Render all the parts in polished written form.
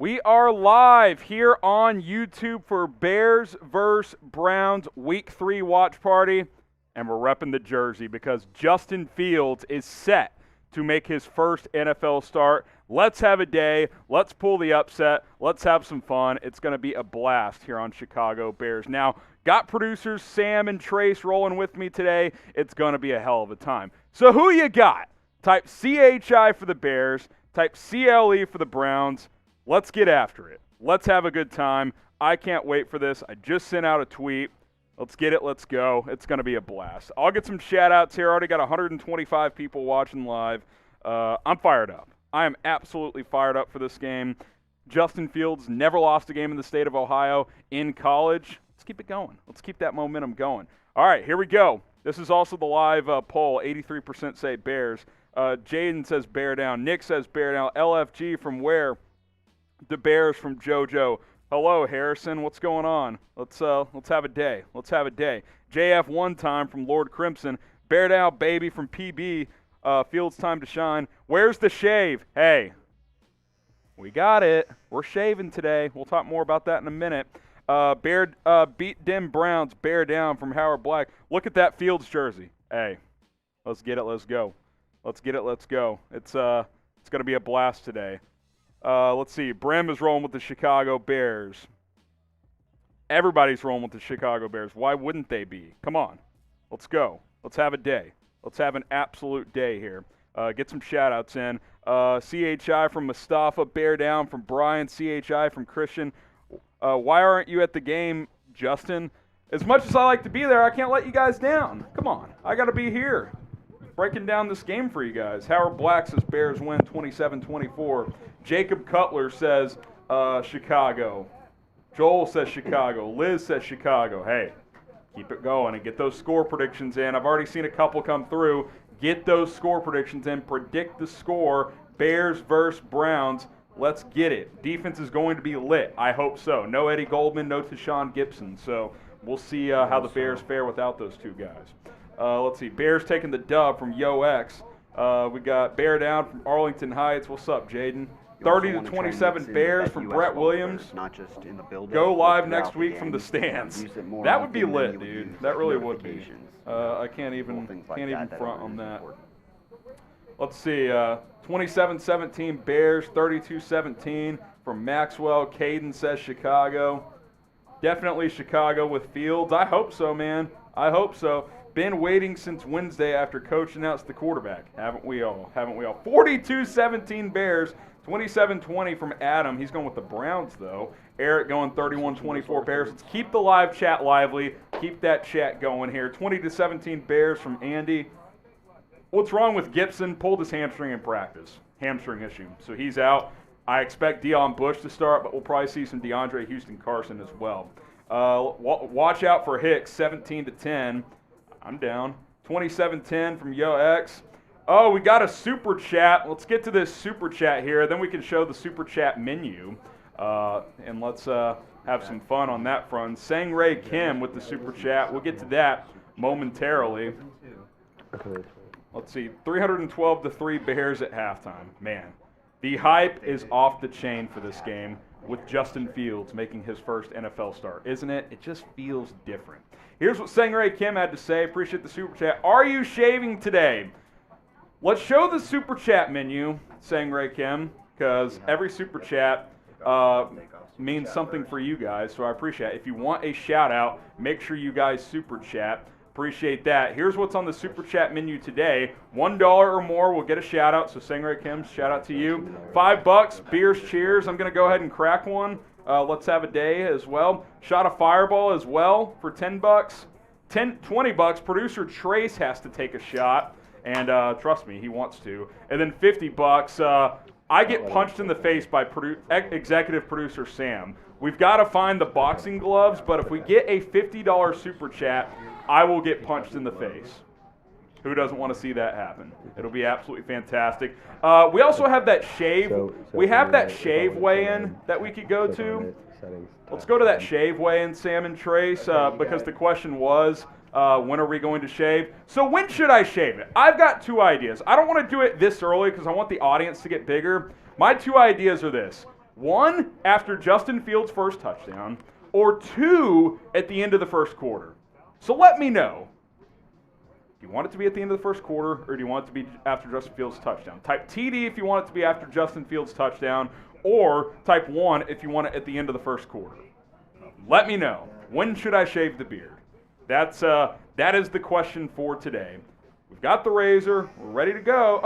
We are live here on YouTube for Bears vs. Browns Week 3 watch party, and we're repping the jersey because Justin Fields is set to make his first NFL start. Let's have a day. Let's pull the upset. Let's have some fun. It's going to be a blast here on Chicago Bears. Now, got producers Sam and Trace rolling with me today. It's going to be a hell of a time. So who you got? Type CHI for the Bears. Type CLE for the Browns. Let's get after it. Let's have a good time. I can't wait for this. I just sent out a tweet. Let's get it. Let's go. It's going to be a blast. I'll get some shout-outs here. I already got 125 people watching live. I'm fired up. I am absolutely fired up for this game. Justin Fields never lost a game in the state of Ohio in college. Let's keep it going. Let's keep that momentum going. All right, here we go. This is also the live poll. 83% say Bears. Jaden says bear down. Nick says bear down. LFG from where? The Bears from JoJo. Hello, Harrison. What's going on? Let's have a day. Let's have a day. JF one time from Lord Crimson. Bear down, baby from PB. Fields time to shine. Where's the shave? Hey, we got it. We're shaving today. We'll talk more about that in a minute. Beat Dim Browns. Bear down from Howard Black. Look at that Fields jersey. Hey, let's get it. Let's go. Let's get it. Let's go. It's going to be a blast today. Let's see. Brim is rolling with the Chicago Bears. Everybody's rolling with the Chicago Bears. Why wouldn't they be? Come on. Let's go. Let's have a day. Let's have an absolute day here. Get some shout-outs in. CHI from Mustafa. Bear down from Brian. CHI from Christian. Why aren't you at the game, Justin? As much as I like to be there, I can't let you guys down. Come on. I got to be here. Breaking down this game for you guys. Howard Black says Bears win 27-24. Jacob Cutler says Chicago. Joel says Chicago. Liz says Chicago. Hey, keep it going and get those score predictions in. I've already seen a couple come through. Get those score predictions in. Predict the score. Bears versus Browns. Let's get it. Defense is going to be lit. I hope so. No Eddie Goldman, no Tashaun Gipson. So we'll see how the Bears fare without those two guys. Let's see. Bears taking the dub from Yo X. We got Bear down from Arlington Heights. What's up, Jaden? 30-27 Bears from Brett Williams. Not just in the building. Go live next week from the stands. That would be lit, dude. That really would be. I can't even front on that. Let's see. 27-17 Bears. 32-17 from Maxwell. Caden says Chicago. Definitely Chicago with Fields. I hope so, man. I hope so. Been waiting since Wednesday after Coach announced the quarterback. Haven't we all? Haven't we all? 42-17 Bears. 27-20 from Adam. He's going with the Browns, though. Eric going 31-24 Bears. Let's keep the live chat lively. Keep that chat going here. 20-17 Bears from Andy. What's wrong with Gipson? Pulled his hamstring in practice. Hamstring issue. So he's out. I expect Deion Bush to start, but we'll probably see some DeAndre Houston Carson as well. Watch out for Hicks, 17-10. I'm down. 27-10 from Yo X. Oh, we got a super chat. Let's get to this super chat here. Then we can show the super chat menu. And let's have some fun on that front. Sangray Kim with the super chat. We'll get to that momentarily. Let's see. 312-3 Bears at halftime. Man, the hype is off the chain for this game with Justin Fields making his first NFL start, isn't it? It just feels different. Here's what Sangray Kim had to say. Appreciate the super chat. Are you shaving today? Let's show the super chat menu, Sangray Kim, because every super chat means something for you guys, so I appreciate it. If you want a shout out, make sure you guys super chat. Appreciate that. Here's what's on the super chat menu today. $1 or more will get a shout out, so Sangray Kim, shout out to you. $5, beers, cheers. I'm going to go ahead and crack one. Let's have a day as well. Shot a fireball as well for $10. $20, producer Trace has to take a shot. And trust me, he wants to. And then $50, I get punched in the face by executive producer Sam. We've got to find the boxing gloves, but if we get a $50 super chat, I will get punched in the face. Who doesn't want to see that happen? It'll be absolutely fantastic. We also have that shave. We have that shave weigh-in that we could go to. Let's go to that shave weigh-in, Sam and Trace, because the question was, when are we going to shave? So when should I shave it? I've got two ideas. I don't want to do it this early because I want the audience to get bigger. My two ideas are this. 1, after Justin Fields' first touchdown, or 2, at the end of the first quarter. So let me know. Do you want it to be at the end of the first quarter, or do you want it to be after Justin Fields' touchdown? Type TD if you want it to be after Justin Fields' touchdown, or type 1 if you want it at the end of the first quarter. Let me know. When should I shave the beard? That is the question for today. We've got the razor. We're ready to go.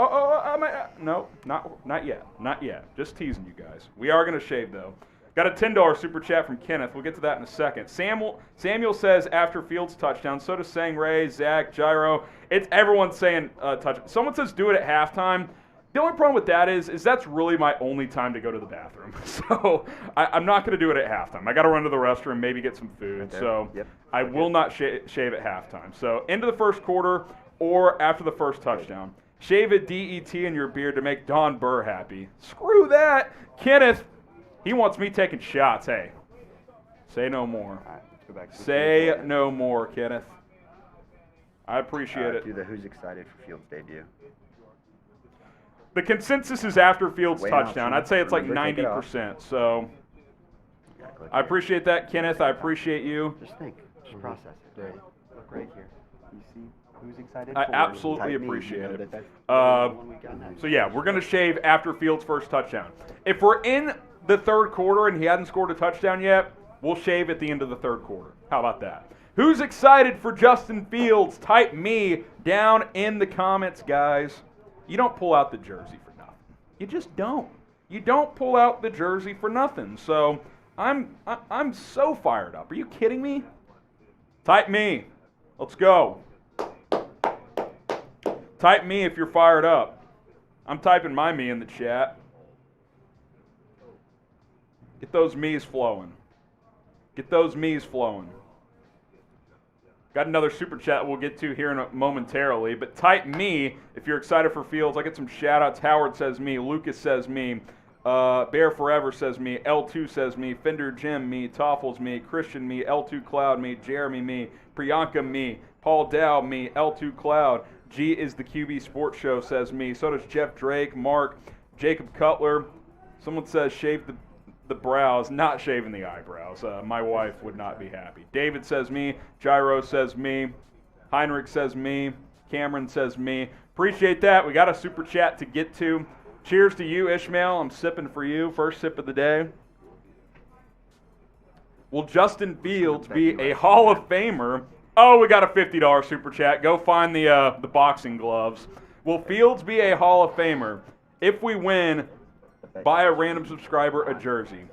No, not yet. Not yet. Just teasing you guys. We are going to shave, though. Got a $10 super chat from Kenneth. We'll get to that in a second. Samuel says after Fields' touchdown. So does Sang Ray, Zach, Gyro. It's everyone saying touchdown. Someone says do it at halftime. The only problem with that is that's really my only time to go to the bathroom. So I'm not going to do it at halftime. I got to run to the restroom, maybe get some food. Right, so yep. I will not shave at halftime. So into the first quarter or after the first touchdown. Shave a DET in your beard to make Don Burr happy. Screw that. Kenneth, he wants me taking shots. Hey, say no more. All right, let's go back to say no more, Kenneth. I appreciate it. Do the who's excited for Fields' debut. The consensus is after Fields' touchdown. I'd say it's like 90%. So I appreciate that, Kenneth. I appreciate you. Just think. Just process it. Right. Look right here. You see who's excited? I absolutely appreciate it. So yeah, we're going to shave after Fields' first touchdown. If we're in the third quarter and he hadn't scored a touchdown yet, we'll shave at the end of the third quarter. How about that? Who's excited for Justin Fields? Type me down in the comments, guys. You don't pull out the jersey for nothing. You just don't. You don't pull out the jersey for nothing. So I'm so fired up. Are you kidding me? Type me. Let's go. Type me if you're fired up. I'm typing my me in the chat. Get those me's flowing. Get those me's flowing. Got another super chat we'll get to here momentarily, but type me if you're excited for Fields. I get some shout-outs. Howard says me. Lucas says me. Bear Forever says me. L2 says me. Fender Jim me. Toffles me. Christian me. L2 Cloud me. Jeremy me. Priyanka me. Paul Dow me. L2 Cloud. G is the QB Sports Show says me. So does Jeff Drake. Mark. Jacob Cutler. Someone says shave the brows, not shaving the eyebrows. My wife would not be happy. David says me. Gyro says me. Heinrich says me. Cameron says me. Appreciate that. We got a super chat to get to. Cheers to you, Ishmael. I'm sipping for you. First sip of the day. Will Justin Fields be a Hall of Famer? Oh, we got a $50 super chat. Go find the boxing gloves. Will Fields be a Hall of Famer if we win? Buy a random subscriber a jersey.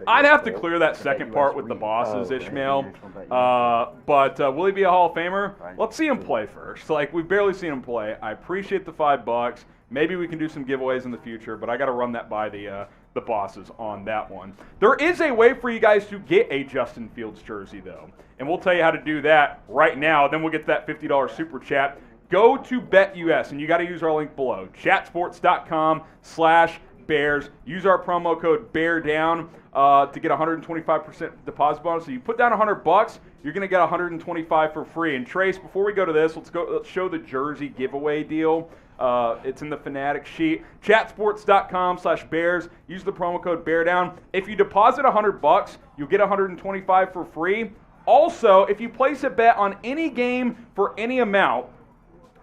I'd have to clear that second part with the bosses, Ishmael. But will he be a Hall of Famer? Let's see him play first. Like, we've barely seen him play. I appreciate the $5. Maybe we can do some giveaways in the future, but I got to run that by the bosses on that one. There is a way for you guys to get a Justin Fields jersey, though. And we'll tell you how to do that right now. Then we'll get to that $50 super chat. Go to BetUS, and you got to use our link below, chatsports.com/Bears. Use our promo code BEARDOWN to get 125% deposit bonus. So you put down $100, you're going to get 125 for free. And Trace, before we go to this, let's show the jersey giveaway deal. It's in the Fanatic sheet. Chatsports.com/Bears. Use the promo code BEARDOWN. If you deposit $100, you'll get 125 for free. Also, if you place a bet on any game for any amount,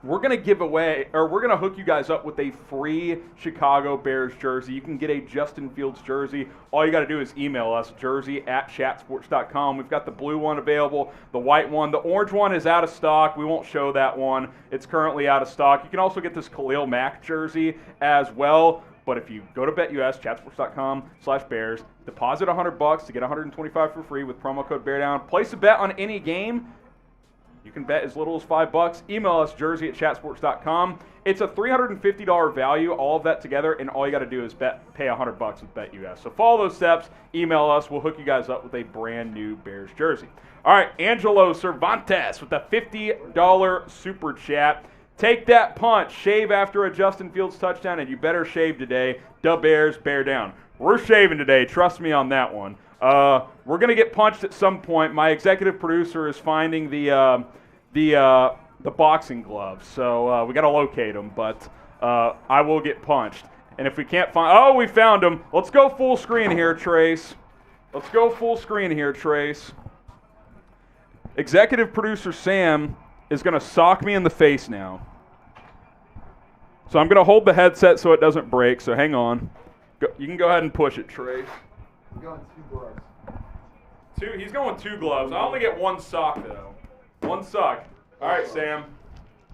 we're going to give away, or we're going to hook you guys up with a free Chicago Bears jersey. You can get a Justin Fields jersey. All you got to do is email us, jersey@chatsports.com. We've got the blue one available, the white one. The orange one is out of stock. We won't show that one. It's currently out of stock. You can also get this Khalil Mack jersey as well. But if you go to BetUS, chatsports.com/Bears, deposit $100 to get 125 for free with promo code BEARDOWN. Place a bet on any game. You can bet as little as $5. Email us, jersey@chatsports.com. It's a $350 value, all of that together, and all you got to do is pay $100 with BetUS. So follow those steps. Email us. We'll hook you guys up with a brand new Bears jersey. All right, Angelo Cervantes with a $50 super chat. Take that punch. Shave after a Justin Fields touchdown, and you better shave today. Dub Bears, bear down. We're shaving today. Trust me on that one. We're going to get punched at some point. My executive producer is finding the boxing gloves, so we got to locate them, but I will get punched. And if we can't find, oh, we found him. Let's go full screen here, Trace. Let's go full screen here, Trace. Executive producer Sam is going to sock me in the face now. So I'm going to hold the headset so it doesn't break, so hang on. You can go ahead and push it, Trace. I'm going 2 gloves. He's going 2 gloves. I only get 1 sock, though. 1 sock. All right, Sam.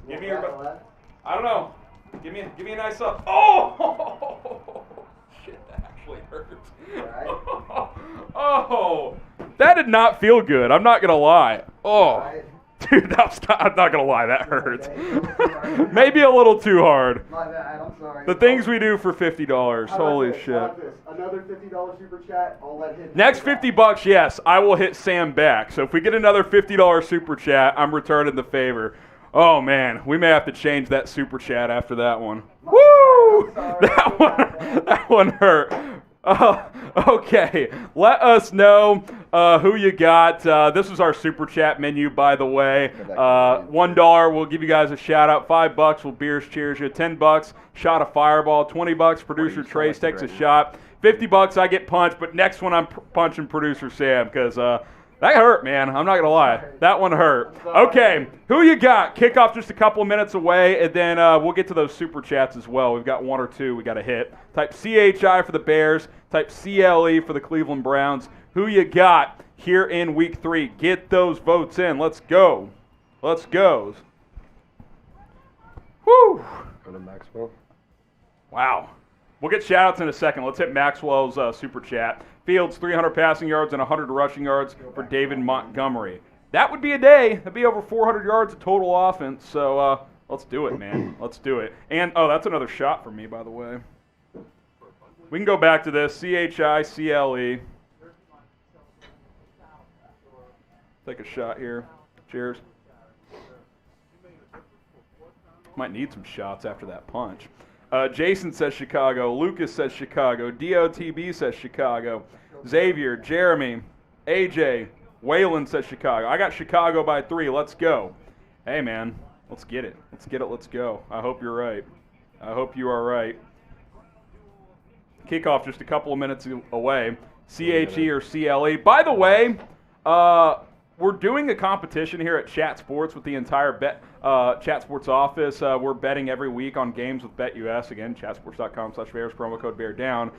Give me your... I don't know. Give me a nice up. Oh! Shit, that actually hurts. Right. Oh! That did not feel good. I'm not going to lie. Oh. Right. Dude, I'm not going to lie. That hurts. Maybe a little too hard. My bad. I'm sorry. The things we do for $50. Holy shit. Another $50 super chat. I'll let him. Next $50, yes, I will hit Sam back. So if we get another $50 super chat, I'm returning the favor. Oh man, we may have to change that super chat after that one. Woo! That one hurt. Okay, let us know who you got. This is our super chat menu, by the way. $1, we'll give you guys a shout out. $5, will beers cheers you. $10, shot a fireball. $20, producer Trace takes a shot. $50, I get punched, but next one I'm punching producer Sam because that hurt, man. I'm not going to lie. That one hurt. Okay, who you got? Kickoff just a couple of minutes away, and then we'll get to those super chats as well. We've got 1 or 2 we got to hit. Type CHI for the Bears. Type CLE for the Cleveland Browns. Who you got here in Week 3? Get those votes in. Let's go. Let's go. Woo! Go to Maxwell. Wow. We'll get shout-outs in a second. Let's hit Maxwell's super chat. Fields, 300 passing yards and 100 rushing yards for David Montgomery. That would be a day. That'd be over 400 yards of total offense. So let's do it, man. Let's do it. And, oh, that's another shot for me, by the way. We can go back to this. CHI, CLE. Take a shot here. Cheers. Might need some shots after that punch. Jason says Chicago. Lucas says Chicago. DOTB says Chicago. Xavier, Jeremy, AJ, Waylon says Chicago. I got Chicago by 3. Let's go. Hey, man. Let's get it. Let's get it. Let's go. I hope you're right. I hope you are right. Kickoff just a couple of minutes away. CHE or CLE. By the way, we're doing a competition here at Chat Sports with the entire Chat Sports office. We're betting every week on games with BetUS. Again, chatsports.com/Bears, promo code BearDown.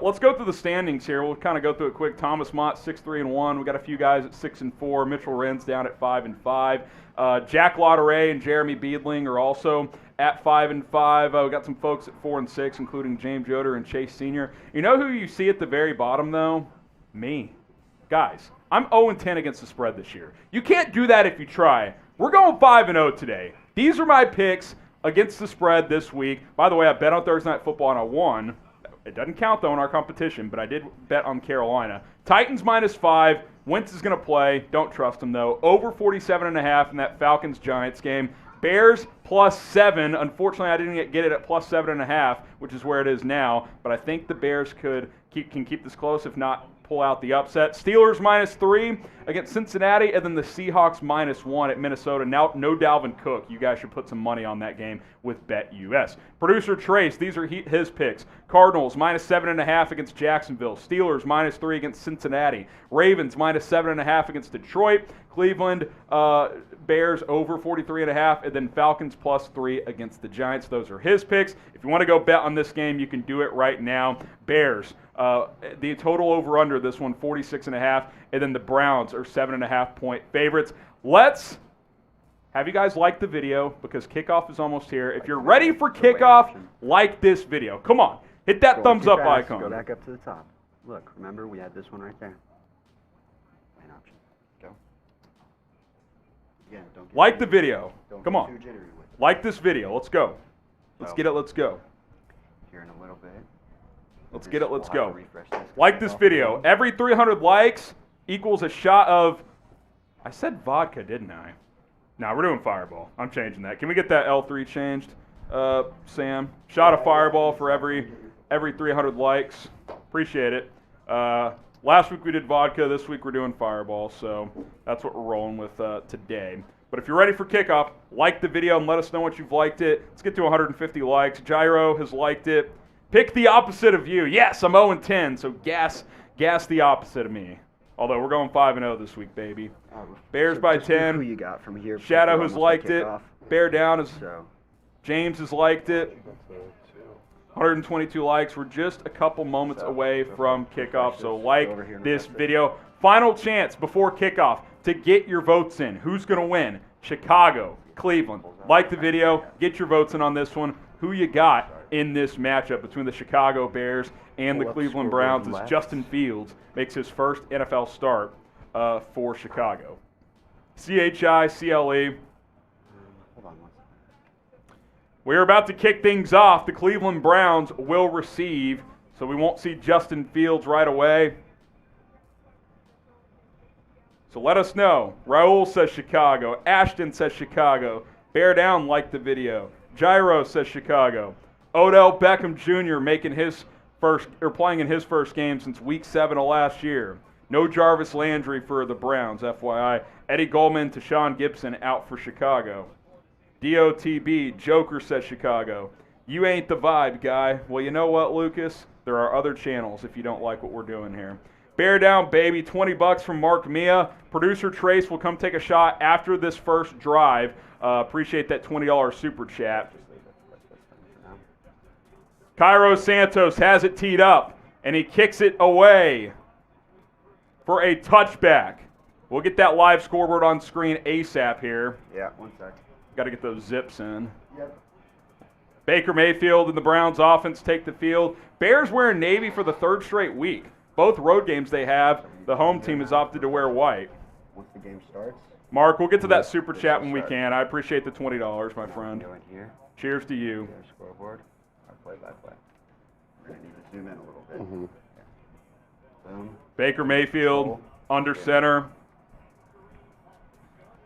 Let's go through the standings here. We'll kind of go through it quick. Thomas Mott, 6-3-1. We got a few guys at 6-4. Mitchell Wren's down at 5-5. Jack Lauderay and Jeremy Beedling are also at 5-5. We got some folks at 4-6, including James Yoder and Chase Sr. You know who you see at the very bottom, though? Me. Guys, I'm 0-10 against the spread this year. You can't do that if you try. We're going 5-0 today. These are my picks against the spread this week. By the way, I bet on Thursday Night Football and I won. It doesn't count, though, in our competition, but I did bet on Carolina. Titans -5. Wentz is going to play. Don't trust him, though. Over 47.5 in that Falcons-Giants game. Bears +7. Unfortunately, I didn't get it at +7.5, which is where it is now. But I think the Bears can keep this close, if not pull out the upset. Steelers -3 against Cincinnati, and then the Seahawks -1 at Minnesota. Now, no Dalvin Cook. You guys should put some money on that game with BetUS. Producer Trace, these are his picks. Cardinals -7.5 against Jacksonville. Steelers -3 against Cincinnati. Ravens -7.5 against Detroit. Cleveland Bears over 43.5, and then Falcons +3 against the Giants. Those are his picks. If you want to go bet on this game, you can do it right now. Bears, the total over/under this one 46.5, and then the Browns are 7.5-point favorites. Let's have you guys like the video because kickoff is almost here. If you're ready for kickoff, like this video. Come on, hit that thumbs up icon. Go back up to the top. Look, remember we had this one right there. Main option. Go. Again, don't get Like the video. Don't Come get on. too jittery with it. Like this video. Let's go. Let's get it. Let's go. Here in a little bit. Let's get it. Let's We'll have go. to refresh this. Like this video. Every 300 likes equals a shot of. I said vodka, didn't I? No, we're doing Fireball. I'm changing that. Can we get that L3 changed, Sam? Shot of Fireball for every 300 likes. Appreciate it. Last week we did vodka. This week we're doing Fireball. So that's what we're rolling with today. But if you're ready for kickoff, like the video and let us know what you've liked it. Let's get to 150 likes. Gyro has liked it. Pick the opposite of you. Yes, I'm 0-10, so gas the opposite of me. Although we're going 5-0 this week, baby. Bears by Just do 10. Who you got from here? Shadow We're has almost liked at it. kickoff. Bear down is So, James has liked it. 122 likes. We're just a couple moments away from kickoff, so like this video. Final chance before kickoff to get your votes in. Who's going to win? Chicago, Cleveland. Like the video. Get your votes in on this one. Who you got in this matchup between the Chicago Bears and the Cleveland Browns as Justin Fields makes his first NFL start for Chicago. CHICLE. hold on one second. We're about to kick things off. The Cleveland Browns will receive, so we won't see Justin Fields right away. So let us know. Raul says Chicago. Ashton says Chicago. Bear down, like the video. Gyro says Chicago. Odell Beckham Jr. playing in his first game since Week 7 of last year. No Jarvis Landry for the Browns, FYI. Eddie Goldman, Tashaun Gipson out for Chicago. DOTB, Joker says Chicago. You ain't the vibe, guy. Well, you know what, Lucas? There are other channels if you don't like what we're doing here. Bear down, baby. $20 from Mark Mia. Producer Trace will come take a shot after this first drive. Appreciate that $20 super chat. Cairo Santos has it teed up, and he kicks it away for a touchback. We'll get that live scoreboard on screen ASAP here. Yeah, 1 sec. Got to get those zips in. Yep. Baker Mayfield and the Browns offense take the field. Bears wearing navy for the third straight week. Both road games they have, the home team has opted to wear white. Once the game starts. Mark, we'll get to that super chat when we can. I appreciate the $20, my friend. Go in here. Cheers to you. There's scoreboard. Our play-by-play. We're going to need to zoom in a little bit. Boom. Baker Mayfield, under center.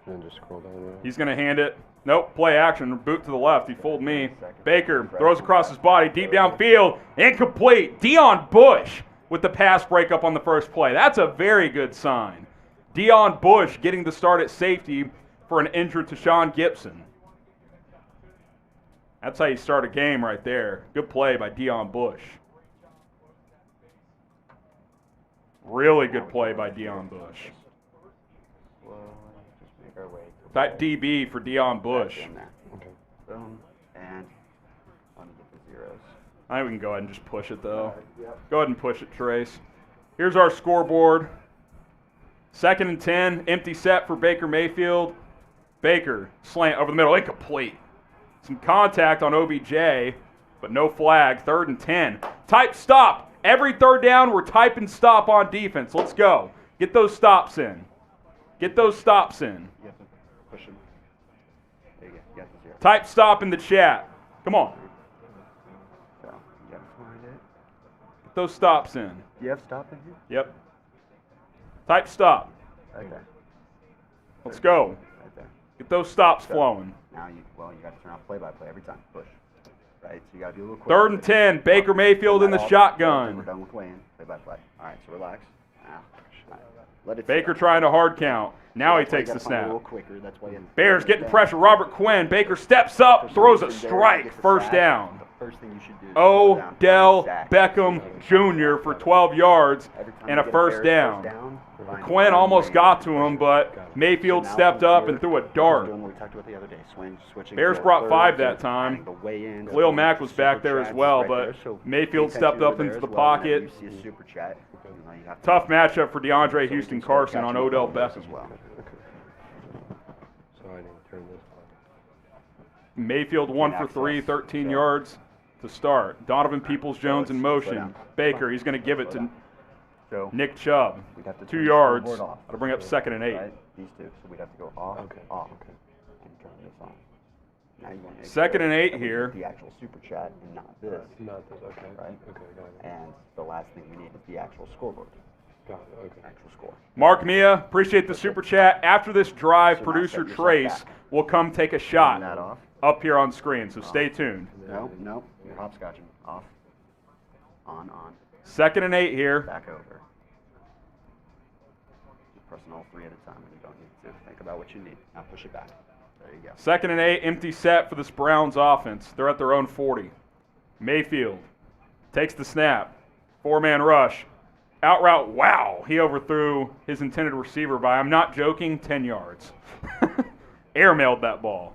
And just scroll down there. He's going to hand it. Nope, play action. Boot to the left. He fooled me. Baker throws across his body, deep downfield. Incomplete. Deion Bush with the pass breakup on the first play. That's a very good sign. Deion Bush getting the start at safety for an injured Tashaun Gipson. That's how you start a game right there. Good play by Deion Bush. Really good play by Deion Bush. Slowly, just make our way to That DB for Deion Bush. in there. Okay. Boom. And let me get the zeros. I think we can go ahead and just push it, though. Yep. Go ahead and push it, Trace. Here's our scoreboard. 2nd and 10, empty set for Baker Mayfield. Baker, slant over the middle, incomplete. Some contact on OBJ, but no flag. 3rd and 10. Type stop. Every third down, we're typing stop on defense. Let's go. Get those stops in. Get those stops in. You have to push him. There you go. You got the zero. Type stop in the chat. Come on. So, you got to find it. Get those stops in. Do you have stop in here? Yep. Type stop. Right there. Let's go. Right there. Get those stops flowing. Now you got to turn off play-by-play every time. Push. Right? So you got to be a little quicker. 3rd and 10. Baker Mayfield in the We're shotgun. done with weighing. Play-by-play. All right, so relax. Now, all right, let it Baker sit. trying to hard count. Now he That's why you takes the gotta find it a little snap. quicker. That's why you Bears getting pressure. Robert Quinn. Baker steps up, throws a strike. First down. The first thing you should do is slow down, Odell sack. Beckham Jr. for 12 yards Every time and you a get first Bears down. find Quinn the almost lane, got to push him, it. but Mayfield So now stepped from up here, and threw a we're dart. doing what we talked about the other day. Switching Bears to brought third, 5 that so time. adding the weigh-in, Khalil so Mack was super back there as chats well, right but there. So Mayfield pay stepped attention up over into there the as well. Whenever pocket. you see a super chat, you have to Tough matchup for DeAndre so we Houston can start Carson on catching up Odell this Beckham. as well. So I need to turn this on. Mayfield 1 for 3, 13 yards to start. Donovan Peoples-Jones in motion. Baker, he's going to give it to So Nick Chubb. we'd have to 2 turn the yards. scoreboard off. That'll bring up 2nd and 8. Right? These two. So we'd have to go off, Okay. off, Okay. and turn this on. Now you want to make 2nd sure and 8 that we here. get the actual super chat and not this. Not this, okay. Right. Okay, got it. And the last thing we need is the actual scoreboard. Got it, okay. Actual score. Mark Mia, appreciate the super chat. After this drive, So now producer set yourself Trace back. will come take a Turn shot that off. up here on screen, so stay tuned. No, no. You're hopscotching. Off. On. 2nd and 8 here. Back over. Keep pressing all 3 at a time when you don't need to. Think about what you need. Now push it back. There you go. 2nd and 8, empty set for this Browns offense. They're at their own 40. Mayfield Takes the snap. 4-man rush. Out route. Wow. He overthrew his intended receiver by, I'm not joking, 10 yards. Airmailed that ball.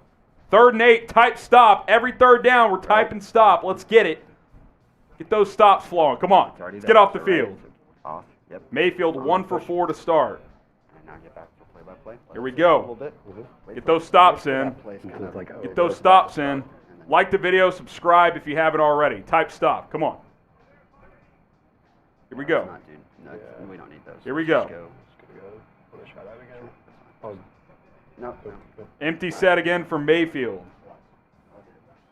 3rd and 8. Type stop. Every third down, we're typing stop. Let's get it. Get those stops flowing. Come on. Let's get off the field. Off. Yep. Mayfield 1 for 4 to start. And now get back to play-by-play. Here we A go. little bit. Get those stops in. It's like, oh, Get those stops in. Like the video, subscribe if you haven't already. Type stop. Come on. Here we go. Not, dude. No, we don't need those. Here we Let's go. go. It's gonna go. Want to shot out again? Oh, No. good. Empty set again from Mayfield.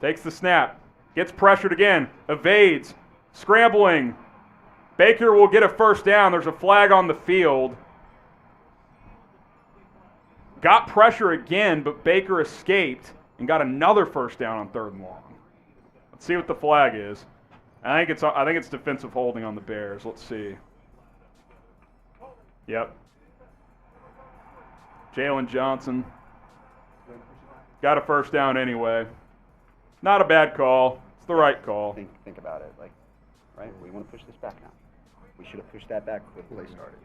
Takes the snap. Gets pressured again. Evades. Scrambling. Baker will get a first down. There's a flag on the field. Got pressure again, but Baker escaped and got another first down on 3rd and long. Let's see what the flag is. I think it's defensive holding on the Bears. Let's see. Yep. Jalen Johnson. Got a first down anyway. Not a bad call. It's the right call. Think about it. Like, right? We want to push this back now. We should have pushed that back before the play started.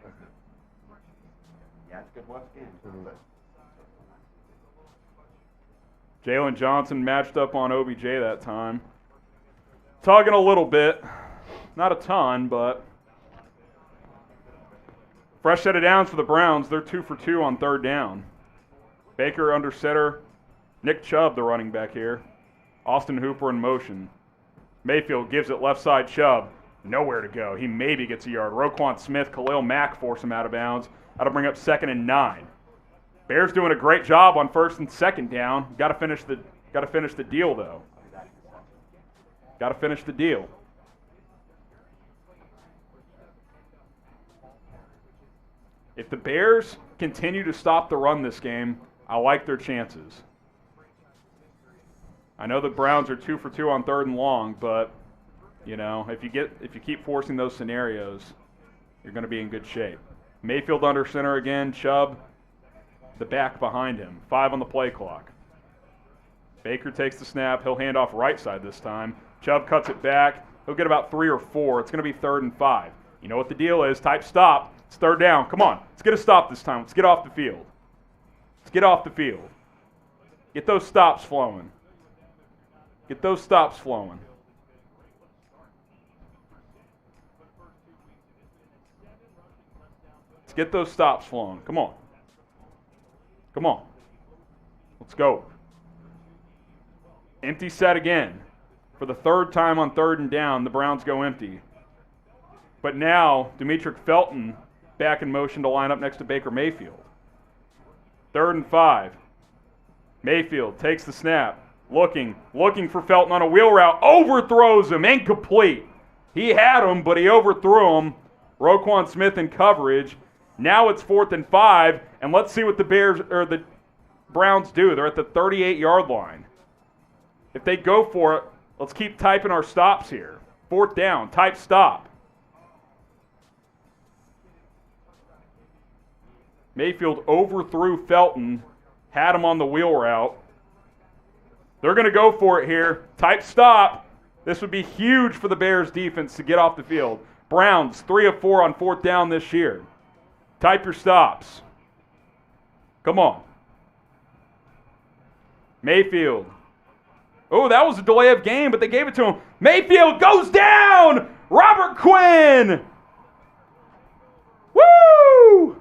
Yeah, it's a good West game. But Jalen Johnson matched up on OBJ that time. Tugging a little bit. Not a ton, but fresh set of downs for the Browns. They're 2 for 2 on 3rd down. Baker under center. Nick Chubb, the running back here. Austin Hooper in motion. Mayfield gives it left side Chubb. Nowhere to go. He maybe gets a yard. Roquan Smith, Khalil Mack force him out of bounds. That'll bring up 2nd and 9. Bears doing a great job on 1st and 2nd down. Got to finish the deal though. Got to finish the deal. If the Bears continue to stop the run this game, I like their chances. I know the Browns are 2 for 2 on 3rd and long, but you know, if you keep forcing those scenarios, you're going to be in good shape. Mayfield under center again. Chubb, the back behind him. 5 on the play clock. Baker takes the snap. He'll hand off right side this time. Chubb cuts it back. He'll get about 3 or 4. It's going to be 3rd and 5. You know what the deal is. Type stop. It's 3rd down. Come on. Let's get a stop this time. Let's get off the field. Let's get off the field. Get those stops flowing. Get those stops flowing. Let's get those stops flowing. Come on. Come on. Let's go. Empty set again. For the 3rd time on 3rd and down, the Browns go empty. But now, Demetric Felton back in motion to line up next to Baker Mayfield. 3rd and 5. Mayfield takes the snap. Looking for Felton on a wheel route. Overthrows him. Incomplete. He had him, but he overthrew him. Roquan Smith in coverage. Now it's 4th and 5, and let's see what the Browns do. They're at the 38-yard line. If they go for it, let's keep typing our stops here. 4th down, type stop. Mayfield overthrew Felton, had him on the wheel route. They're going to go for it here. Type stop. This would be huge for the Bears defense to get off the field. Browns, 3 of 4 on 4th down this year. Type your stops. Come on. Mayfield. Oh, that was a delay of game, but they gave it to him. Mayfield goes down! Robert Quinn! Woo!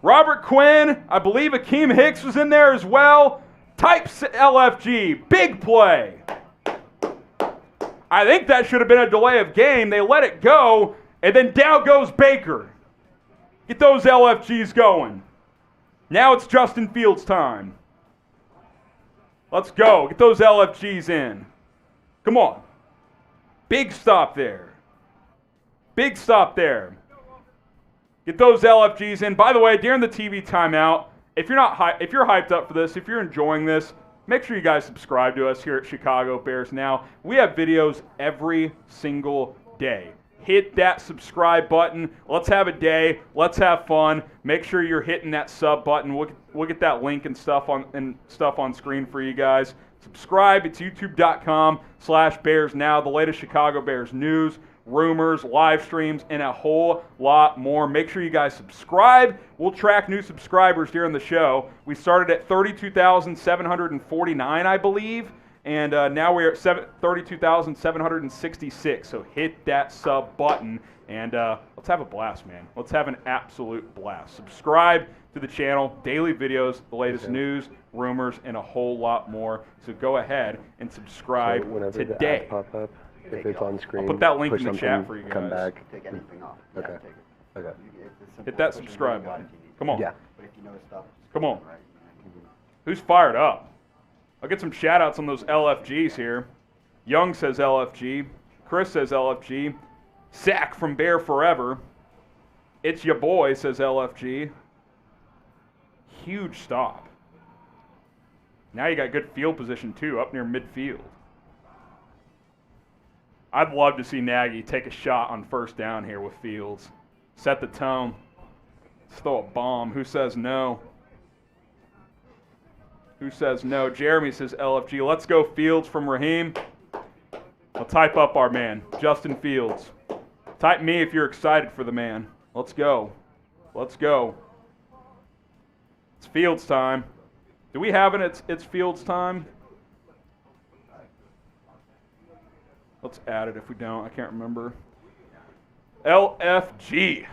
Robert Quinn. I believe Akeem Hicks was in there as well. Type LFG. Big play. I think that should have been a delay of game. They let it go, and then down goes Baker. Get those LFGs going. Now it's Justin Fields' time. Let's go. Get those LFGs in. Come on. Big stop there. Big stop there. Get those LFGs in. By the way, during the TV timeout, if you're hyped up for this, if you're enjoying this, make sure you guys subscribe to us here at Chicago Bears Now. We have videos every single day. hit that subscribe button. Let's have a day. Let's have fun. Make sure you're hitting that sub button. We'll get that link and stuff on screen for you guys. Subscribe. It's youtube.com/BearsNow. The latest Chicago Bears news, rumors, live streams, and a whole lot more. Make sure you guys subscribe. We'll track new subscribers during the show. We started at 32,749, I believe, and now we're at 32,766. So hit that sub button, and let's have a blast, man. Let's have an absolute blast. Subscribe to the channel. Daily videos, the latest news, rumors, and a whole lot more. So go ahead and subscribe whenever today. the ads pop up, if it's on screen, I'll put that link push in the chat for you guys. Come back. Take anything off. Okay. Yeah, take it. Okay. It's simple. Hit that Push the subscribe green button. if you need to. Come on. Yeah. But if you know stuff, just Come go on. right. Who's fired up? I'll get some shout-outs on those LFGs here. Young says LFG. Chris says LFG. Sack from Bear Forever. It's your boy, says LFG. Huge stop. Now you got good field position, too, up near midfield. I'd love to see Nagy take a shot on first down here with Fields. Set the tone. Let's throw a bomb. Who says no? Who says no? Jeremy says LFG. Let's go Fields from Raheem. I'll type up our man, Justin Fields. Type me if you're excited for the man. Let's go. Let's go. It's Fields time. Do we have it? It's Fields time? Let's add it if we don't. I can't remember. LFG.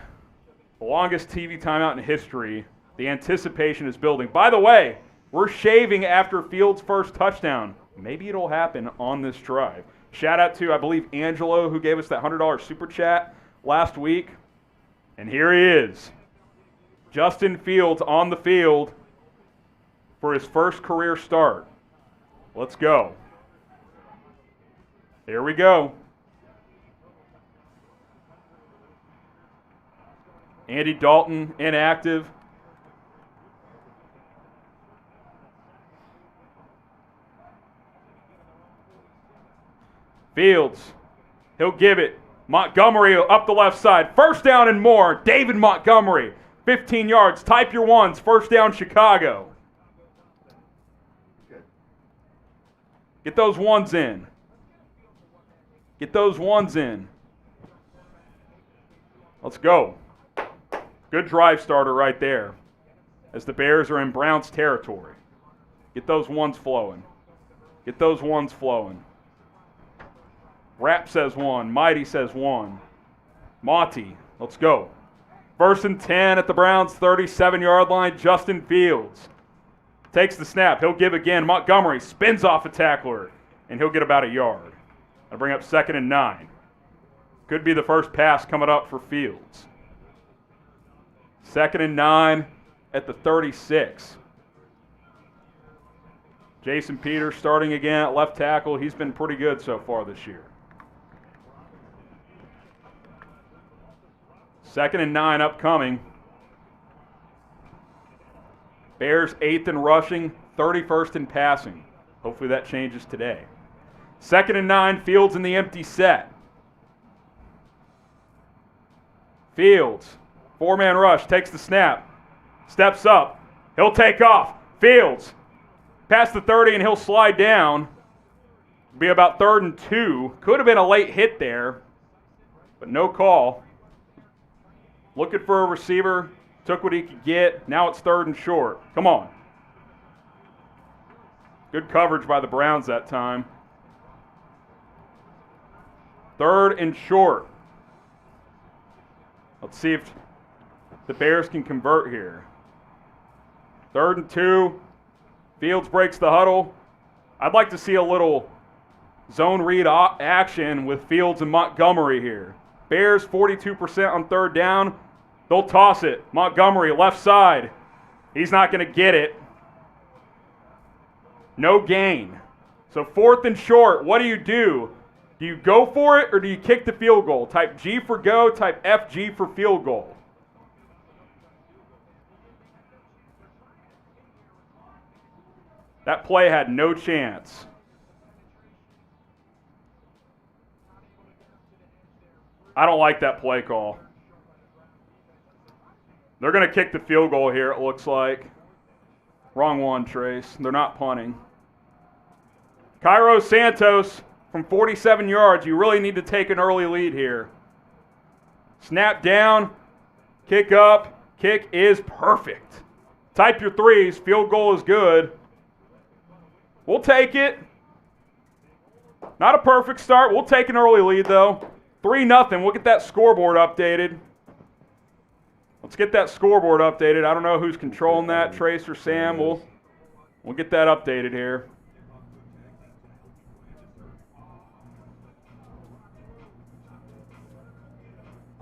The longest TV timeout in history. The anticipation is building. By the way, we're shaving after Fields' first touchdown. Maybe it'll happen on this drive. Shout out to, I believe, Angelo, who gave us that $100 super chat last week. And here he is. Justin Fields on the field for his first career start. Let's go. Here we go. Andy Dalton inactive. Fields, he'll give it. Montgomery up the left side. First down and more. David Montgomery, 15 yards. Type your ones. First down, Chicago. Get those ones in. Get those ones in. Let's go. Good drive starter right there as the Bears are in Browns territory. Get those ones flowing. Get those ones flowing. Rap says one. Mighty says one. Monty, let's go. First and 10 at the Browns' 37-yard line. Justin Fields takes the snap. He'll give again. Montgomery spins off a tackler, and he'll get about a yard. That'll bring up 2nd and 9. Could be the first pass coming up for Fields. 2nd and 9 at the 36. Jason Peters starting again at left tackle. He's been pretty good so far this year. 2nd and 9 upcoming. Bears 8th in rushing, 31st in passing. Hopefully that changes today. 2nd and 9, Fields in the empty set. Fields, 4-man rush, takes the snap, steps up. He'll take off. Fields, past the 30 and he'll slide down. Be about 3rd and 2. Could have been a late hit there, but no call. Looking for a receiver, took what he could get. Now it's 3rd and short. Come on. Good coverage by the Browns that time. 3rd and short. Let's see if the Bears can convert here. 3rd and 2. Fields breaks the huddle. I'd like to see a little zone read action with Fields and Montgomery here. Bears 42% on 3rd down. They'll toss it. Montgomery, left side. He's not going to get it. No gain. So 4th and short, what do? Do you go for it or do you kick the field goal? Type G for go, type FG for field goal. That play had no chance. I don't like that play call. They're going to kick the field goal here, it looks like. Wrong one, Trace. They're not punting. Cairo Santos from 47 yards. You really need to take an early lead here. Snap down, kick up, kick is perfect. Type your threes, field goal is good. We'll take it. Not a perfect start. We'll take an early lead, though. 3-0. We'll get that scoreboard updated. Let's get that scoreboard updated. I don't know who's controlling that, Trace or Sam. We'll get that updated here.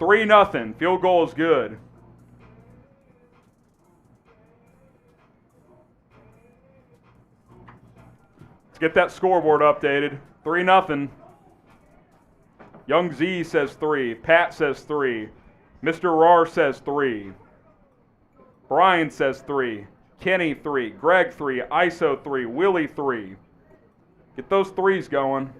$3-0. Field goal is good. Let's get that scoreboard updated. 3-0. Young Z says 3. Pat says 3. Mr. Rar says 3. Brian says 3. Kenny 3. Greg 3. ISO 3. Willie 3. Get those threes going.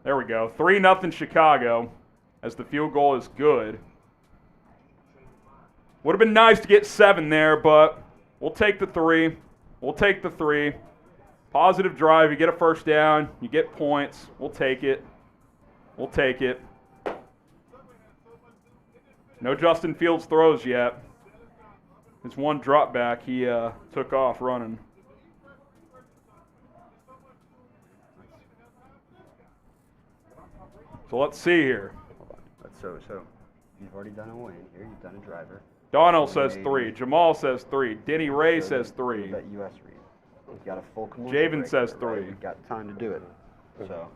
There we go. 3-0 Chicago as the field goal is good. Would have been nice to get 7 there, but we'll take the 3. We'll take the 3. Positive drive. You get a first down. You get points. We'll take it. We'll take it. No Justin Fields throws yet. His one drop back, he took off running. So let's see here. So you've already done a win here. You've done a driver. Donnell says 3. Jamal says 3. Denny Ray says 3. That US read. You got a full commercial Javen break says there, right? 3. You've got time to do it. So.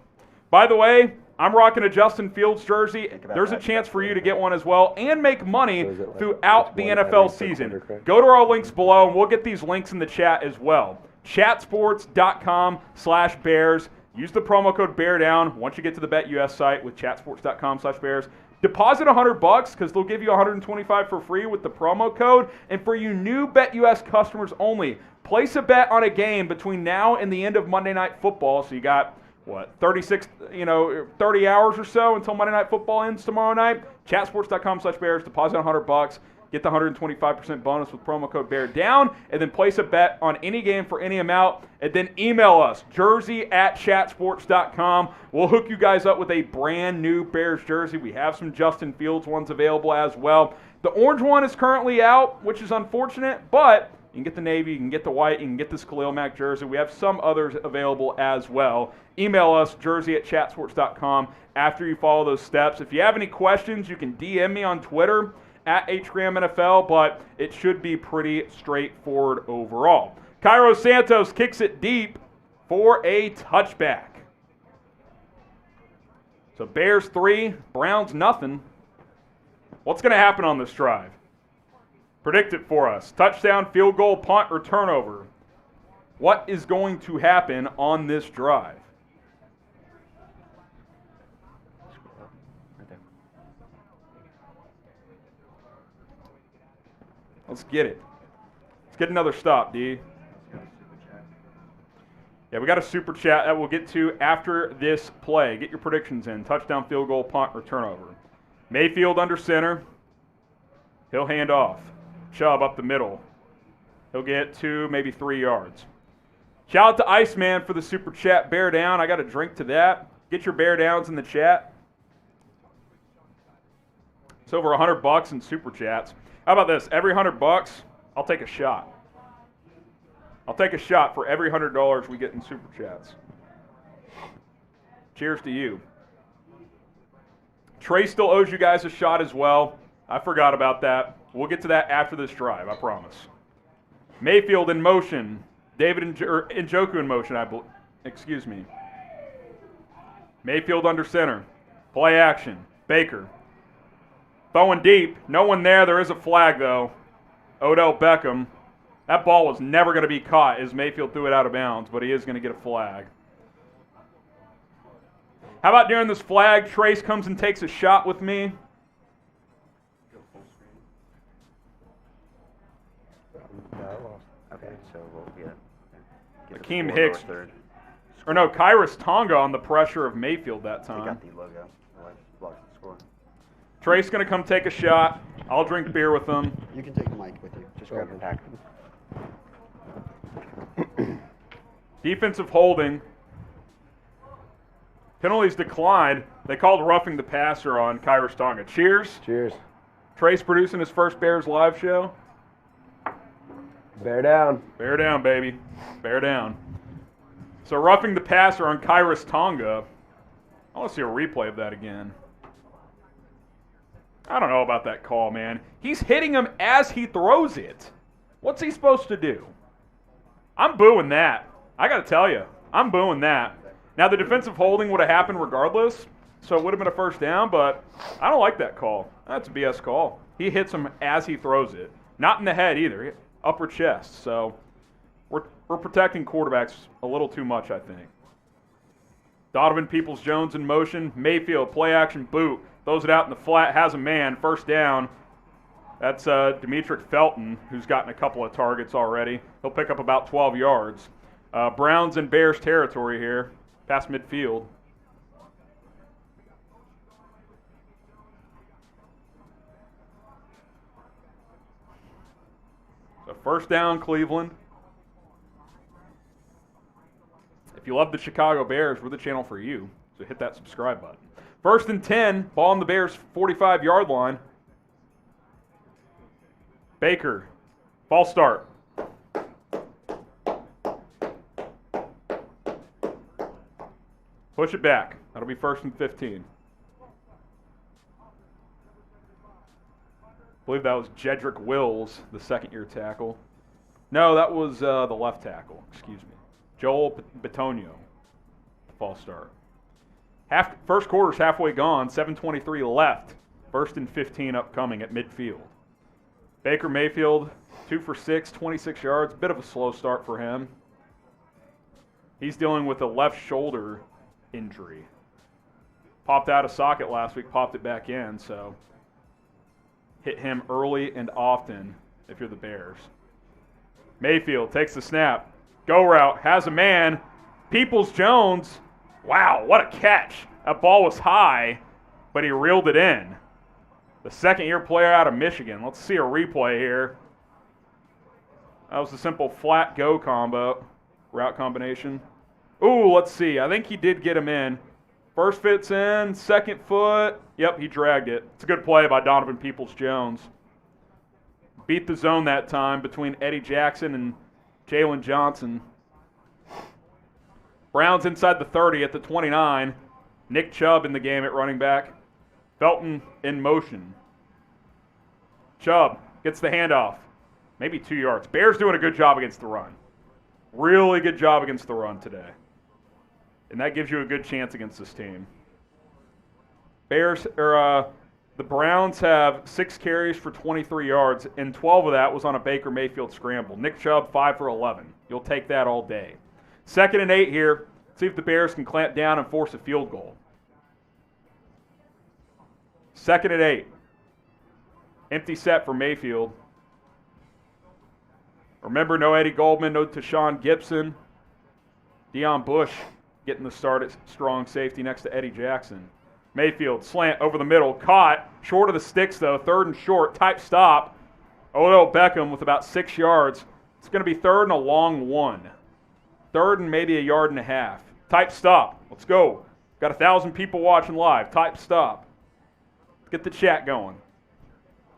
By the way, I'm rocking a Justin Fields jersey. Think about There's a that. chance for you to get one as well and make money So is it like throughout the which one NFL every season. quarter, correct? Go to our links below, and we'll get these links in the chat as well. Chatsports.com/Bears. Use the promo code BEARDOWN once you get to the BetUS site with chatsports.com/Bears. Deposit $100 because they'll give you $125 for free with the promo code. And for you new BetUS customers only, place a bet on a game between now and the end of Monday Night Football. So you got, 30 hours or so until Monday Night Football ends tomorrow night. Chatsports.com/Bears. Deposit $100. Get the 125% bonus with promo code BEARDOWN, and then place a bet on any game for any amount, and then email us, jersey@chatsports.com. We'll hook you guys up with a brand new Bears jersey. We have some Justin Fields ones available as well. The orange one is currently out, which is unfortunate, but you can get the navy, you can get the white, you can get this Khalil Mack jersey. We have some others available as well. Email us, jersey@chatsports.com, after you follow those steps. If you have any questions, you can DM me on Twitter, @HGramNFL, but it should be pretty straightforward overall. Cairo Santos kicks it deep for a touchback. So Bears 3, Browns nothing. What's going to happen on this drive? Predict it for us. Touchdown, field goal, punt, or turnover. What is going to happen on this drive? Let's get it. Let's get another stop, D. Yeah, we got a super chat that we'll get to after this play. Get your predictions in. Touchdown, field goal, punt, or turnover. Mayfield under center. He'll hand off. Chubb up the middle. He'll get 2, maybe 3 yards. Shout out to Iceman for the super chat. Bear down. I got a drink to that. Get your bear downs in the chat. It's over $100 in super chats. How about this? Every $100, I'll take a shot. I'll take a shot for every $100 we get in super chats. Cheers to you. Trey still owes you guys a shot as well. I forgot about that. We'll get to that after this drive, I promise. Mayfield in motion. David Njoku in motion, excuse me. Mayfield under center. Play action. Baker. Throwing deep. No one there. There is a flag, though. Odell Beckham. That ball was never going to be caught as Mayfield threw it out of bounds, but he is going to get a flag. How about during this flag, Trace comes and takes a shot with me? Okay, so we'll get Akeem Hicks. Or no, Kyrus Tonga on the pressure of Mayfield that They time. got the logo. Blocks the score. Trace going to come take a shot. I'll drink beer with him. You can take the mic with you. Just grab the pack. Defensive holding. Penalties declined. They called roughing the passer on Kyrus Tonga. Cheers. Cheers. Trace producing his first Bears live show. Bear down. Bear down, baby. Bear down. So roughing the passer on Kyrus Tonga. I want to see a replay of that again. I don't know about that call, man. He's hitting him as he throws it. What's he supposed to do? I'm booing that. I got to tell you, I'm booing that. Now, the defensive holding would have happened regardless, so it would have been a first down, but I don't like that call. That's a BS call. He hits him as he throws it. Not in the head either, upper chest. So we're protecting quarterbacks a little too much, I think. Donovan Peoples-Jones in motion. Mayfield, play action boot. Throws it out in the flat, has a man. First down. That's Demetric Felton, who's gotten a couple of targets already. He'll pick up about 12 yards. Browns in Bears territory here, past midfield. So first down, Cleveland. If you love the Chicago Bears, we're the channel for you. So hit that subscribe button. First and 10, ball on the Bears' 45-yard line. Baker, false start. Push it back. That'll be first and 15. I believe that was Jedrick Wills, the second-year tackle. No, that was the left tackle. Excuse me. Joel Bitonio, false start. First quarter's halfway gone. 7:23 left. First and 15 upcoming at midfield. Baker Mayfield, 2 for 6, 26 yards. Bit of a slow start for him. He's dealing with a left shoulder injury. Popped out of socket last week, popped it back in, so hit him early and often if you're the Bears. Mayfield takes the snap. Go route, has a man. Peoples-Jones, wow, what a catch. That ball was high, but he reeled it in. The second-year player out of Michigan. Let's see a replay here. That was a simple flat go combo, route combination. Ooh, let's see. I think he did get him in. First fits in, second foot. Yep, he dragged it. It's a good play by Donovan Peoples-Jones. Beat the zone that time between Eddie Jackson and Jalen Johnson. Browns inside the 30 at the 29. Nick Chubb in the game at running back. Felton in motion. Chubb gets the handoff. Maybe 2 yards. Bears doing a good job against the run. Really good job against the run today. And that gives you a good chance against this team. The Browns have 6 carries for 23 yards, and 12 of that was on a Baker Mayfield scramble. Nick Chubb, 5 for 11. You'll take that all day. 2nd and 8 here. See if the Bears can clamp down and force a field goal. 2nd and 8. Empty set for Mayfield. Remember, no Eddie Goldman, no Tashaun Gipson. Deion Bush getting the start at strong safety next to Eddie Jackson. Mayfield, slant over the middle, caught. Short of the sticks, though. 3rd and short, type stop. Odell Beckham with about 6 yards. It's going to be 3rd and a long 1. 3rd and maybe a yard and a half. Type stop. Let's go. Got 1,000 people watching live. Type stop. Get the chat going.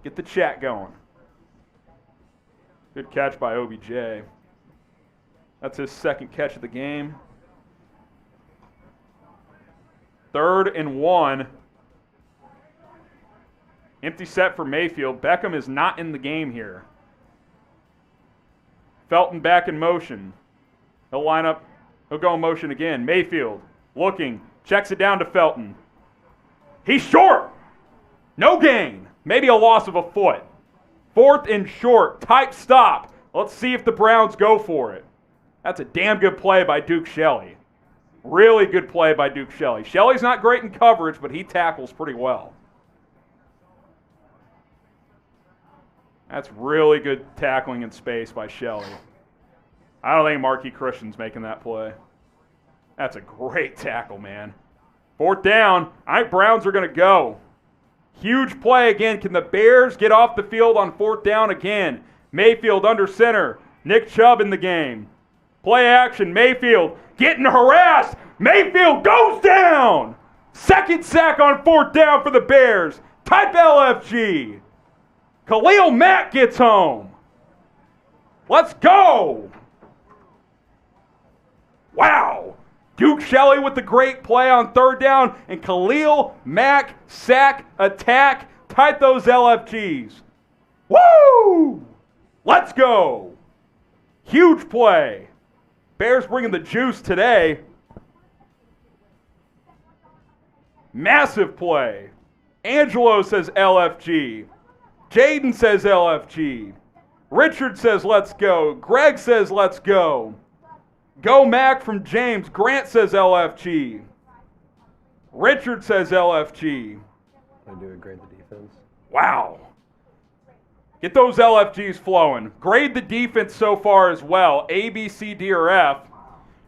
Get the chat going. Good catch by OBJ. That's his 2nd catch of the game. 3rd and 1. Empty set for Mayfield. Beckham is not in the game here. Felton back in motion. He'll line up. He'll go in motion again. Mayfield looking. Checks it down to Felton. He's short. No gain. Maybe a loss of a foot. 4th and short. Type stop. Let's see if the Browns go for it. That's a damn good play by Duke Shelley. Really good play by Duke Shelley. Shelley's not great in coverage, but he tackles pretty well. That's really good tackling in space by Shelley. I don't think Marquis Christian's making that play. That's a great tackle, man. 4th down. I think Browns are going to go. Huge play again. Can the Bears get off the field on 4th down again? Mayfield under center. Nick Chubb in the game. Play action. Mayfield getting harassed. Mayfield goes down. 2nd sack on 4th down for the Bears. Type LFG. Khalil Mack gets home. Let's go. Wow. Duke Shelley with the great play on 3rd down, and Khalil Mack sack attack. Type those LFGs. Woo! Let's go. Huge play. Bears bringing the juice today. Massive play. Angelo says LFG. Jaden says LFG. Richard says let's go. Greg says let's go. Go Mac from James. Grant says LFG. Richard says LFG. I do grade the defense. Wow. Get those LFGs flowing. Grade the defense so far as well. A, B, C, D, or F.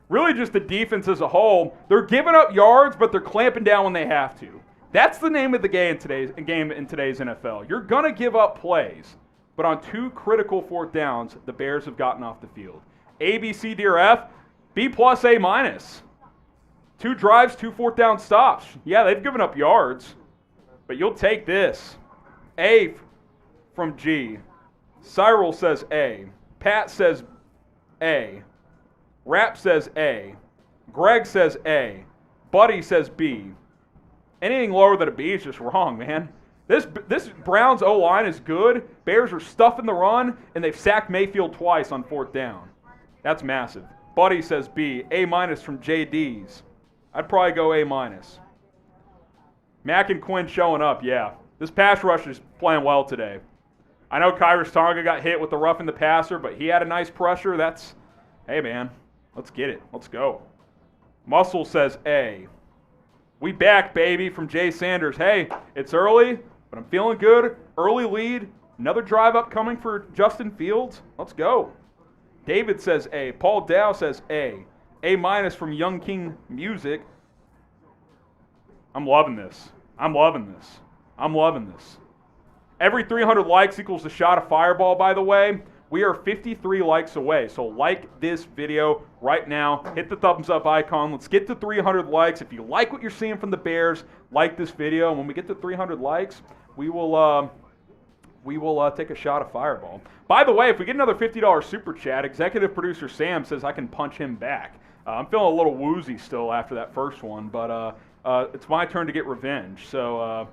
Really just the defense as a whole. They're giving up yards, but they're clamping down when they have to. That's the name of the game in today's NFL. You're going to give up plays, but on 2 critical 4th downs, the Bears have gotten off the field. A, B, C, D, or F, B plus, A minus. 2 drives, 2 4th down stops. Yeah, they've given up yards, but you'll take this. A from G. Cyril says A. Pat says A. Rap says A. Greg says A. Buddy says B. Anything lower than a B is just wrong, man. This Browns O-line is good. Bears are stuffing the run, and they've sacked Mayfield twice on 4th down. That's massive. Buddy says B. A minus from JD's. I'd probably go A minus. Mack and Quinn showing up, yeah. This pass rush is playing well today. I know Kyrus Tonga got hit with the roughing the passer, but he had a nice pressure. That's, hey, man, let's get it. Let's go. Muscle says A. We back, baby, from Jay Sanders. Hey, it's early, but I'm feeling good. Early lead. Another drive upcoming for Justin Fields. Let's go. David says A. Paul Dow says A. A minus from Young King Music. I'm loving this. I'm loving this. I'm loving this. Every 300 likes equals a shot of Fireball, by the way. We are 53 likes away, so like this video right now. Hit the thumbs up icon. Let's get to 300 likes. If you like what you're seeing from the Bears, like this video. And when we get to 300 likes, we will take a shot of Fireball. By the way, if we get another $50 super chat, executive producer Sam says I can punch him back. I'm feeling a little woozy still after that first one, but it's my turn to get revenge. So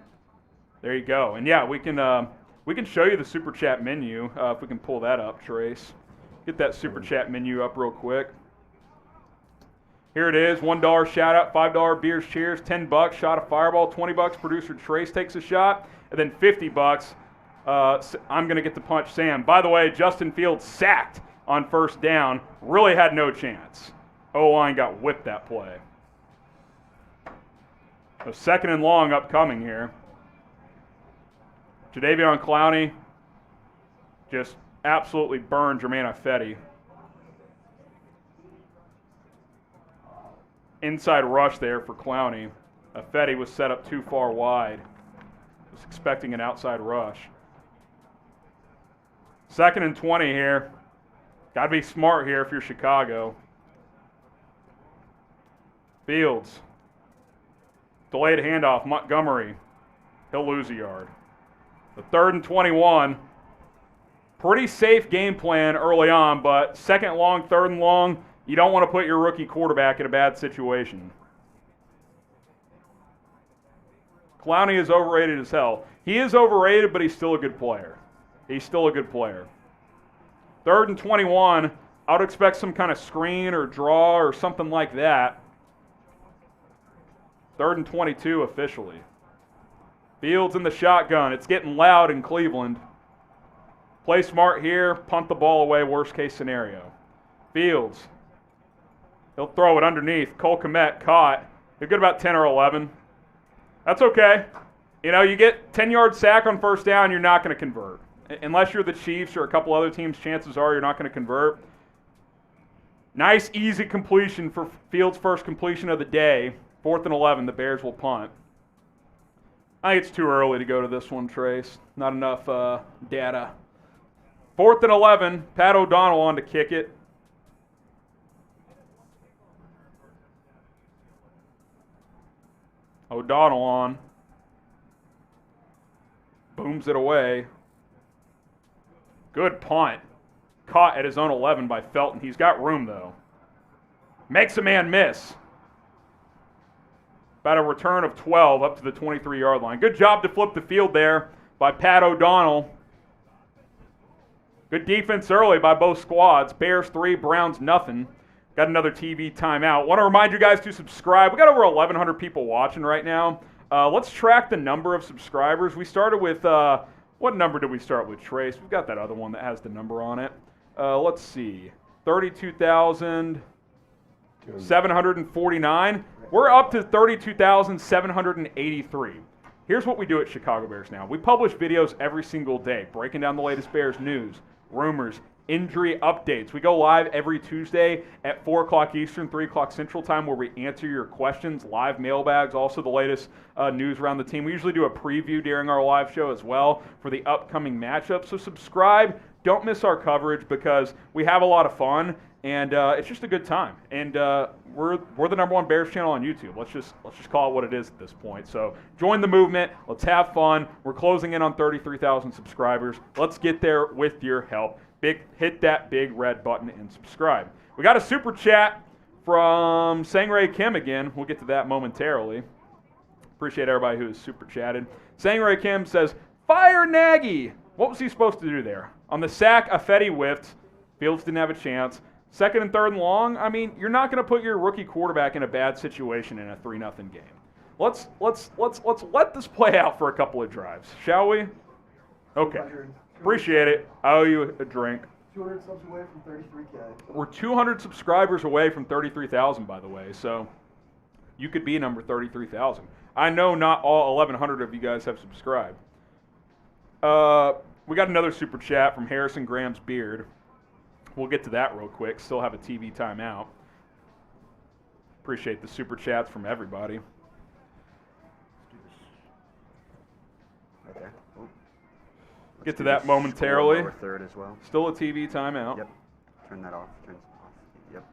there you go. And yeah, we can show you the super chat menu if we can pull that up, Trace. Get that super chat menu up real quick. Here it is. $1 shout out, $5 beers cheers, $10 shot of Fireball, $20 producer Trace takes a shot, and then $50. I'm going to get to punch Sam. By the way, Justin Fields sacked on 1st down. Really had no chance. O-line got whipped that play. So 2nd and long upcoming here. Jadeveon Clowney just absolutely burned Jermaine Ifedi. Inside rush there for Clowney. Ifedi was set up too far wide. Was expecting an outside rush. 2nd and 20 here. Got to be smart here if you're Chicago. Fields. Delayed handoff, Montgomery. He'll lose a yard. The 3rd and 21. Pretty safe game plan early on, but 2nd long, 3rd and long, you don't want to put your rookie quarterback in a bad situation. Clowney is overrated as hell. He is overrated, but he's still a good player. He's still a good player. 3rd and 21, I would expect some kind of screen or draw or something like that. 3rd and 22 officially. Fields in the shotgun. It's getting loud in Cleveland. Play smart here. Punt the ball away, worst case scenario. Fields. He'll throw it underneath. Cole Kmet caught. He'll get about 10 or 11. That's okay. You know, you get 10-yard sack on 1st down, you're not going to convert. Unless you're the Chiefs or a couple other teams, chances are you're not going to convert. Nice, easy completion for Fields' first completion of the day. 4th and 11, the Bears will punt. I think it's too early to go to this one, Trace. Not enough data. 4th and 11, Pat O'Donnell on to kick it. O'Donnell on. Booms it away. Good punt. Caught at his own 11 by Felton. He's got room, though. Makes a man miss. About a return of 12 up to the 23-yard line. Good job to flip the field there by Pat O'Donnell. Good defense early by both squads. Bears 3, Browns nothing. Got another TV timeout. Want to remind you guys to subscribe. We got over 1,100 people watching right now. Let's track the number of subscribers. We started with, what number did we start with, Trace? We've got that other one that has the number on it. Let's see, 32,749. We're up to 32,783. Here's what we do at Chicago Bears now. We publish videos every single day, breaking down the latest Bears news, rumors, injury updates. We go live every Tuesday at 4 o'clock Eastern, 3 o'clock Central Time, where we answer your questions, live mailbags, also the latest news around the team. We usually do a preview during our live show as well for the upcoming matchup. So subscribe. Don't miss our coverage because we have a lot of fun, and it's just a good time. And we're the #1 Bears channel on YouTube. Let's just call it what it is at this point. So join the movement. Let's have fun. We're closing in on 33,000 subscribers. Let's get there with your help. Hit that big red button and subscribe. We got a super chat from Sangray Kim again. We'll get to that momentarily. Appreciate everybody who has super chatted. Sangray Kim says, "Fire Nagy." What was he supposed to do there? On the sack, Affetti whiffed. Fields didn't have a chance. 2nd and 3rd and long. I mean, you're not going to put your rookie quarterback in a bad situation in a 3-0 game. Let's let this play out for a couple of drives, shall we? Okay. Appreciate it. I owe you a drink. 200 subs away from 33K. We're 200 subscribers away from 33,000, by the way, so you could be number 33,000. I know not all 1,100 of you guys have subscribed. We got another super chat from Harrison Graham's Beard. We'll get to that real quick. Still have a TV timeout. Appreciate the super chats from everybody. Right there. Get to that momentarily. Lower third as well. Still a TV timeout. Yep. Turn that off. Turn it off. Yep.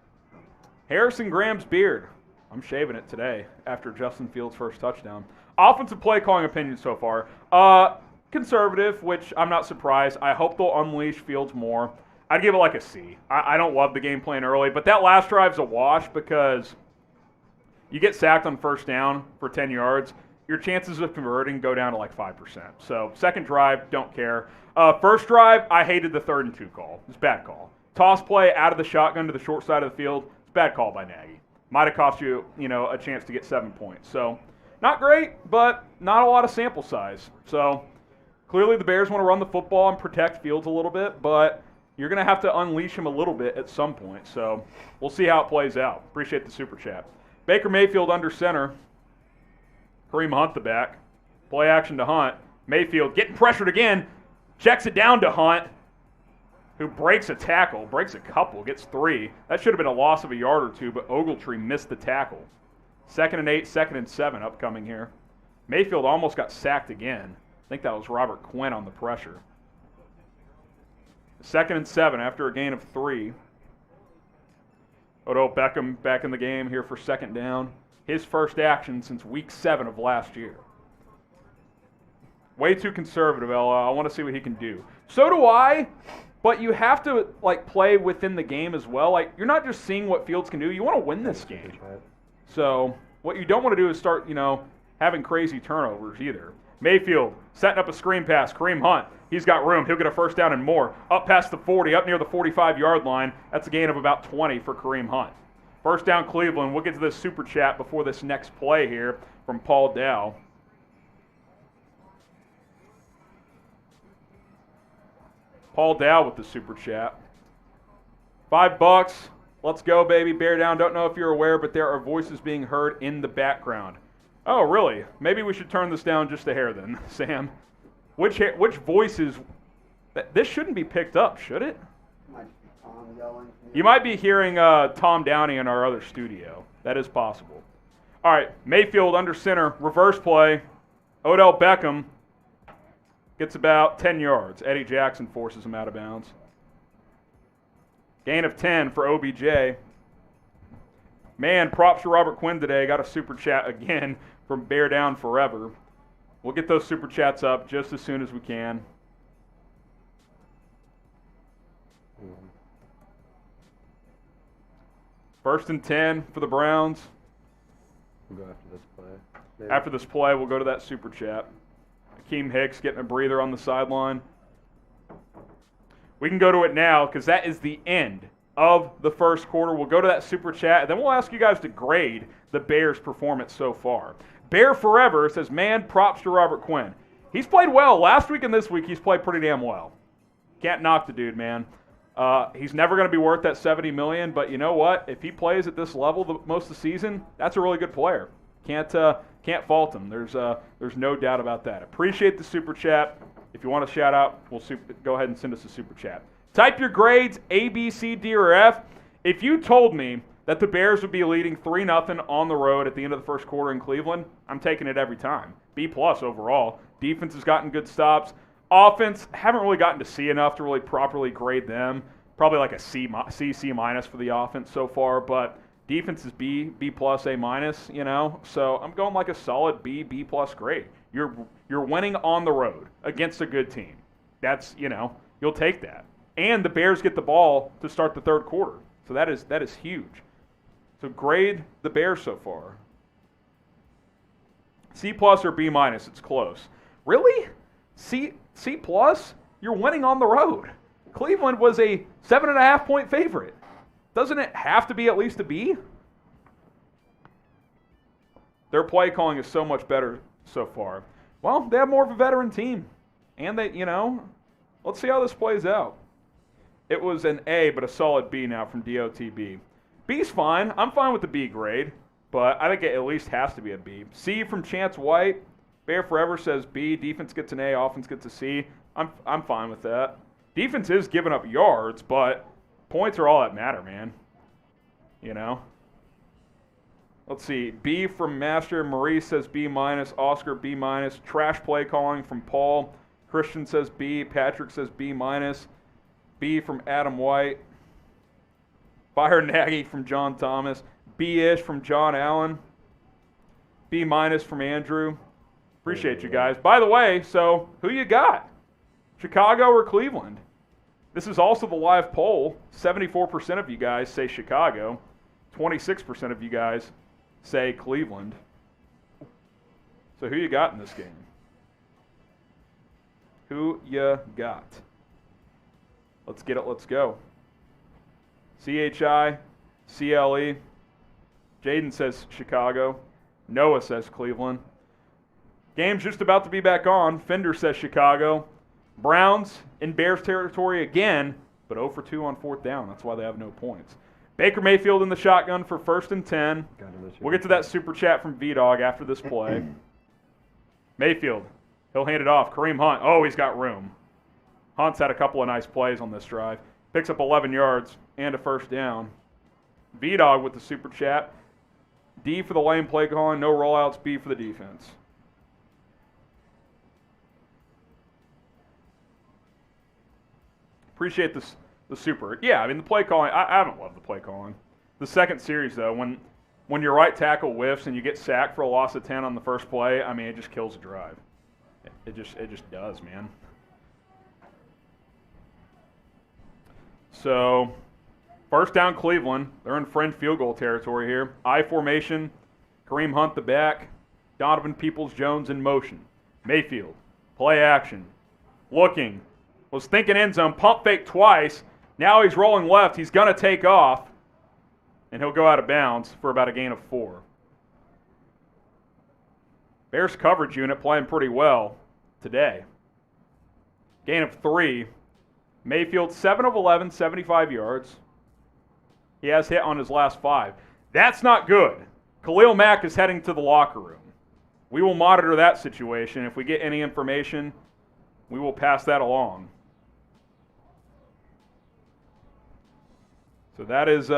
Harrison Graham's Beard. I'm shaving it today after Justin Fields' first touchdown. Offensive play calling opinion so far. Conservative, which I'm not surprised. I hope they'll unleash Fields more. I'd give it like a C. I don't love the game plan early, but that last drive's a wash because you get sacked on 1st down for 10 yards. Your chances of converting go down to like 5%. So 2nd drive, don't care. 1st drive, I hated the 3rd and 2 call. It's a bad call. Toss play out of the shotgun to the short side of the field. It's a bad call by Nagy. Might have cost you, a chance to get 7 points. So not great, but not a lot of sample size. So clearly the Bears want to run the football and protect Fields a little bit, but you're going to have to unleash him a little bit at some point. So we'll see how it plays out. Appreciate the super chat. Baker Mayfield under center. Kareem Hunt the back. Play action to Hunt. Mayfield getting pressured again. Checks it down to Hunt, who breaks a tackle. Breaks a couple. Gets 3. That should have been a loss of a yard or 2, but Ogletree missed the tackle. 2nd and 8, 2nd and 7 upcoming here. Mayfield almost got sacked again. I think that was Robert Quinn on the pressure. 2nd and 7 after a gain of 3. Odell Beckham back in the game here for 2nd down. His first action since week 7 of last year. Way too conservative, Ella. I want to see what he can do. So do I, but you have to play within the game as well. You're not just seeing what Fields can do. You want to win this game. So what you don't want to do is start, having crazy turnovers either. Mayfield setting up a screen pass. Kareem Hunt, he's got room. He'll get a 1st down and more. Up past the 40, up near the 45-yard line. That's a gain of about 20 for Kareem Hunt. 1st down Cleveland. We'll get to this super chat before this next play here from Paul Dow. Paul Dow with the super chat. $5. Let's go, baby. Bear down. Don't know if you're aware, but there are voices being heard in the background. Oh, really? Maybe we should turn this down just a hair then, Sam. Which voices? This shouldn't be picked up, should it? Might just be Tom. on yelling. You might be hearing Tom Downey in our other studio. That is possible. All right, Mayfield under center, reverse play. Odell Beckham gets about 10 yards. Eddie Jackson forces him out of bounds. Gain of 10 for OBJ. Man, props to Robert Quinn today. Got a super chat again from Bear Down Forever. We'll get those super chats up just as soon as we can. First and 10 for the Browns. We'll go after this play. Maybe. After this play, we'll go to that super chat. Akeem Hicks getting a breather on the sideline. We can go to it now because that is the end of the first quarter. We'll go to that super chat, and then we'll ask you guys to grade the Bears' performance so far. Bear Forever says, man, props to Robert Quinn. He's played well. Last week and this week, he's played pretty damn well. Can't knock the dude, man. He's never going to be worth that $70 million, but you know what? If he plays at this level most of the season, that's a really good player. Can't fault him. There's no doubt about that. Appreciate the super chat. If you want a shout out, go ahead and send us a super chat. Type your grades, A, B, C, D, or F. If you told me that the Bears would be leading 3-0 on the road at the end of the first quarter in Cleveland, I'm taking it every time. B+ overall. Defense has gotten good stops. Offense, haven't really gotten to see enough to really properly grade them. Probably like a C minus for the offense so far, but defense is B+, A-, you know. So I'm going like a solid B+ grade. You're winning on the road against a good team. That's, you know, you'll take that. And the Bears get the ball to start the third quarter. So that is huge. So grade the Bears so far. C+ or B-, it's close. Really? C+? You're winning on the road. Cleveland was a 7.5-point favorite. Doesn't it have to be at least a B? Their play calling is so much better so far. Well, they have more of a veteran team. And they, you know, let's see how this plays out. It was an A, but a solid B now from DOTB. B's fine. I'm fine with the B grade, but I think it at least has to be a B. C from Chance White. Bear Forever says B. Defense gets an A. Offense gets a C. I'm fine with that. Defense is giving up yards, but points are all that matter, man. You know? Let's see. B from Master. Maurice says B-. Oscar, B-. Trash play calling from Paul. Christian says B. Patrick says B-. B from Adam White. Fire Nagy from John Thomas. B-ish from John Allen. B- from Andrew. Appreciate you guys. By the way, so who you got? Chicago or Cleveland? This is also the live poll. 74% of you guys say Chicago. 26% of you guys say Cleveland. So who you got in this game? Who you got? Let's get it. Let's go. CHI, CLE. Jaden says Chicago. Noah says Cleveland. Game's just about to be back on. Fender says Chicago. Browns in Bears territory again, but 0 for 2 on fourth down. That's why they have no points. Baker Mayfield in the shotgun for 1st and 10. We'll get to that super chat from V-Dog after this play. Mayfield, he'll hand it off. Kareem Hunt, oh, he's got room. Hunt's had a couple of nice plays on this drive. Picks up 11 yards and a first down. V-Dog with the super chat. D for the lane play calling, no rollouts. B for the defense. Appreciate this, the super. Yeah, I mean, the play calling, I haven't loved the play calling. The second series, though, when your right tackle whiffs and you get sacked for a loss of 10 on the first play, I mean, it just kills the drive. It just does, man. So, first down Cleveland. They're in friend field goal territory here. I formation. Kareem Hunt the back. Donovan Peoples-Jones in motion. Mayfield. Play action. Looking. Was thinking end zone. Pump fake twice. Now he's rolling left. He's going to take off. And he'll go out of bounds for about a gain of 4. Bears coverage unit playing pretty well today. Gain of 3. Mayfield, 7 of 11, 75 yards. He has hit on his last 5. That's not good. Khalil Mack is heading to the locker room. We will monitor that situation. If we get any information, we will pass that along. So that is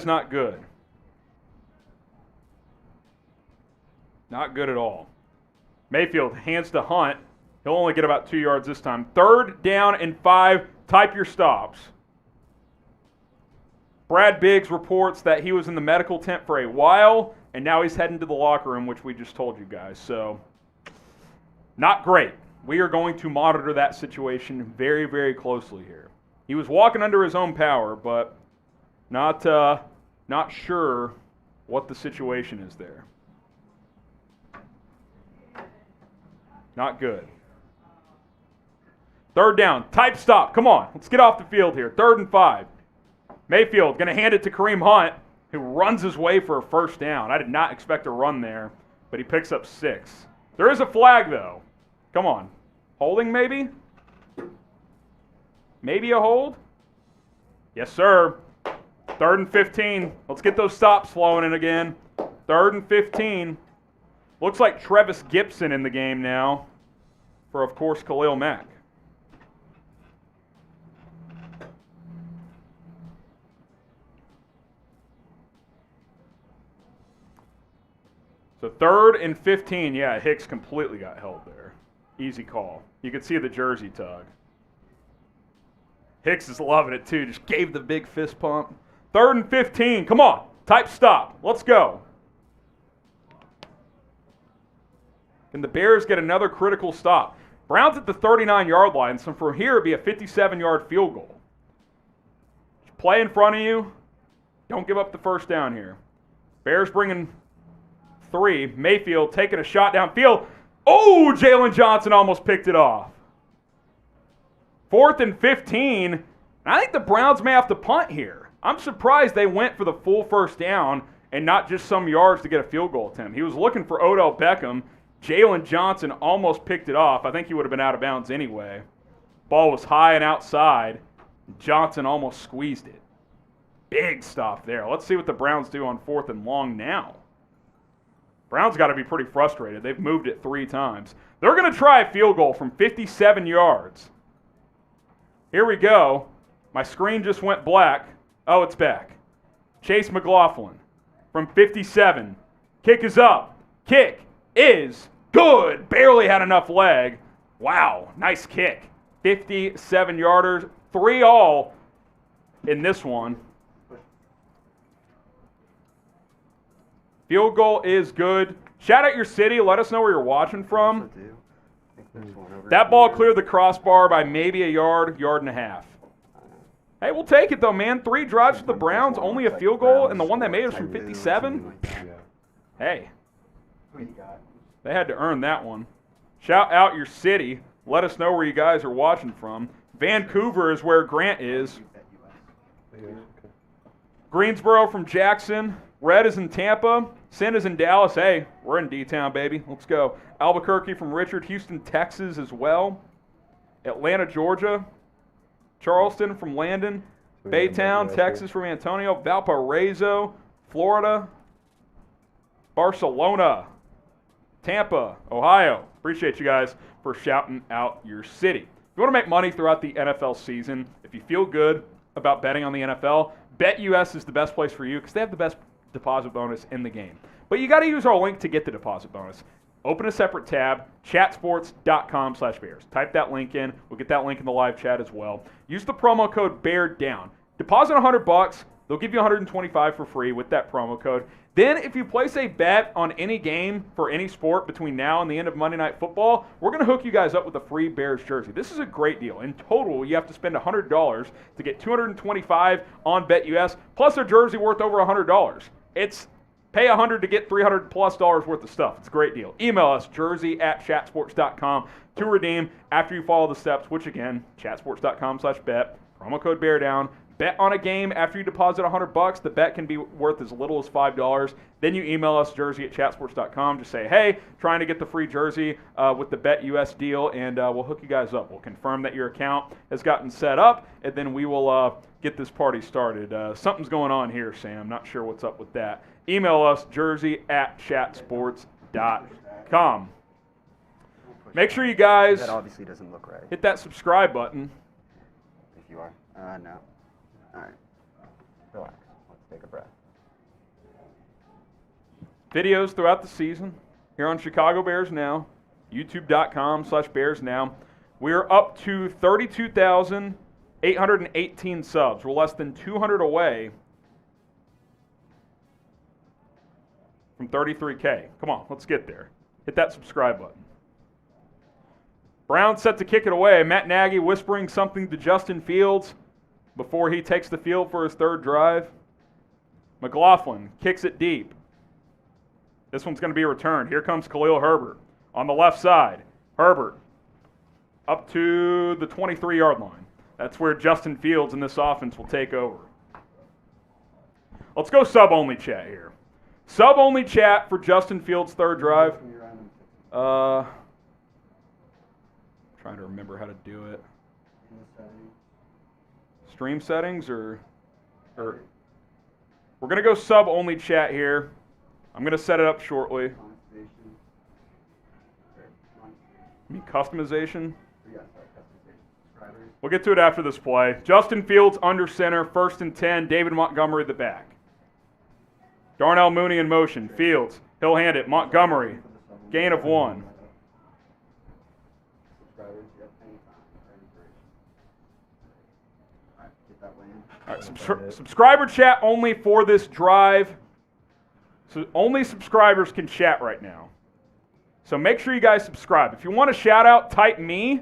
not good. Not good at all. Mayfield hands to Hunt. He'll only get about 2 yards this time. 3rd down and 5. Type your stops. Brad Biggs reports that he was in the medical tent for a while, and now he's heading to the locker room, which we just told you guys. So, not great. We are going to monitor that situation very, very closely here. He was walking under his own power, but not sure what the situation is there. Not good. 3rd down. Type stop. Come on. Let's get off the field here. 3rd and 5. Mayfield going to hand it to Kareem Hunt, who runs his way for a 1st down. I did not expect a run there, but he picks up 6. There is a flag, though. Come on. Holding, maybe? Maybe a hold? Yes, sir. 3rd and 15. Let's get those stops flowing in again. 3rd and 15. Looks like Jarvis Gipson in the game now for, of course, Khalil Mack. So 3rd and 15. Yeah, Hicks completely got held there. Easy call. You could see the jersey tug. Hicks is loving it, too. Just gave the big fist pump. 3rd and 15. Come on. Type stop. Let's go. Can the Bears get another critical stop? Browns at the 39-yard line, so from here it'd be a 57-yard field goal. Just play in front of you. Don't give up the 1st down here. Bears bringing 3. Mayfield taking a shot downfield. Oh, Jalen Johnson almost picked it off. 4th and 15. I think the Browns may have to punt here. I'm surprised they went for the full 1st down and not just some yards to get a field goal attempt. He was looking for Odell Beckham. Jalen Johnson almost picked it off. I think he would have been out of bounds anyway. Ball was high and outside. Johnson almost squeezed it. Big stop there. Let's see what the Browns do on 4th and long now. Browns got to be pretty frustrated. They've moved it 3 times. They're going to try a field goal from 57 yards. Here we go. My screen just went black. Oh, it's back. Chase McLaughlin from 57. Kick is up. Kick is good. Barely had enough leg. Wow, nice kick. 57-yarders. 3 all in this one. Field goal is good. Shout out your city. Let us know where you're watching from. That ball cleared the crossbar by maybe a yard, yard and a half. Hey, we'll take it, though, man. 3 drives for the Browns, only a field goal, and the one they made was from 57. Hey, they had to earn that one. Shout out your city. Let us know where you guys are watching from. Vancouver is where Grant is. Greensboro from Jackson. Red is in Tampa. Sin is in Dallas. Hey, we're in D-Town, baby. Let's go. Albuquerque from Richard. Houston, Texas as well. Atlanta, Georgia. Charleston from Landon. Baytown, Texas from Antonio. Valparaiso, Florida. Barcelona. Tampa, Ohio. Appreciate you guys for shouting out your city. If you want to make money throughout the NFL season, if you feel good about betting on the NFL, BetUS is the best place for you because they have the best deposit bonus in the game. But you got to use our link to get the deposit bonus. Open a separate tab, chatsports.com/Bears. Type that link in. We'll get that link in the live chat as well. Use the promo code BEARDOWN. Deposit $100. They'll give you $125 for free with that promo code. Then if you place a bet on any game for any sport between now and the end of Monday Night Football, we're going to hook you guys up with a free Bears jersey. This is a great deal. In total, you have to spend $100 to get $225 on BetUS, plus a jersey worth over $100. It's pay $100 to get $300+ worth of stuff. It's a great deal. Email us, jersey@chatsports.com, to redeem after you follow the steps, which again, chatsports.com/bet, promo code BEARDOWN. Bet on a game after you deposit $100. The bet can be worth as little as $5. Then you email us, jersey@chatsports.com. Just say, hey, trying to get the free jersey with the BetUS deal, and we'll hook you guys up. We'll confirm that your account has gotten set up, and then we will get this party started. Something's going on here, Sam. Not sure what's up with that. Email us, jersey@chatsports.com. Make sure you guys that obviously doesn't look right. hit that subscribe button. If you are. No. All right. Relax. Let's take a breath. Videos throughout the season here on Chicago Bears Now, youtube.com/Bears Now. We're up to 32,818 subs. We're less than 200 away from 33K. Come on, let's get there. Hit that subscribe button. Brown set to kick it away. Matt Nagy whispering something to Justin Fields before he takes the field for his third drive. McLaughlin kicks it deep. This one's going to be returned. Here comes Khalil Herbert on the left side. Herbert up to the 23-yard line. That's where Justin Fields in this offense will take over. Let's go sub-only chat here. Sub-only chat for Justin Fields' third drive. Trying to remember how to do it. Stream settings or we're going to go sub-only chat here. I'm going to set it up shortly. You mean customization? We'll get to it after this play. Justin Fields under center, 1st and 10. David Montgomery at the back. Darnell Mooney in motion. Fields. He'll hand it. Montgomery. Gain of 1. All right, subscriber chat only for this drive. So only subscribers can chat right now. So make sure you guys subscribe. If you want a shout out, type me.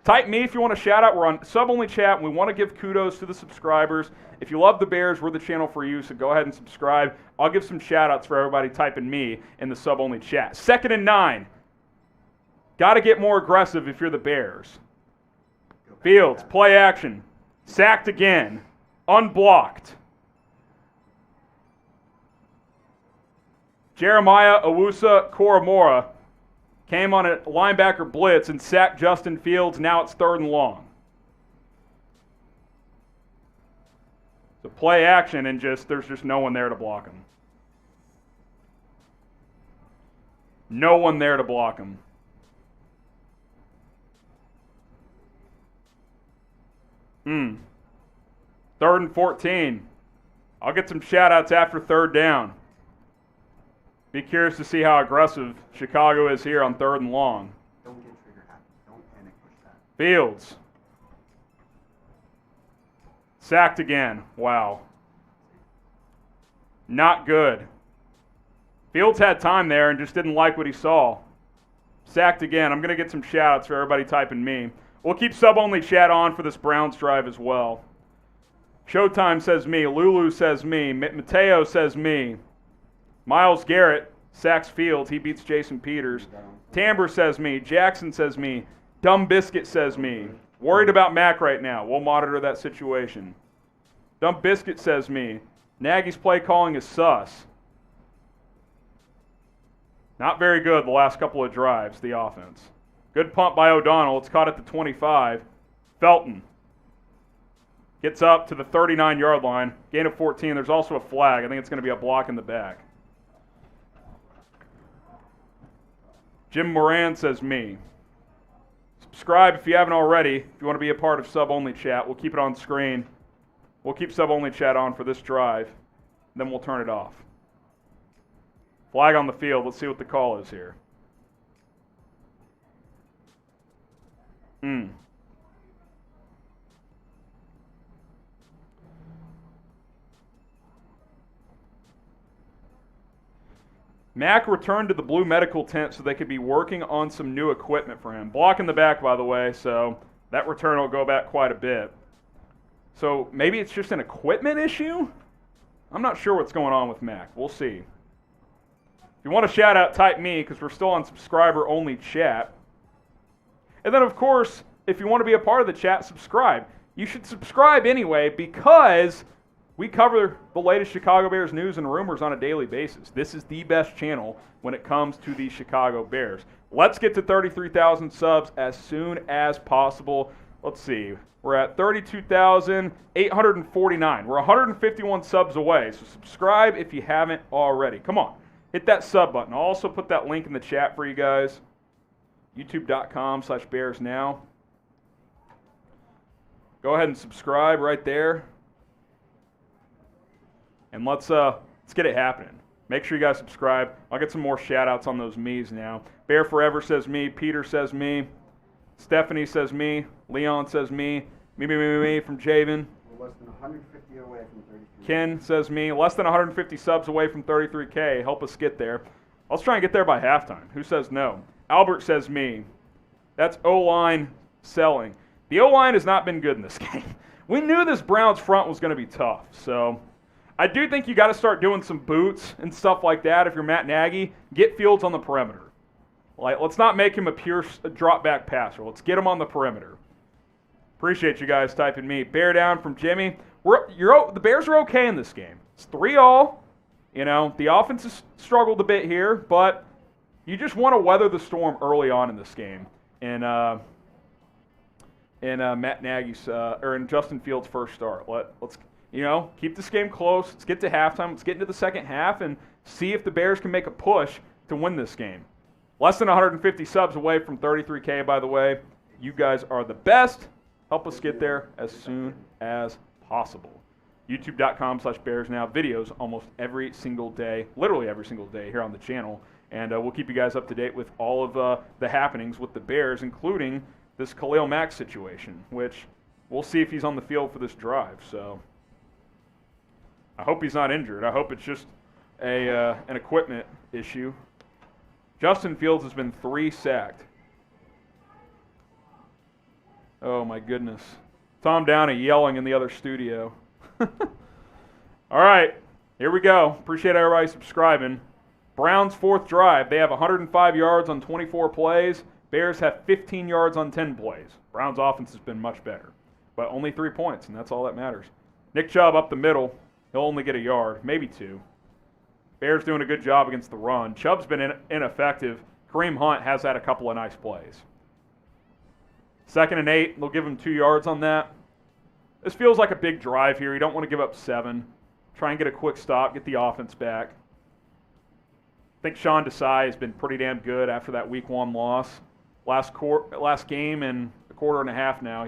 Type me if you want a shout out. We're on sub-only chat, and we want to give kudos to the subscribers. If you love the Bears, we're the channel for you, so go ahead and subscribe. I'll give some shout outs for everybody typing me in the sub-only chat. 2nd and 9. Got to get more aggressive if you're the Bears. Fields, play action. Sacked again. Unblocked. Jeremiah Owusu-Koramoah came on a linebacker blitz and sacked Justin Fields. Now it's 3rd and long. So play action and there's just no one there to block him. No one there to block him. Third and 14. I'll get some shout-outs after 3rd down. Be curious to see how aggressive Chicago is here on 3rd and long. Don't get trigger happy. Don't panic push that. Fields. Sacked again. Wow. Not good. Fields had time there and just didn't like what he saw. Sacked again. I'm going to get some shout-outs for everybody typing me. We'll keep sub-only chat on for this Browns drive as well. Showtime says me. Lulu says me. Mateo says me. Myles Garrett sacks Fields. He beats Jason Peters. Tamber says me. Jackson says me. Dumb Biscuit says me. Worried about Mack right now. We'll monitor that situation. Dumb Biscuit says me. Nagy's play calling is sus. Not very good the last couple of drives, the offense. Good punt by O'Donnell. It's caught at the 25. Felton gets up to the 39-yard line. Gain of 14. There's also a flag. I think it's going to be a block in the back. Jim Moran says me. Subscribe if you haven't already. If you want to be a part of sub-only chat, we'll keep it on screen. We'll keep sub-only chat on for this drive. Then we'll turn it off. Flag on the field. Let's see what the call is here. Mack returned to the blue medical tent so they could be working on some new equipment for him. Block in the back, by the way, so that return will go back quite a bit. So maybe it's just an equipment issue? I'm not sure what's going on with Mack. We'll see. If you want to shout out, type me, because we're still on subscriber-only chat. And then, of course, if you want to be a part of the chat, subscribe. You should subscribe anyway, because we cover the latest Chicago Bears news and rumors on a daily basis. This is the best channel when it comes to the Chicago Bears. Let's get to 33,000 subs as soon as possible. Let's see. We're at 32,849. We're 151 subs away, so subscribe if you haven't already. Come on. Hit that sub button. I'll also put that link in the chat for you guys. YouTube.com/BearsNow. Go ahead and subscribe right there. and let's get it happening. Make sure you guys subscribe. I'll get some more shout-outs on those me's now. Bear Forever says me. Peter says me. Stephanie says me. Leon says me. Me from Javen. We're less than 150 away from 33. Ken says me. Less than 150 subs away from 33K. Help us get there. Let's try and get there by halftime. Who says no? Albert says me. That's O-line selling. The O-line has not been good in this game. We knew this Browns front was going to be tough, so I do think you got to start doing some boots and stuff like that. If you're Matt Nagy, get Fields on the perimeter. Let's not make him a pure drop-back passer. Let's get him on the perimeter. Appreciate you guys typing me. Bear down from Jimmy. The Bears are okay in this game. It's 3-all. You know, the offense has struggled a bit here, but you just want to weather the storm early on in this game. In Matt Nagy's or in Justin Fields' first start. Let's keep this game close. Let's get to halftime. Let's get into the second half and see if the Bears can make a push to win this game. Less than 150 subs away from 33K, by the way. You guys are the best. Help us get there as soon as possible. YouTube.com/BearsNow. Videos almost every single day, literally every single day here on the channel. And we'll keep you guys up to date with all of the happenings with the Bears, including this Khalil Mack situation, which we'll see if he's on the field for this drive. So I hope he's not injured. I hope it's just an equipment issue. Justin Fields has been 3 sacked. Oh, my goodness. Tom Downey yelling in the other studio. All right, here we go. Appreciate everybody subscribing. Browns' 4th drive. They have 105 yards on 24 plays. Bears have 15 yards on 10 plays. Browns' offense has been much better, but only 3 points, and that's all that matters. Nick Chubb up the middle. He'll only get a yard, maybe 2. Bears doing a good job against the run. Chubb's been ineffective. Kareem Hunt has had a couple of nice plays. 2nd and 8. They'll give him 2 yards on that. This feels like a big drive here. You don't want to give up 7. Try and get a quick stop, get the offense back. I think Sean Desai has been pretty damn good after that Week 1 loss. Last game and a quarter and a half now, I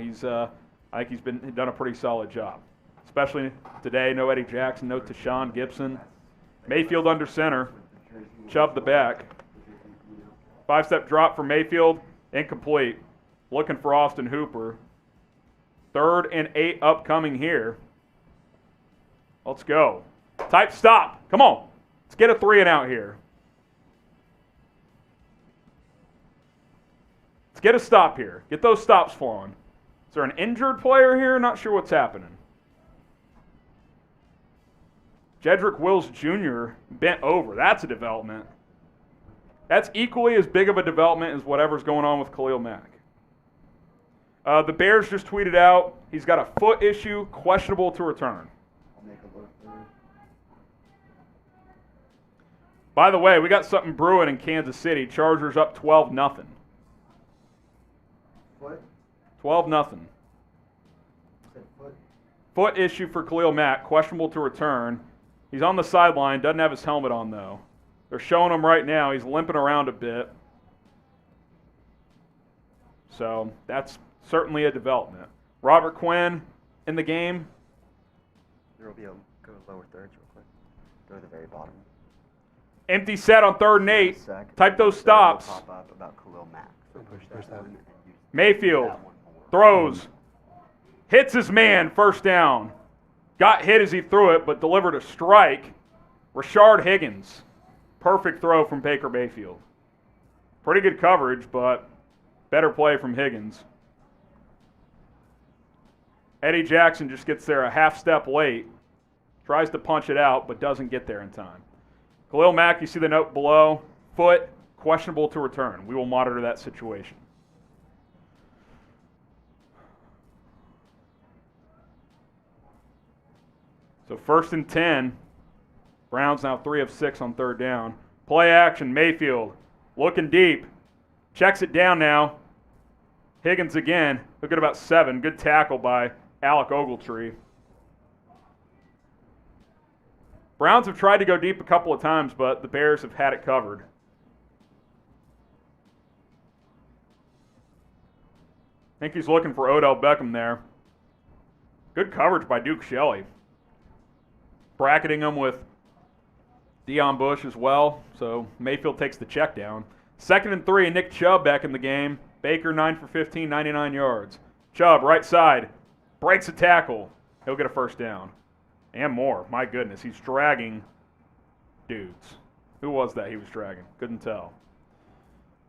think he's done a pretty solid job. Especially today, no Eddie Jackson, no Tashaun Gipson. Mayfield under center. Chubb the back. 5-step drop for Mayfield, incomplete. Looking for Austin Hooper. 3rd and 8 upcoming here. Let's go. Type stop. Come on. Let's get a 3 and out here. Let's get a stop here. Get those stops flowing. Is there an injured player here? Not sure what's happening. Jedrick Wills Jr. bent over. That's a development. That's equally as big of a development as whatever's going on with Khalil Mack. The Bears just tweeted out he's got a foot issue, questionable to return. I'll make a look for you. By the way, we got something brewing in Kansas City. Chargers up 12-0. Foot? 12-0. Said foot? Foot issue for Khalil Mack, questionable to return. He's on the sideline, doesn't have his helmet on though. They're showing him right now. He's limping around a bit. So that's certainly a development. Robert Quinn in the game. There will be go lower thirds real quick. Go to the very bottom. Empty set on 3rd and 8. Type those stops. Pop up about Khalil Mack. So push that one and use Mayfield that one more. throws. Hits his man, 1st down. Got hit as he threw it, but delivered a strike. Rashard Higgins. Perfect throw from Baker Mayfield. Pretty good coverage, but better play from Higgins. Eddie Jackson just gets there a half step late. Tries to punch it out, but doesn't get there in time. Khalil Mack, you see the note below. Foot, questionable to return. We will monitor that situation. So 1st and 10. Browns now 3 of 6 on 3rd down. Play action, Mayfield. Looking deep. Checks it down now. Higgins again. He'll get about 7. Good tackle by Alec Ogletree. Browns have tried to go deep a couple of times, but the Bears have had it covered. I think he's looking for Odell Beckham there. Good coverage by Duke Shelley. bracketing them with Deion Bush as well, so Mayfield takes the check down. 2nd and 3, Nick Chubb back in the game. Baker 9 for 15, 99 yards. Chubb, right side, breaks a tackle. He'll get a first down. And more. My goodness, he's dragging dudes. Who was that he was dragging? Couldn't tell.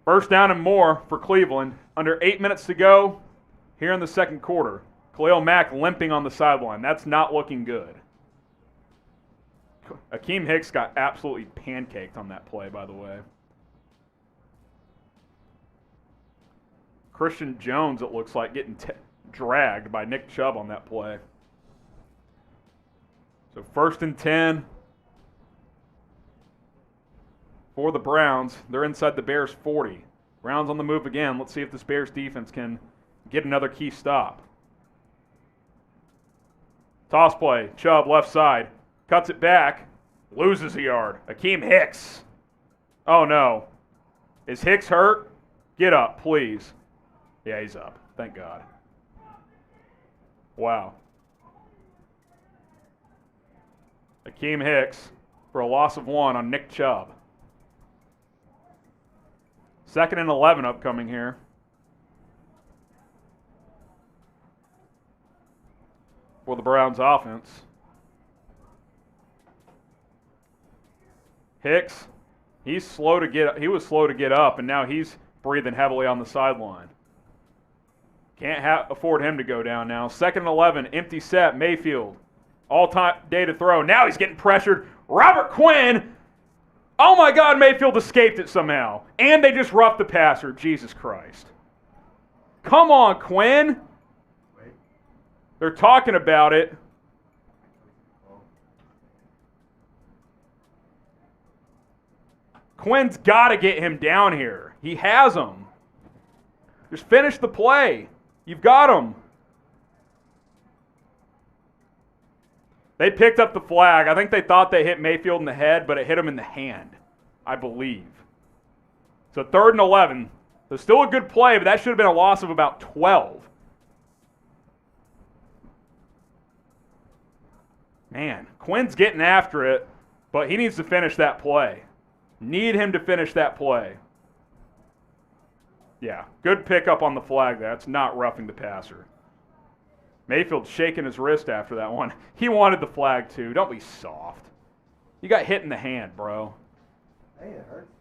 First down and more for Cleveland. Under 8 minutes to go here in the second quarter. Khalil Mack limping on the sideline. That's not looking good. Akeem Hicks got absolutely pancaked on that play, by the way. Christian Jones, it looks like, getting dragged by Nick Chubb on that play. So 1st and 10 for the Browns. They're inside the Bears' 40. Browns on the move again. Let's see if this Bears defense can get another key stop. Toss play. Chubb, left side. Cuts it back. Loses a yard. Akeem Hicks. Oh, no. Is Hicks hurt? Get up, please. Yeah, he's up. Thank God. Wow. Akeem Hicks for a loss of 1 on Nick Chubb. 2nd and 11 upcoming here. For the Browns offense. Hicks, he was slow to get up, and now he's breathing heavily on the sideline. Can't afford him to go down now. 2nd and 11, empty set, Mayfield. All-time day to throw. Now he's getting pressured. Robert Quinn. Oh my God, Mayfield escaped it somehow. And they just roughed the passer. Jesus Christ. Come on, Quinn. They're talking about it. Quinn's got to get him down here. He has him. Just finish the play. You've got him. They picked up the flag. I think they thought they hit Mayfield in the head, but it hit him in the hand, I believe. So 3rd and 11. So still a good play, but that should have been a loss of about 12. Man, Quinn's getting after it, but he needs to finish that play. Need him to finish that play. Yeah, good pickup on the flag there. That's not roughing the passer. Mayfield's shaking his wrist after that one. He wanted the flag too. Don't be soft. You got hit in the hand, bro. Hey, it hurts.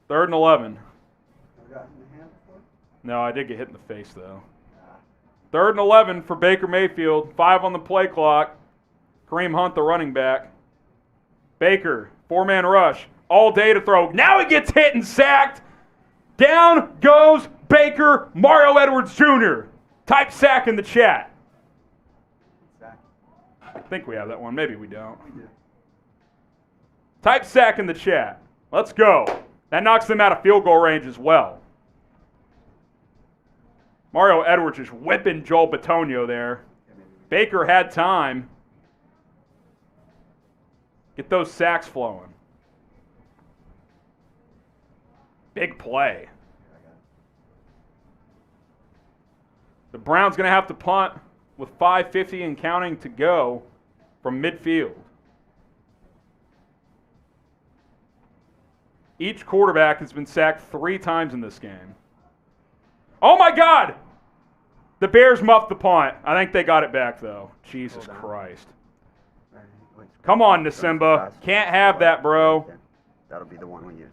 3rd and 11. Ever gotten in the hand before? No, I did get hit in the face though. 3rd and 11 for Baker Mayfield. 5 on the play clock. Kareem Hunt, the running back. Baker, 4-man rush. All day to throw. Now he gets hit and sacked. Down goes Baker, Mario Edwards Jr. Type sack in the chat. I think we have that one. Maybe we don't. We do. Type sack in the chat. Let's go. That knocks them out of field goal range as well. Mario Edwards is whipping Joel Bitonio there. Baker had time. Get those sacks flowing. Big play. The Browns going to have to punt with 5:50 and counting to go from midfield. Each quarterback has been sacked 3 times in this game. Oh my God! The Bears muffed the punt. I think they got it back though. Jesus Christ. Come on, Nasimba. Can't have that, bro. That'll be the one we use.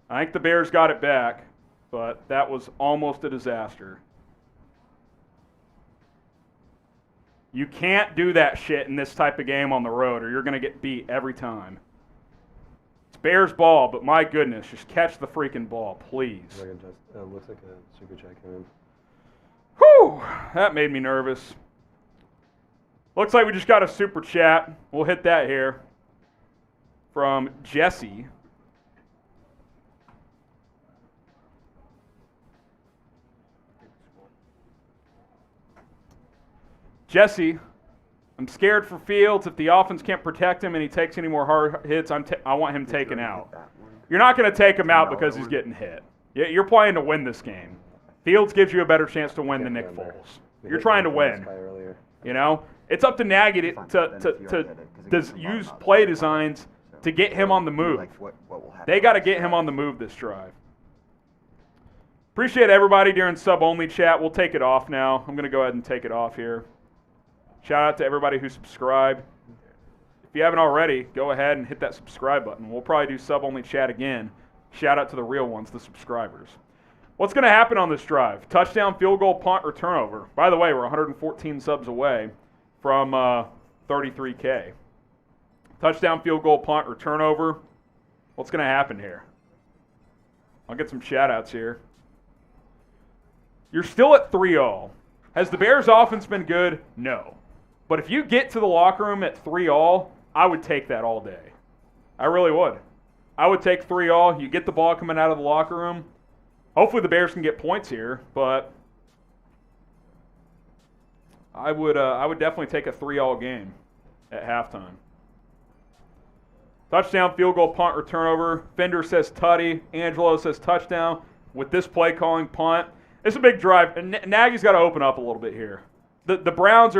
I think the Bears got it back, but that was almost a disaster. You can't do that shit in this type of game on the road or you're going to get beat every time. It's Bears ball, but my goodness, just catch the freaking ball, please. Looks like a super check came in. Whew, that made me nervous. Looks like we just got a super chat. We'll hit that here from Jesse. Jesse, I'm scared for Fields. If the offense can't protect him and he takes any more hard hits, I want him taken out. You're not going to take him out because he's getting hit. You're playing to win this game. Fields gives you a better chance to win than Nick Foles. You're trying to win. You know, it's up to Nagy to use play designs to get him on the move. They got to get him on the move this drive. Appreciate everybody during sub-only chat. We'll take it off now. I'm going to go ahead and take it off here. Shout out to everybody who subscribed. If you haven't already, go ahead and hit that subscribe button. We'll probably do sub-only chat again. Shout out to the real ones, the subscribers. What's going to happen on this drive? Touchdown, field goal, punt, or turnover. By the way, we're 114 subs away from 33K. Touchdown, field goal, punt, or turnover. What's going to happen here? I'll get some shout-outs here. You're still at 3-0. Has the Bears' offense been good? No. But if you get to the locker room at 3-0, I would take that all day. I really would. I would take 3-0. You get the ball coming out of the locker room. Hopefully the Bears can get points here, but I would definitely take a 3-0 game at halftime. Touchdown, field goal, punt, or turnover. Fender says tutty. Angelo says touchdown. With this play calling, punt. It's a big drive, and Nagy's got to open up a little bit here. The Browns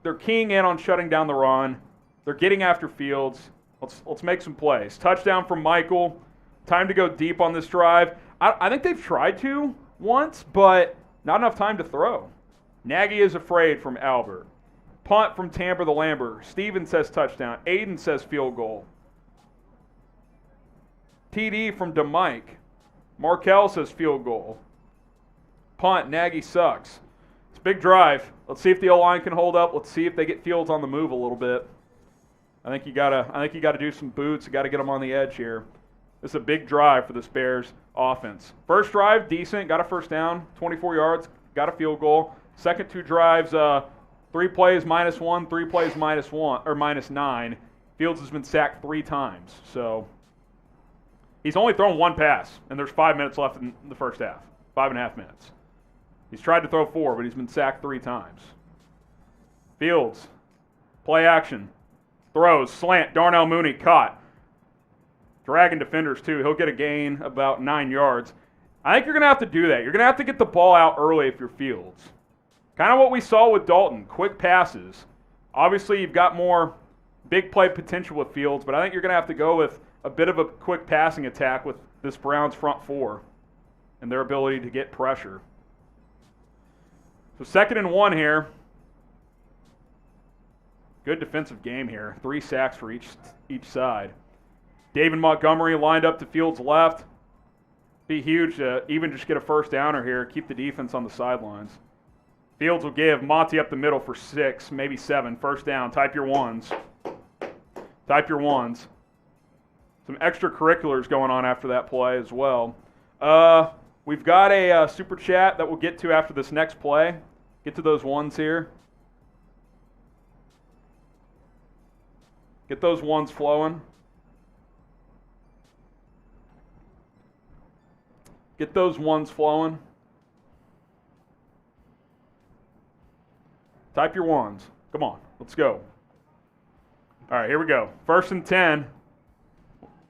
they're keying in on shutting down the run. They're getting after Fields. Let's make some plays. Touchdown from Michael. Time to go deep on this drive. I think they've tried to once, but not enough time to throw. Nagy is afraid from Albert. Punt from Tamper the Lambert. Steven says touchdown. Aiden says field goal. TD from DeMike. Markel says field goal. Punt, Nagy sucks. It's a big drive. Let's see if the O-line can hold up. Let's see if they get Fields on the move a little bit. I think you gotta do some boots. You gotta get them on the edge here. This is a big drive for this Bears offense. First drive, decent, got a first down, 24 yards, got a field goal. Second two drives, 3 plays -1, 3 plays -1 or -9. Fields has been sacked 3 times, so he's only thrown 1 pass, and there's 5 minutes left in the first half, 5.5 minutes. He's tried to throw 4, but he's been sacked 3 times. Fields, play action, throws, slant, Darnell Mooney caught. Dragging defenders too. He'll get a gain about 9 yards. I think you're going to have to do that. You're going to have to get the ball out early if you're Fields. Kind of what we saw with Dalton, quick passes. Obviously, you've got more big play potential with Fields, but I think you're going to have to go with a bit of a quick passing attack with this Browns front 4 and their ability to get pressure. So 2nd and 1 here. Good defensive game here. 3 sacks for each side. David Montgomery lined up to Fields' left. Be huge to even just get a first downer here. Keep the defense on the sidelines. Fields will give Monty up the middle for 6, maybe 7. First down. Type your ones. Type your ones. Some extracurriculars going on after that play as well. We've got a super chat that we'll get to after this next play. Get to those ones here. Get those ones flowing. Get those ones flowing. Type your ones. Come on, let's go. All right, here we go. 1st and 10.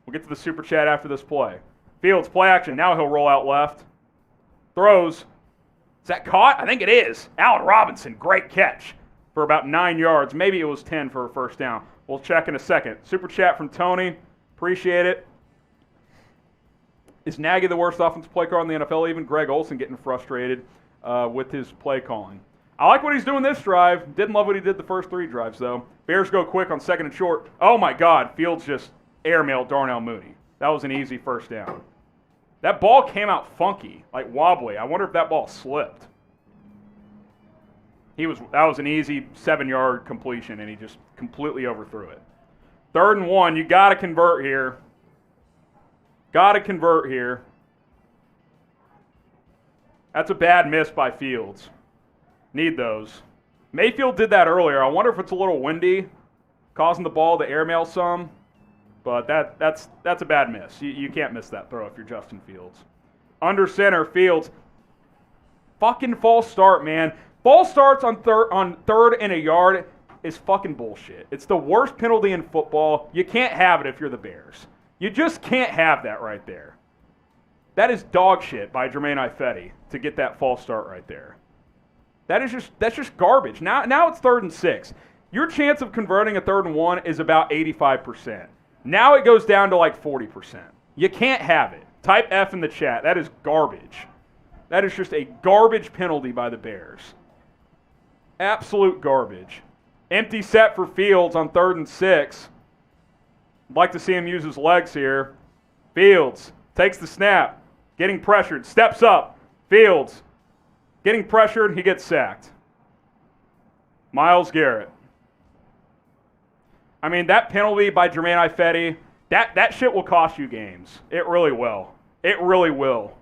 We'll get to the super chat after this play. Fields, play action. Now he'll roll out left. Throws. Is that caught? I think it is. Allen Robinson, great catch for about 9 yards. Maybe it was 10 for a first down. We'll check in a second. Super chat from Tony. Appreciate it. Is Nagy the worst offensive play caller in the NFL? Even Greg Olsen getting frustrated with his play calling. I like what he's doing this drive. Didn't love what he did the first 3 drives, though. Bears go quick on 2nd and short. Oh, my God. Fields just airmailed Darnell Mooney. That was an easy first down. That ball came out funky, like wobbly. I wonder if that ball slipped. That was an easy 7-yard completion, and he just completely overthrew it. 3rd and 1. You got to convert here. Got to convert here. That's a bad miss by Fields. Need those. Mayfield did that earlier. I wonder if it's a little windy, causing the ball to airmail some. But that's a bad miss. You can't miss that throw if you're Justin Fields. Under center, Fields. Fucking false start, man. False starts on 3rd and a yard is fucking bullshit. It's the worst penalty in football. You can't have it if you're the Bears. You just can't have that right there. That is dog shit by Jermaine Ifedi to get that false start right there. That's just garbage. Now it's 3rd and 6. Your chance of converting a 3rd and 1 is about 85%. Now it goes down to like 40%. You can't have it. Type F in the chat. That is garbage. That is just a garbage penalty by the Bears. Absolute garbage. Empty set for Fields on 3rd and 6. I'd like to see him use his legs here. Fields takes the snap. Getting pressured. Steps up. Fields. Getting pressured. He gets sacked. Myles Garrett. I mean, that penalty by Jermaine Ifedi, that shit will cost you games. It really will. It really will.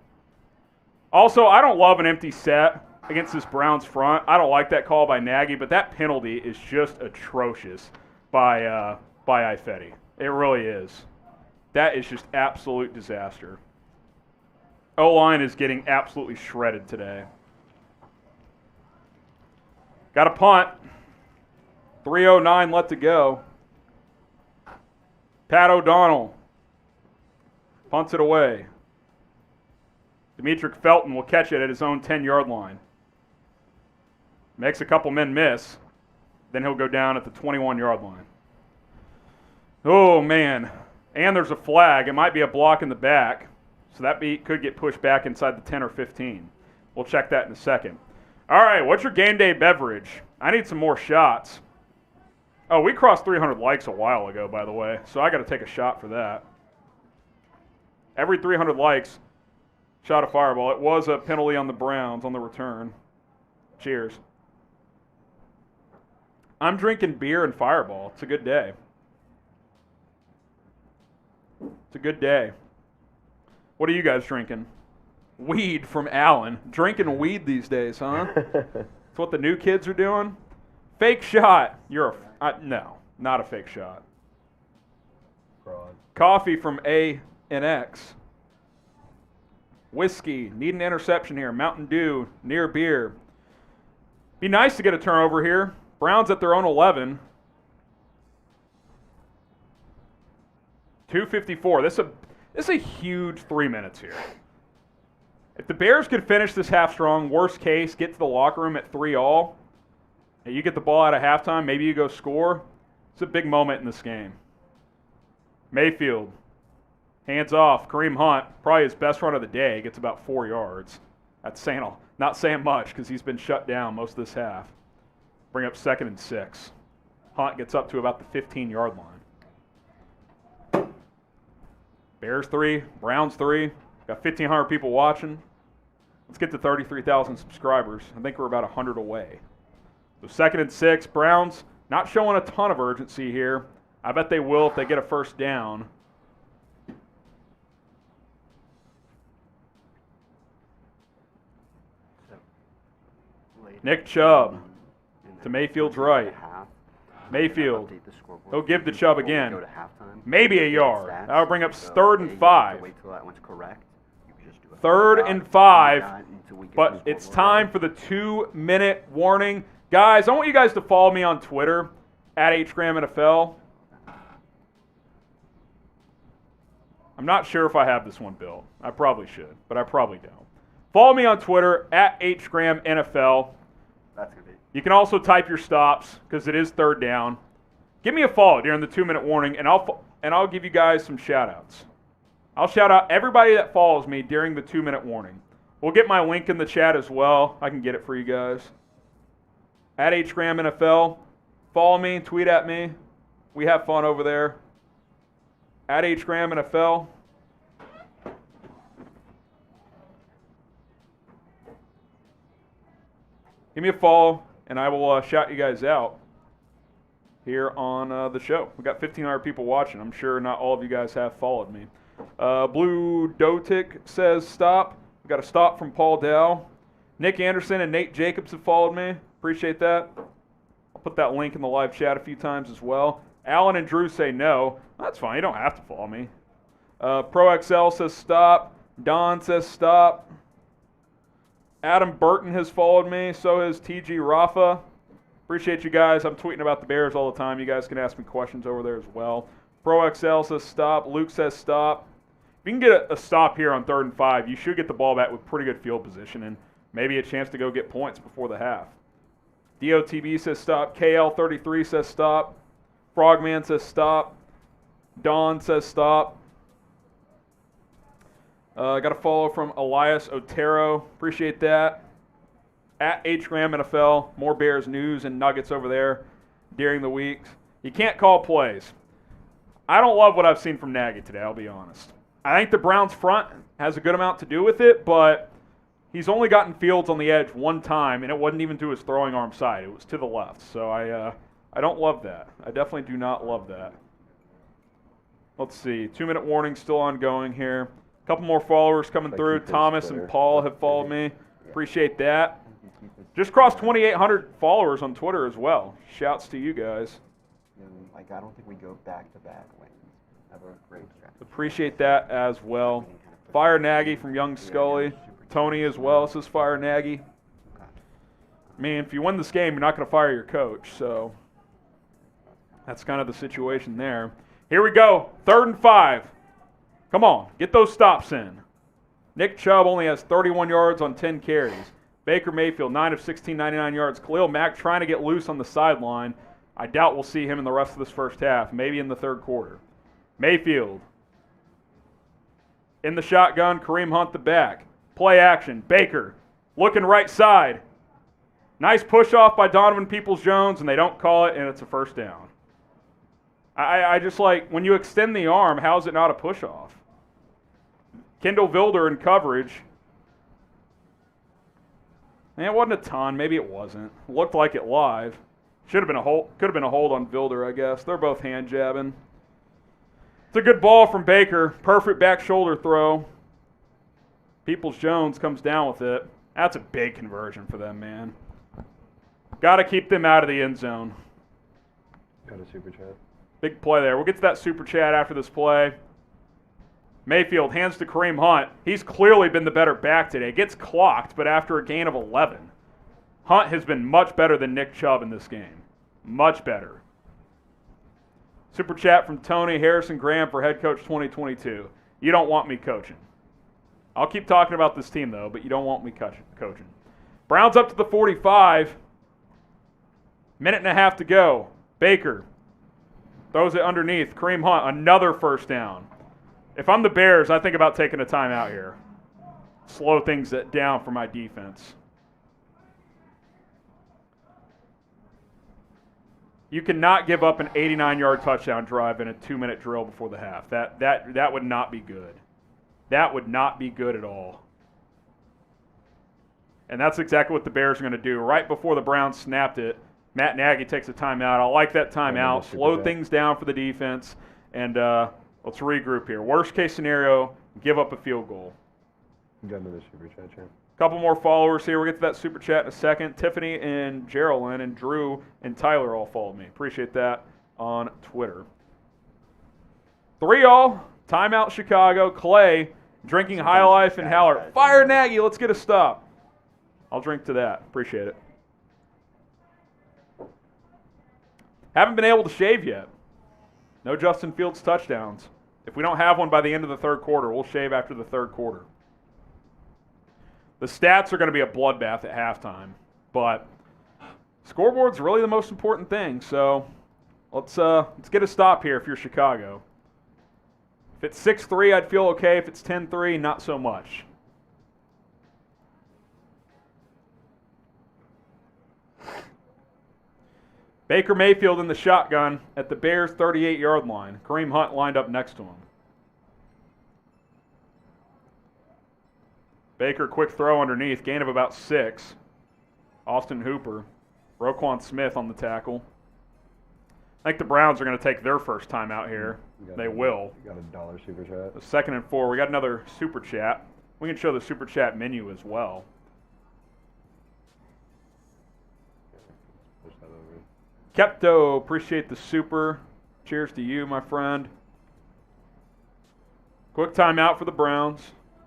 Also, I don't love an empty set against this Browns front. I don't like that call by Nagy, but that penalty is just atrocious by Ifedi. It really is. That is just absolute disaster. O-line is getting absolutely shredded today. Got a punt. 3:09 left to go. Pat O'Donnell punts it away. Demetric Felton will catch it at his own 10-yard line. Makes a couple men miss. Then he'll go down at the 21-yard line. Oh, man. And there's a flag. It might be a block in the back. So that could get pushed back inside the 10 or 15. We'll check that in a second. All right, what's your game day beverage? I need some more shots. Oh, we crossed 300 likes a while ago, by the way, so I got to take a shot for that. Every 300 likes, shot a fireball. It was a penalty on the Browns on the return. Cheers. I'm drinking beer and Fireball. It's a good day. It's a good day. What are you guys drinking? Weed from Allen. Drinking weed these days, huh? That's what the new kids are doing? Fake shot. No, not a fake shot. Fraud. Coffee from A and X. Whiskey. Need an interception here. Mountain Dew. Near beer. Be nice to get a turnover here. Browns at their own 11. 2:54. This is a huge 3 minutes here. If the Bears could finish this half strong, worst case, get to the locker room at 3-all, and you get the ball out of halftime, maybe you go score, it's a big moment in this game. Mayfield, hands off. Kareem Hunt, probably his best run of the day, gets about 4 yards. That's not saying much because he's been shut down most of this half. Bring up 2nd and 6. Hunt gets up to about the 15-yard line. Bears 3, Browns 3. Got 1,500 people watching. Let's get to 33,000 subscribers. I think we're about 100 away. So 2nd and 6. Browns not showing a ton of urgency here. I bet they will if they get a first down. Nick Chubb to Mayfield's right. Mayfield. He'll give to Chubb again. Maybe a yard. That'll bring up 3rd and 5. 3rd and 5. But it's time for the 2-minute warning. Guys, I want you guys to follow me on Twitter at HGramNFL. I'm not sure if I have this one built. I probably should, but I probably don't. Follow me on Twitter at HGramNFL. That's going to be. You can also type your stops because it is 3rd down. Give me a follow during the 2-minute warning, and I'll give you guys some shout-outs. I'll shout out everybody that follows me during the 2-minute warning. We'll get my link in the chat as well. I can get it for you guys. At HGramNFL. Follow me, tweet at me. We have fun over there. At HGramNFL. Give me a follow, and I will shout you guys out here on the show. We've got 1,500 people watching. I'm sure not all of you guys have followed me. Blue Dotic says stop. We got a stop from Paul Dow. Nick Anderson and Nate Jacobs have followed me. Appreciate that. I'll put that link in the live chat a few times as well. Alan and Drew say no. That's fine. You don't have to follow me. ProXL says stop. Don says stop. Adam Burton has followed me. So has TG Rafa. Appreciate you guys. I'm tweeting about the Bears all the time. You guys can ask me questions over there as well. ProXL says stop. Luke says stop. If you can get a stop here on 3rd and 5, you should get the ball back with pretty good field position and maybe a chance to go get points before the half. DOTB says stop. KL33 says stop. Frogman says stop. Dawn says stop. Got a follow from Elias Otero. Appreciate that. At HGram NFL. More Bears news and nuggets over there during the weeks. You can't call plays. I don't love what I've seen from Nagy today, I'll be honest. I think the Browns front has a good amount to do with it, but he's only gotten Fields on the edge one time, and it wasn't even to his throwing arm side. It was to the left. So I don't love that. I definitely do not love that. Let's see. 2-minute warning still ongoing here. A couple more followers coming through. Thomas and Paul have followed me. Appreciate that. Just crossed 2,800 followers on Twitter as well. Shouts to you guys. Like, I don't think we go back-to-back wins. Never a great strategy. Appreciate that as well. Fire Nagy from Young Scully. Tony as well says fire Nagy. I mean, if you win this game, you're not going to fire your coach. So that's kind of the situation there. Here we go. 3rd and 5. Come on. Get those stops in. Nick Chubb only has 31 yards on 10 carries. Baker Mayfield, 9 of 16, 99 yards. Khalil Mack trying to get loose on the sideline. I doubt we'll see him in the rest of this first half, maybe in the third quarter. Mayfield. In the shotgun, Kareem Hunt the back. Play action. Baker looking right side. Nice push off by Donovan Peoples-Jones, and they don't call it, and it's a first down. I just like, when you extend the arm, how is it not a push off? Kendall Vilder in coverage. And it wasn't a ton. Maybe it wasn't. Looked like it live. Should have been a hold. Could have been a hold on Vilder, I guess. They're both hand jabbing. It's a good ball from Baker. Perfect back shoulder throw. Peoples-Jones comes down with it. That's a big conversion for them, man. Got to keep them out of the end zone. Got a super chat. Big play there. We'll get to that super chat after this play. Mayfield hands to Kareem Hunt. He's clearly been the better back today. Gets clocked, but after a gain of 11. Hunt has been much better than Nick Chubb in this game. Much better. Super chat from Tony Harrison Graham for head coach 2022. You don't want me coaching. I'll keep talking about this team, though, but you don't want me coaching. Browns up to the 45. Minute and a half to go. Baker throws it underneath. Kareem Hunt, another first down. If I'm the Bears, I think about taking a timeout here. Slow things down for my defense. You cannot give up an 89-yard touchdown drive in a 2-minute drill before the half. That would not be good. That would not be good at all. And that's exactly what the Bears are going to do. Right before the Browns snapped it, Matt Nagy takes a timeout. I like that timeout. Slow things down for the defense. And let's regroup here. Worst case scenario, give up a field goal. Got another super chat, champ. Couple more followers here. We'll get to that super chat in a second. Tiffany and Geraldine and Drew and Tyler all followed me. Appreciate that on Twitter. 3-all. Timeout Chicago. Clay drinking High Life and Howler. Fire Nagy. Let's get a stop. I'll drink to that. Appreciate it. Haven't been able to shave yet. No Justin Fields touchdowns. If we don't have one by the end of the third quarter, we'll shave after the third quarter. The stats are going to be a bloodbath at halftime, but scoreboard's really the most important thing. So let's get a stop here if you're Chicago. If it's 6-3, I'd feel okay. If it's 10-3, not so much. Baker Mayfield in the shotgun at the Bears' 38-yard line. Kareem Hunt lined up next to him. Baker, quick throw underneath, gain of about 6. Austin Hooper. Roquan Smith on the tackle. I think the Browns are going to take their first time out here. They will. You got a $1 super chat. The 2nd and 4. We got another super chat. We can show the super chat menu as well. Push that over. Kepto, appreciate the super. Cheers to you, my friend. Quick timeout for the Browns.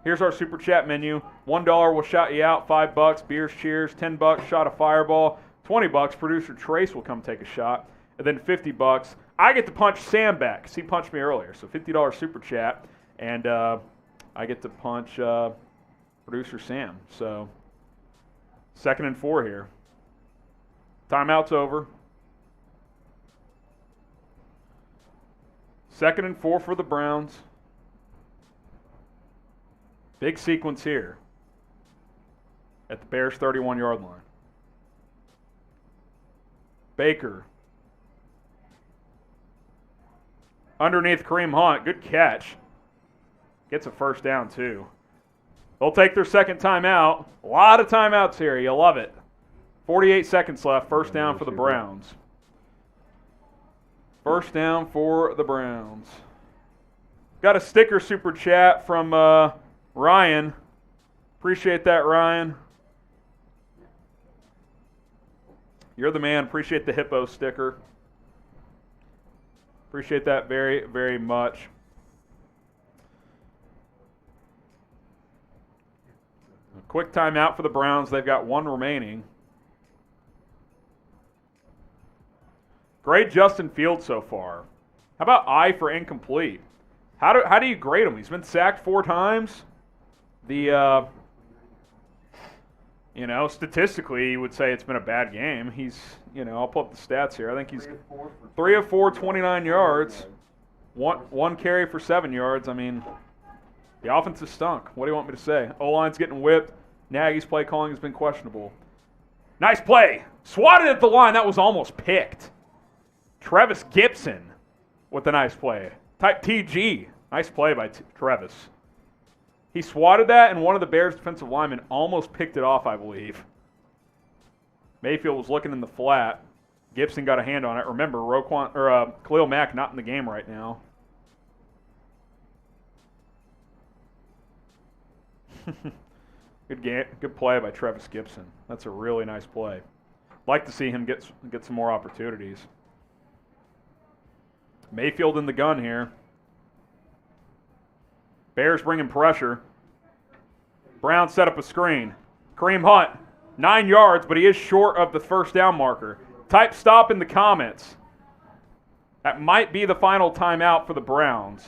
Here's our super chat menu. $1 will shout you out. $5, beers, cheers. $10, shot a fireball. $20, producer Trace will come take a shot. And then $50, I get to punch Sam back because he punched me earlier. So $50 super chat, and I get to punch producer Sam. So 2nd and 4 here. Timeout's over. 2nd and 4 for the Browns. Big sequence here at the Bears' 31-yard line. Baker. Underneath Kareem Hunt. Good catch. Gets a first down, too. They'll take their second timeout. A lot of timeouts here. You love it. 48 seconds left. First down for the Browns. First down for the Browns. Got a sticker super chat from Ryan. Appreciate that, Ryan. You're the man. Appreciate the hippo sticker. Appreciate that very, very much. A quick timeout for the Browns. They've got 1 remaining. Grade Justin Fields so far. How about I for incomplete? How do you grade him? He's been sacked 4 times. Statistically, you would say it's been a bad game. He's, I'll pull up the stats here. I think he's 3 of 4, 29 yards. One carry for 7 yards. I mean, the offense has stunk. What do you want me to say? O-line's getting whipped. Nagy's play calling has been questionable. Nice play. Swatted at the line. That was almost picked. Travis Gipson with a nice play. Type TG. Nice play by Travis. He swatted that, and one of the Bears' defensive linemen almost picked it off, I believe. Mayfield was looking in the flat. Gipson got a hand on it. Remember, Khalil Mack not in the game right now. Good play by Travis Gipson. That's a really nice play. Like to see him get some more opportunities. Mayfield in the gun here. Bears bringing pressure. Brown set up a screen. Kareem Hunt, 9 yards, but he is short of the first down marker. Type stop in the comments. That might be the final timeout for the Browns.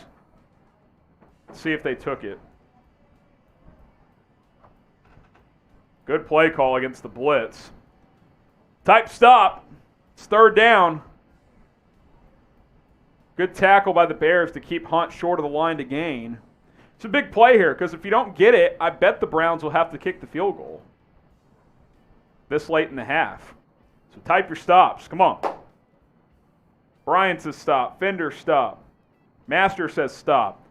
Let's see if they took it. Good play call against the blitz. Type stop. It's 3rd down. Good tackle by the Bears to keep Hunt short of the line to gain. It's a big play here because if you don't get it, I bet the Browns will have to kick the field goal this late in the half. So type your stops. Come on. Brian says stop. Fender, stop. Master says stop.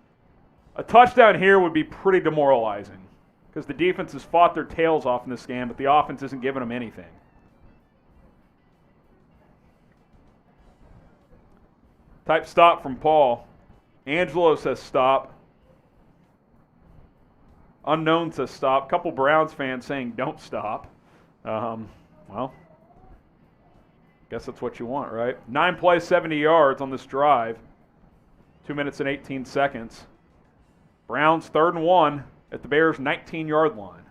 A touchdown here would be pretty demoralizing because the defense has fought their tails off in this game, but the offense isn't giving them anything. Type stop from Paul. Angelo says stop. Unknown says stop. Couple Browns fans saying don't stop. Well, guess that's what you want, right? 9 plays, 70 yards on this drive. 2 minutes and 18 seconds. Browns 3rd and 1 at the Bears' 19-yard line.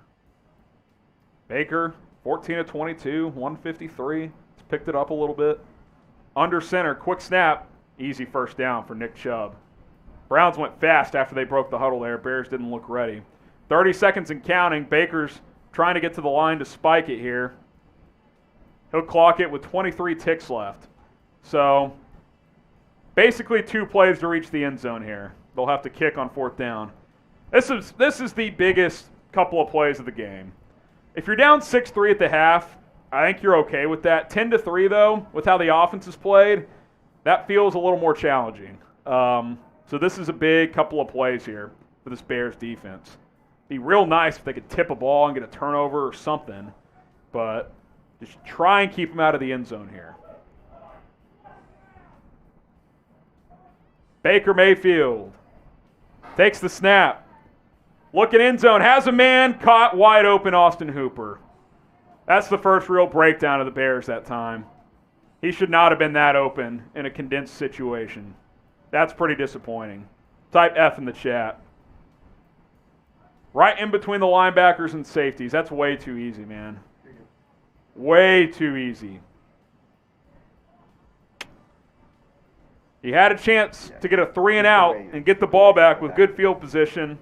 Baker, 14 of 22, 153. He's picked it up a little bit. Under center, quick snap. Easy first down for Nick Chubb. Browns went fast after they broke the huddle there. Bears didn't look ready. 30 seconds and counting. Baker's trying to get to the line to spike it here. He'll clock it with 23 ticks left. So basically 2 plays to reach the end zone here. They'll have to kick on 4th down. This is the biggest couple of plays of the game. If you're down 6-3 at the half, I think you're okay with that. 10-3 though, with how the offense is played, that feels a little more challenging. So this is a big couple of plays here for this Bears defense. Be real nice if they could tip a ball and get a turnover or something, but just try and keep them out of the end zone here. Baker Mayfield takes the snap. Looking end zone, has a man, caught wide open Austin Hooper. That's the first real breakdown of the Bears that time. He should not have been that open in a condensed situation. That's pretty disappointing. Type F in the chat. Right in between the linebackers and safeties. That's way too easy, man. Way too easy. He had a chance to get a 3 and out and get the ball back with good field position.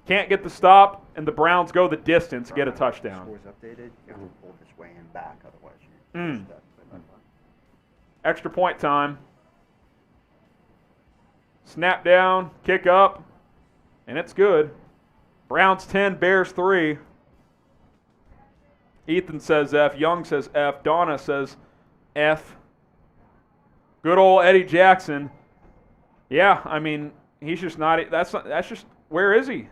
Can't get the stop, and the Browns go the distance, get a touchdown. Scores updated. You have to pull this way and back, otherwise Extra point time. Snap down, kick up, and it's good. Browns 10, Bears 3. Ethan says F. Young says F. Donna says F. Good old Eddie Jackson. Yeah, I mean, he's just not. That's just. Where is he?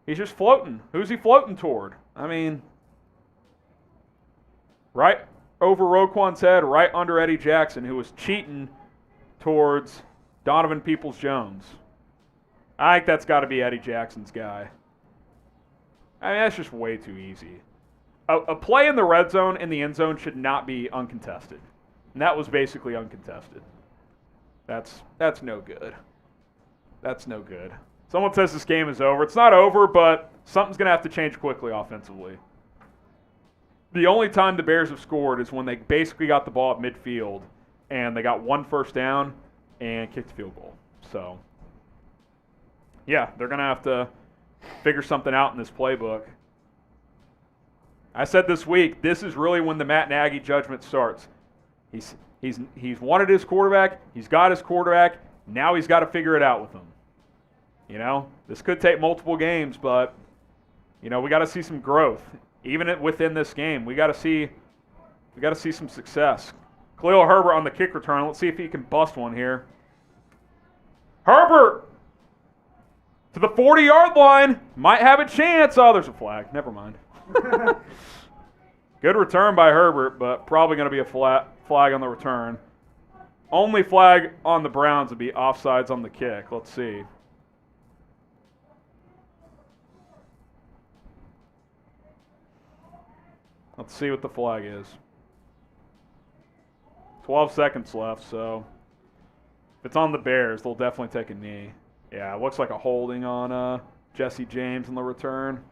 He's just floating. Who's he floating toward? I mean, right over Roquan's head, right under Eddie Jackson, who was cheating towards Donovan Peoples-Jones. I think that's got to be Eddie Jackson's guy. I mean, that's just way too easy. A play in the red zone in the end zone should not be uncontested. And that was basically uncontested. That's no good. That's no good. Someone says this game is over. It's not over, but something's going to have to change quickly offensively. The only time the Bears have scored is when they basically got the ball at midfield and they got 1 first down and kicked a field goal. So, yeah, they're going to have to figure something out in this playbook. I said this week, this is really when the Matt Nagy judgment starts. He's wanted his quarterback. He's got his quarterback. Now he's got to figure it out with him. You know, this could take multiple games, but, you know, we got to see some growth. Even within this game, we got to see some success. Khalil Herbert on the kick return. Let's see if he can bust one here. Herbert to the 40-yard line. Might have a chance. Oh, there's a flag. Never mind. Good return by Herbert, but probably going to be a flag on the return. Only flag on the Browns would be offsides on the kick. Let's see. Let's see what the flag is. 12 seconds left, so if it's on the Bears, they'll definitely take a knee. Yeah, it looks like a holding on Jesse James in the return.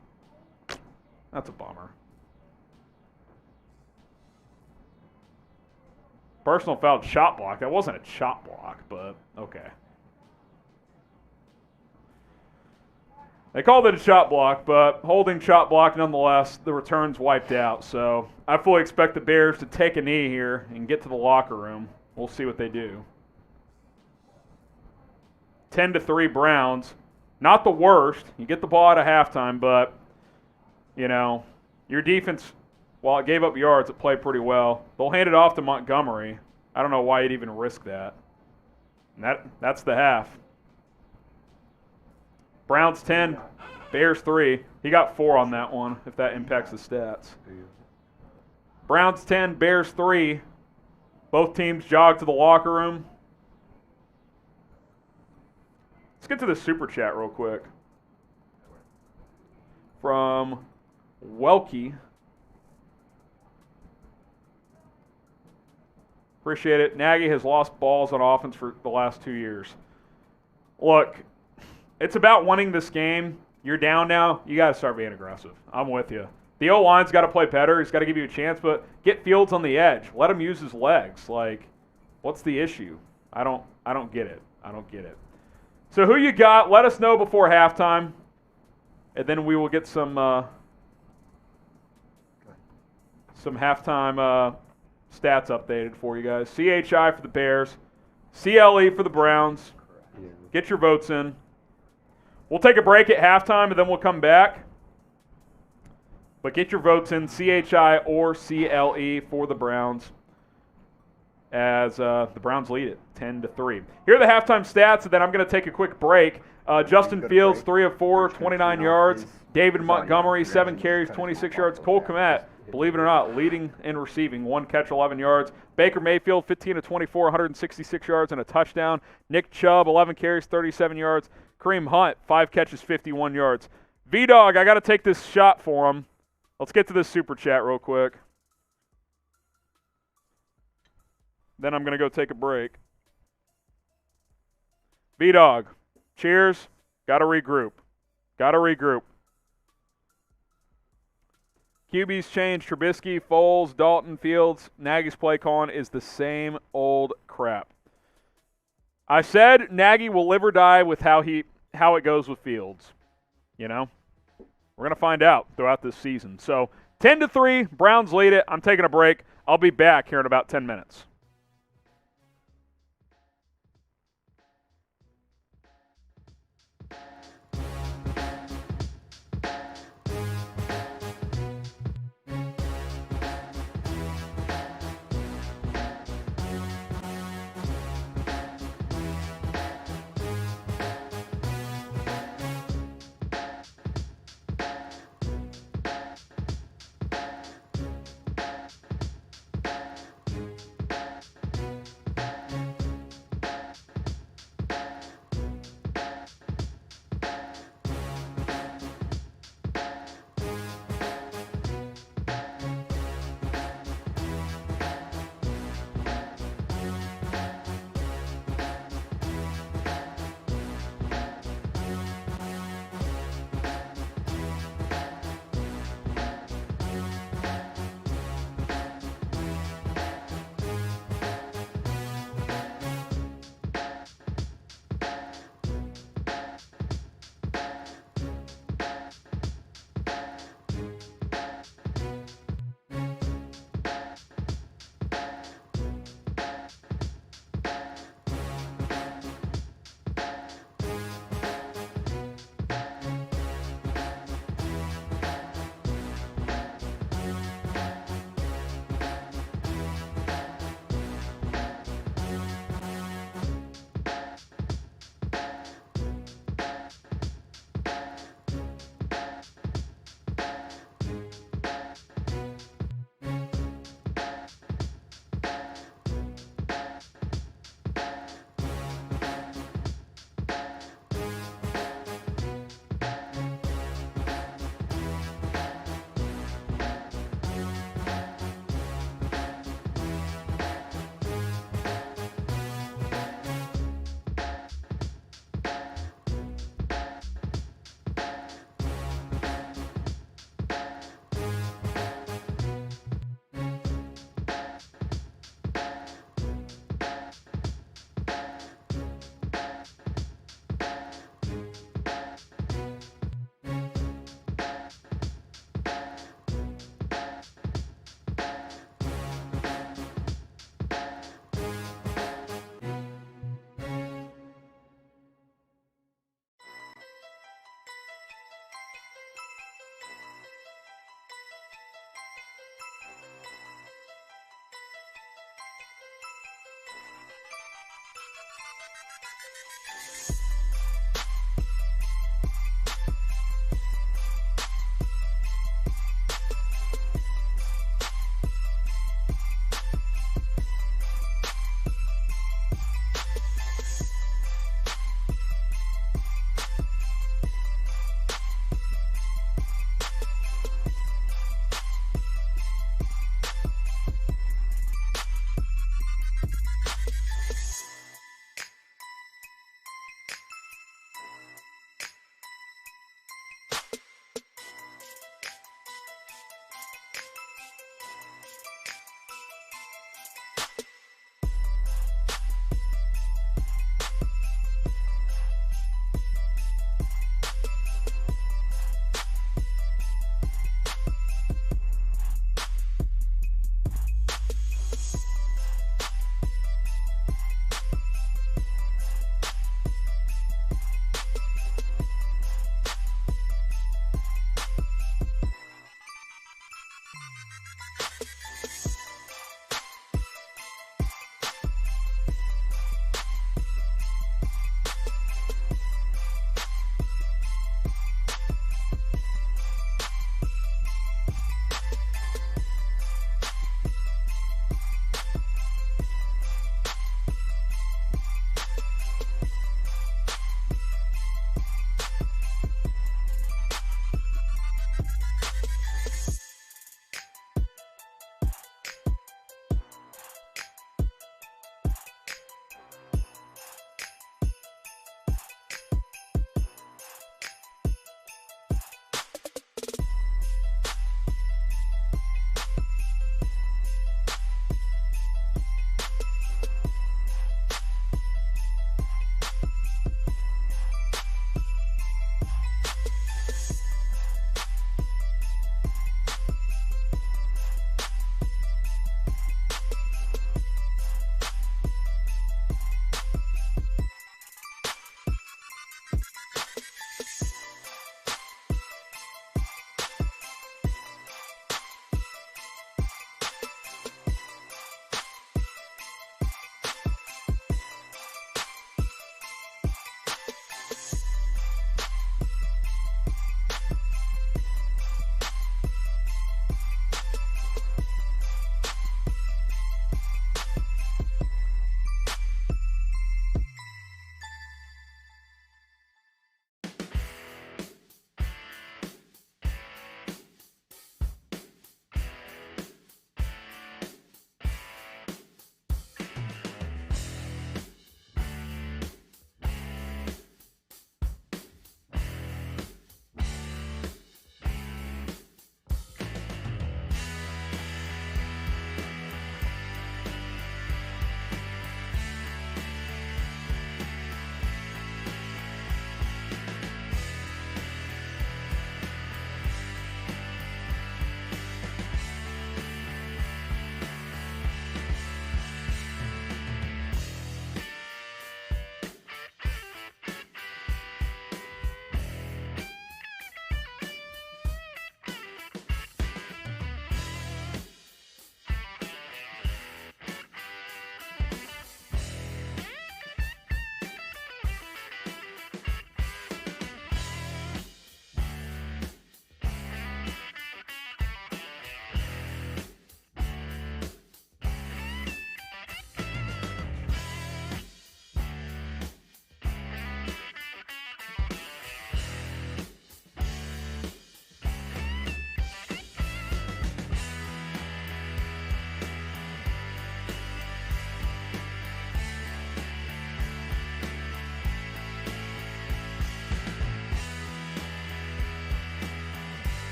That's a bummer. Personal foul, shot block. That wasn't a shot block, but okay. They called it a shot block, but holding shot block nonetheless, the return's wiped out. So I fully expect the Bears to take a knee here and get to the locker room. We'll see what they do. 10-3 Browns. Not the worst. You get the ball out of halftime, but, you know, your defense, while it gave up yards, it played pretty well. They'll hand it off to Montgomery. I don't know why you'd even risk that. And that's the half. Browns 10, Bears 3. He got 4 on that one, if that impacts the stats. Browns 10, Bears 3. Both teams jog to the locker room. Let's get to the super chat real quick. From Welke. Appreciate it. Nagy has lost balls on offense for the last 2 years. Look, it's about winning this game. You're down now. You got to start being aggressive. I'm with you. The O-line's got to play better. He's got to give you a chance, but get Fields on the edge. Let him use his legs. Like, what's the issue? I don't get it. I don't get it. So who you got? Let us know before halftime, and then we will get some halftime stats updated for you guys. CHI for the Bears, CLE for the Browns. Get your votes in. We'll take a break at halftime, and then we'll come back. But get your votes in, CHI or CLE for the Browns, as the Browns lead it 10-3. Here are the halftime stats, and then I'm going to take a quick break. Justin Fields, 3 of 4, 29 yards. David Montgomery, 7 carries, 26 yards. Cole Kmet, believe it or not, leading in receiving, 1 catch, 11 yards. Baker Mayfield, 15 of 24, 166 yards and a touchdown. Nick Chubb, 11 carries, 37 yards. Kareem Hunt, 5 catches, 51 yards. V-Dog, I got to take this shot for him. Let's get to this super chat real quick. Then I'm going to go take a break. V-Dog, cheers. Got to regroup. Got to regroup. QB's changed. Trubisky, Foles, Dalton, Fields. Nagy's play calling is the same old crap. I said Nagy will live or die with how it goes with Fields. You know? We're going to find out throughout this season. So, 10-3, Browns lead it. I'm taking a break. I'll be back here in about 10 minutes.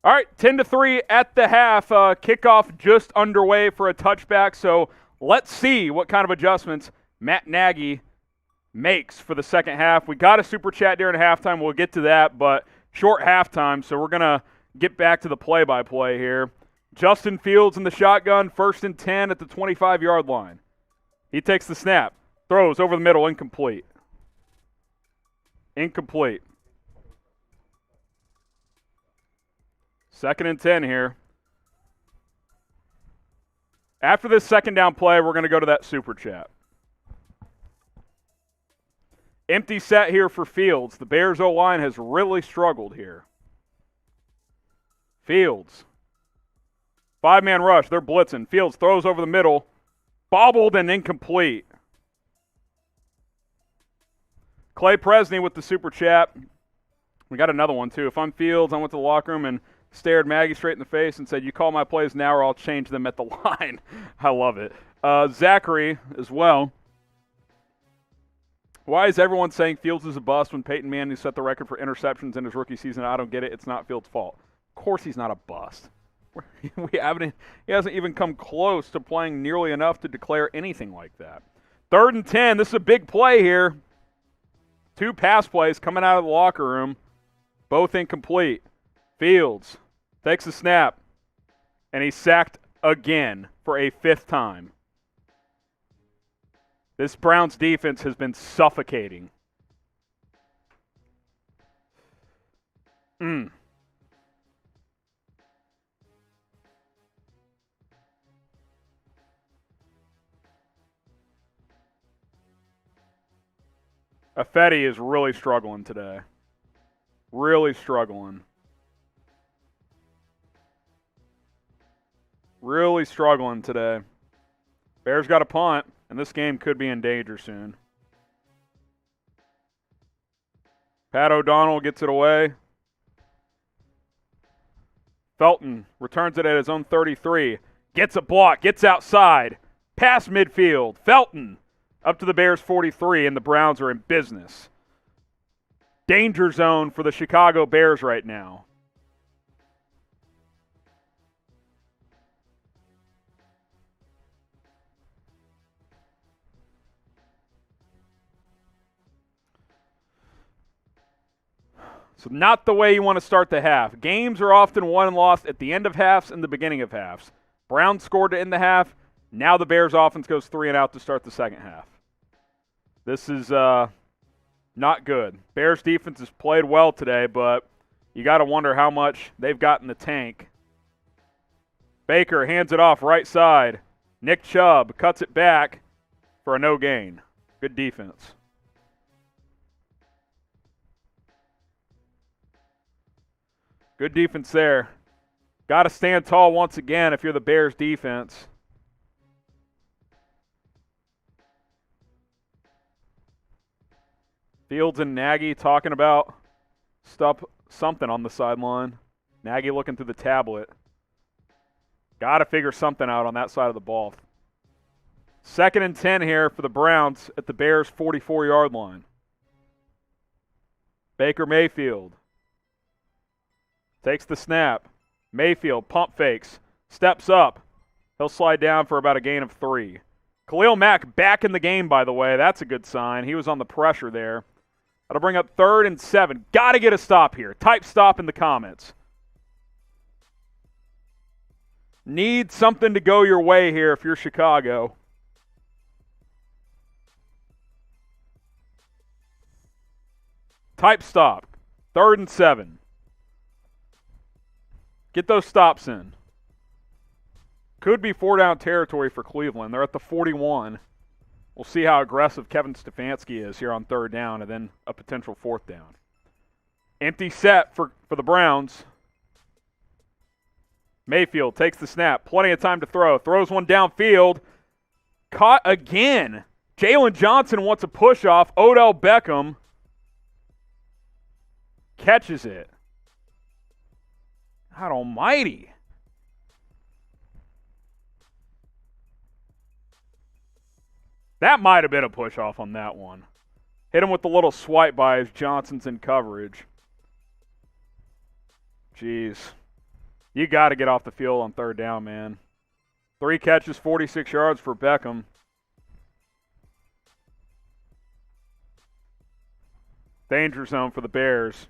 All right, 10-3 at the half. Kickoff just underway for a touchback. So let's see what kind of adjustments Matt Nagy makes for the second half. We got a super chat during halftime. We'll get to that, but short halftime, so we're going to get back to the play-by-play here. Justin Fields in the shotgun, 1st and 10 at the 25-yard line. He takes the snap, throws over the middle, incomplete. Incomplete. 2nd and 10 here. After this second down play, we're going to go to that super chat. Empty set here for Fields. The Bears O-line has really struggled here. Fields. 5-man rush. They're blitzing. Fields throws over the middle. Bobbled and incomplete. Clay Presney with the super chat. We got another one, too. If I'm Fields, I went to the locker room and stared Maggie straight in the face and said, "You call my plays now or I'll change them at the line." I love it. Zachary as well. Why is everyone saying Fields is a bust when Peyton Manning set the record for interceptions in his rookie season? I don't get it. It's not Fields' fault. Of course he's not a bust. He hasn't even come close to playing nearly enough to declare anything like that. 3rd and 10. This is a big play here. 2 pass plays coming out of the locker room. Both incomplete. Fields takes the snap, and he's sacked again for a 5th time. This Browns defense has been suffocating. Affetti is really struggling today. Really struggling. Really struggling today. Bears got a punt, and this game could be in danger soon. Pat O'Donnell gets it away. Felton returns it at his own 33. Gets a block, gets outside. Past midfield. Felton up to the Bears 43, and the Browns are in business. Danger zone for the Chicago Bears right now. So not the way you want to start the half. Games are often won and lost at the end of halves and the beginning of halves. Browns scored to end the half. Now the Bears offense goes 3 and out to start the second half. This is not good. Bears defense has played well today, but you got to wonder how much they've got in the tank. Baker hands it off right side. Nick Chubb cuts it back for a no gain. Good defense. Good defense there. Got to stand tall once again if you're the Bears defense. Fields and Nagy talking about something on the sideline. Nagy looking through the tablet. Got to figure something out on that side of the ball. 2nd and 10 here for the Browns at the Bears' 44-yard line. Baker Mayfield takes the snap. Mayfield pump fakes. Steps up. He'll slide down for about a gain of 3. Khalil Mack back in the game, by the way. That's a good sign. He was on the pressure there. That'll bring up 3rd and 7. Got to get a stop here. Type stop in the comments. Need something to go your way here if you're Chicago. Type stop. 3rd and 7. Get those stops in. Could be 4-down territory for Cleveland. They're at the 41. We'll see how aggressive Kevin Stefanski is here on 3rd down and then a potential 4th down. Empty set for the Browns. Mayfield takes the snap. Plenty of time to throw. Throws one downfield. Caught again. Jalen Johnson wants a push off. Odell Beckham catches it. God almighty. That might have been a push-off on that one. Hit him with the little swipe by as Johnson's in coverage. Jeez. You got to get off the field on third down, man. 3 catches, 46 yards for Beckham. Danger zone for the Bears.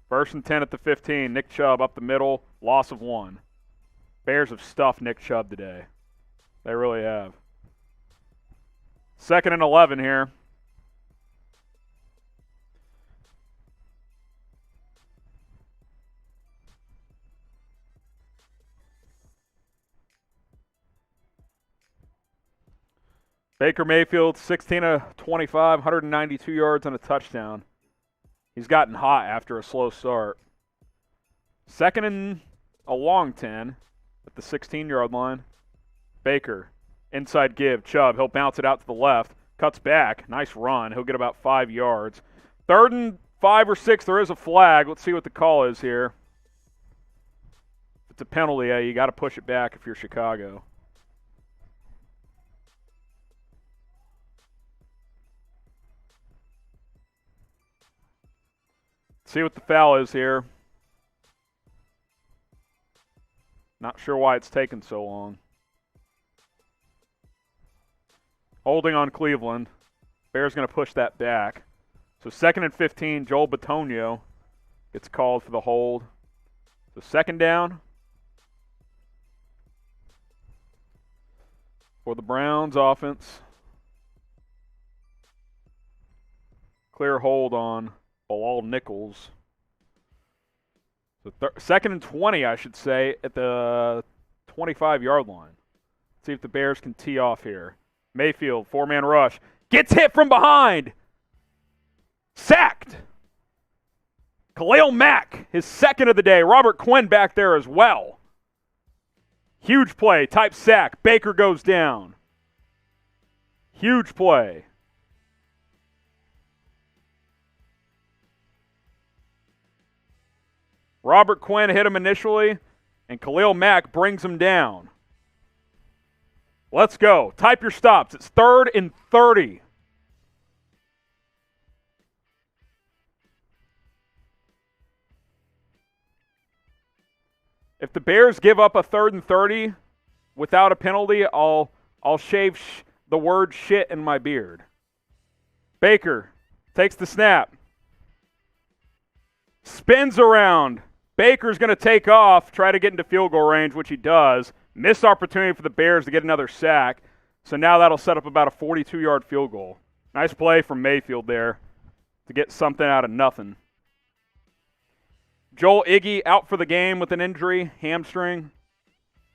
1st and 10 at the 15. Nick Chubb up the middle. Loss of 1. Bears have stuffed Nick Chubb today. They really have. 2nd and 11 here. Baker Mayfield, 16 of 25, 192 yards and a touchdown. He's gotten hot after a slow start. 2nd and a long 10 at the 16-yard line. Baker, inside give, Chubb. He'll bounce it out to the left. Cuts back. Nice run. He'll get about 5 yards. 3rd and 5 or 6, there is a flag. Let's see what the call is here. If it's a penalty, you got to push it back if you're Chicago. See what the foul is here. Not sure why it's taken so long. Holding on Cleveland. Bears going to push that back. So 2nd and 15, Joel Bitonio gets called for the hold. So 2nd down for the Browns offense. Clear hold on Bilal Nichols. So 2nd and 20, I should say, at the 25-yard line. See if the Bears can tee off here. Mayfield, 4-man rush. Gets hit from behind. Sacked. Khalil Mack, his 2nd of the day. Robert Quinn back there as well. Huge play, type sack. Baker goes down. Huge play. Robert Quinn hit him initially, and Khalil Mack brings him down. Let's go. Type your stops. It's 3rd and 30. If the Bears give up a 3rd and 30 without a penalty, I'll shave the word shit in my beard. Baker takes the snap. Spins around. Baker's going to take off, try to get into field goal range, which he does. Missed opportunity for the Bears to get another sack. So now that'll set up about a 42-yard field goal. Nice play from Mayfield there to get something out of nothing. Joel Iggy out for the game with an injury, hamstring.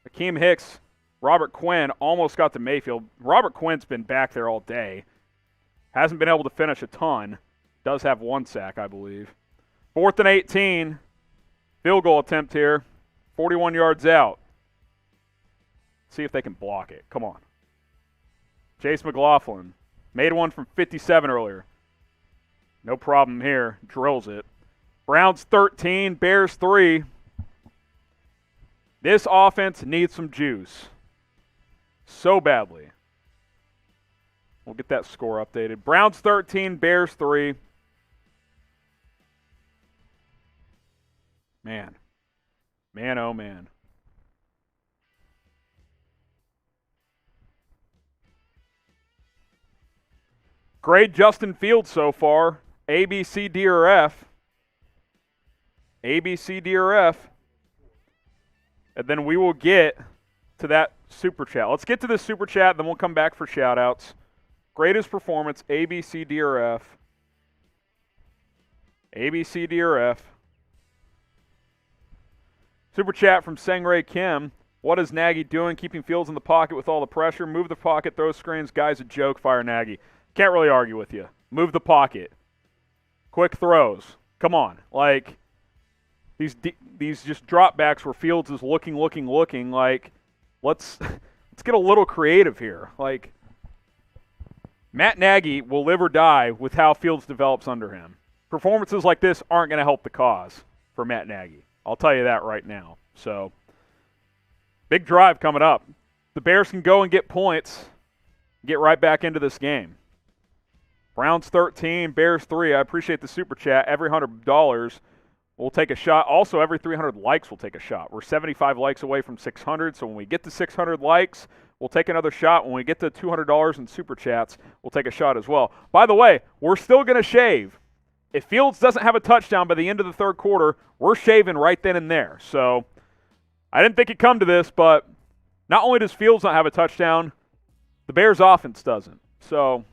Akeem Hicks, Robert Quinn almost got to Mayfield. Robert Quinn's been back there all day. Hasn't been able to finish a ton. Does have 1 sack, I believe. 4th and 18. Field goal attempt here. 41 yards out. See if they can block it. Come on. Chase McLaughlin. Made one from 57 earlier. No problem here. Drills it. Browns 13, Bears 3. This offense needs some juice. So badly. We'll get that score updated. Browns 13, Bears 3. Man. Man, oh man. Grade Justin Fields so far. A, B, C, D, or F. A, B, C, D, or F. And then we will get to that super chat. Let's get to this super chat, then we'll come back for shout-outs. Greatest performance, A, B, C, D, or F. A, B, C, D, or F. Super chat from Sengray Kim. What is Nagy doing? Keeping Fields in the pocket with all the pressure. Move the pocket, throw screens. Guy's a joke. Fire Nagy. Can't really argue with you. Move the pocket. Quick throws. Come on. Like, these just dropbacks where Fields is looking. Like, let's get a little creative here. Like, Matt Nagy will live or die with how Fields develops under him. Performances like this aren't going to help the cause for Matt Nagy. I'll tell you that right now. So, big drive coming up. The Bears can go and get points, get right back into this game. Browns 13, Bears 3. I appreciate the super chat. Every $100 we'll take a shot. Also, every 300 likes, we'll take a shot. We're 75 likes away from 600, so when we get to 600 likes, we'll take another shot. When we get to $200 in Super Chats, we'll take a shot as well. By the way, we're still going to shave. If Fields doesn't have a touchdown by the end of the third quarter, we're shaving right then and there. So I didn't think it'd come to this, but not only does Fields not have a touchdown, the Bears' offense doesn't. So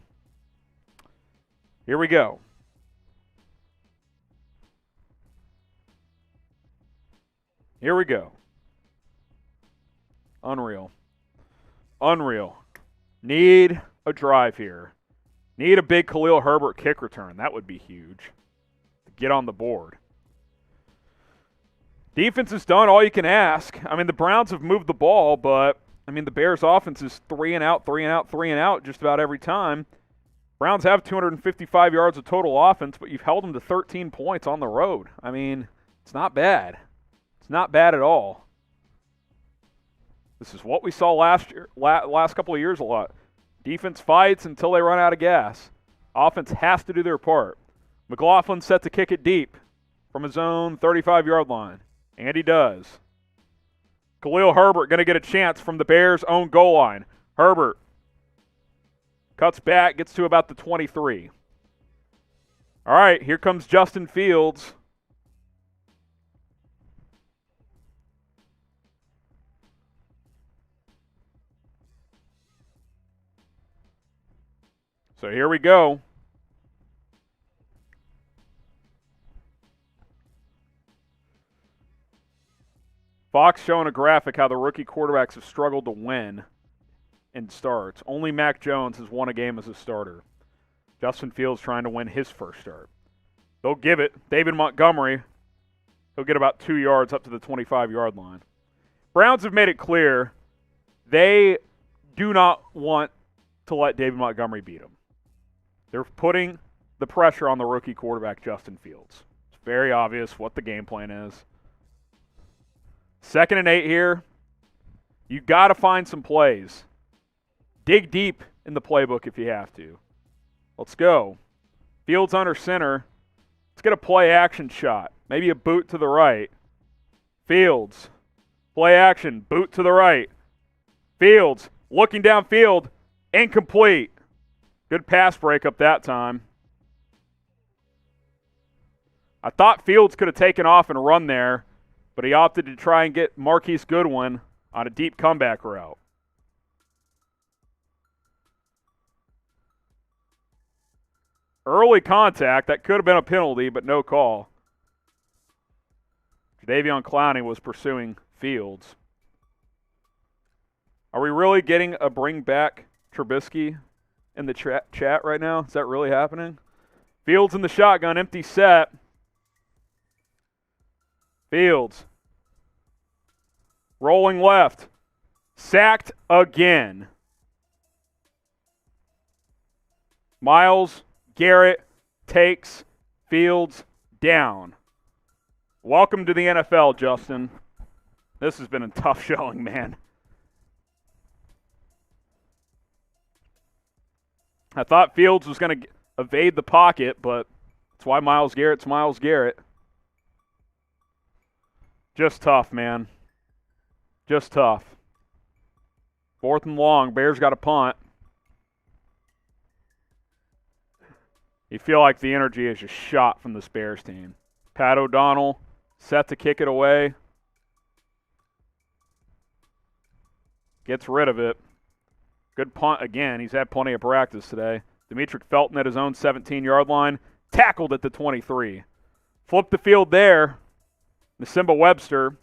here we go. Here we go. Unreal. Unreal. Need a drive here. Need a big Khalil Herbert kick return. That would be huge. Get on the board. Defense has done all you can ask. I mean, the Browns have moved the ball, but, I mean, the Bears' offense is 3 and out, 3 and out, 3 and out just about every time. Browns have 255 yards of total offense, but you've held them to 13 points on the road. I mean, it's not bad. It's not bad at all. This is what we saw last couple of years a lot. Defense fights until they run out of gas. Offense has to do their part. McLaughlin set to kick it deep from his own 35-yard line, and he does. Khalil Herbert going to get a chance from the Bears' own goal line. Herbert cuts back, gets to about the 23. All right, here comes Justin Fields. So here we go. Fox showing a graphic how the rookie quarterbacks have struggled to win in starts. Only Mac Jones has won a game as a starter. Justin Fields trying to win his first start. They'll give it. David Montgomery, he'll get about 2 yards up to the 25-yard line. Browns have made it clear they do not want to let David Montgomery beat them. They're putting the pressure on the rookie quarterback, Justin Fields. It's very obvious what the game plan is. 2nd and 8 here. You got to find some plays. Dig deep in the playbook if you have to. Let's go. Fields under center. Let's get a play action shot. Maybe a boot to the right. Fields. Play action. Boot to the right. Fields. Looking downfield. Incomplete. Good pass breakup that time. I thought Fields could have taken off and run there, but he opted to try and get Marquise Goodwin on a deep comeback route. Early contact. That could have been a penalty, but no call. Jadeveon Clowney was pursuing Fields. Are we really getting a bring back Trubisky in the chat right now? Is that really happening? Fields in the shotgun, empty set. Fields. Rolling left. Sacked again. Myles Garrett takes Fields down. Welcome to the NFL, Justin. This has been a tough showing, man. I thought Fields was going to evade the pocket, but that's why Myles Garrett's Myles Garrett. Just tough, man. Just tough. 4th and long. Bears got a punt. You feel like the energy is just shot from this Bears team. Pat O'Donnell set to kick it away. Gets rid of it. Good punt again. He's had plenty of practice today. Demetric Felton at his own 17-yard line. Tackled at the 23. Flipped the field there. Nasimba Webster.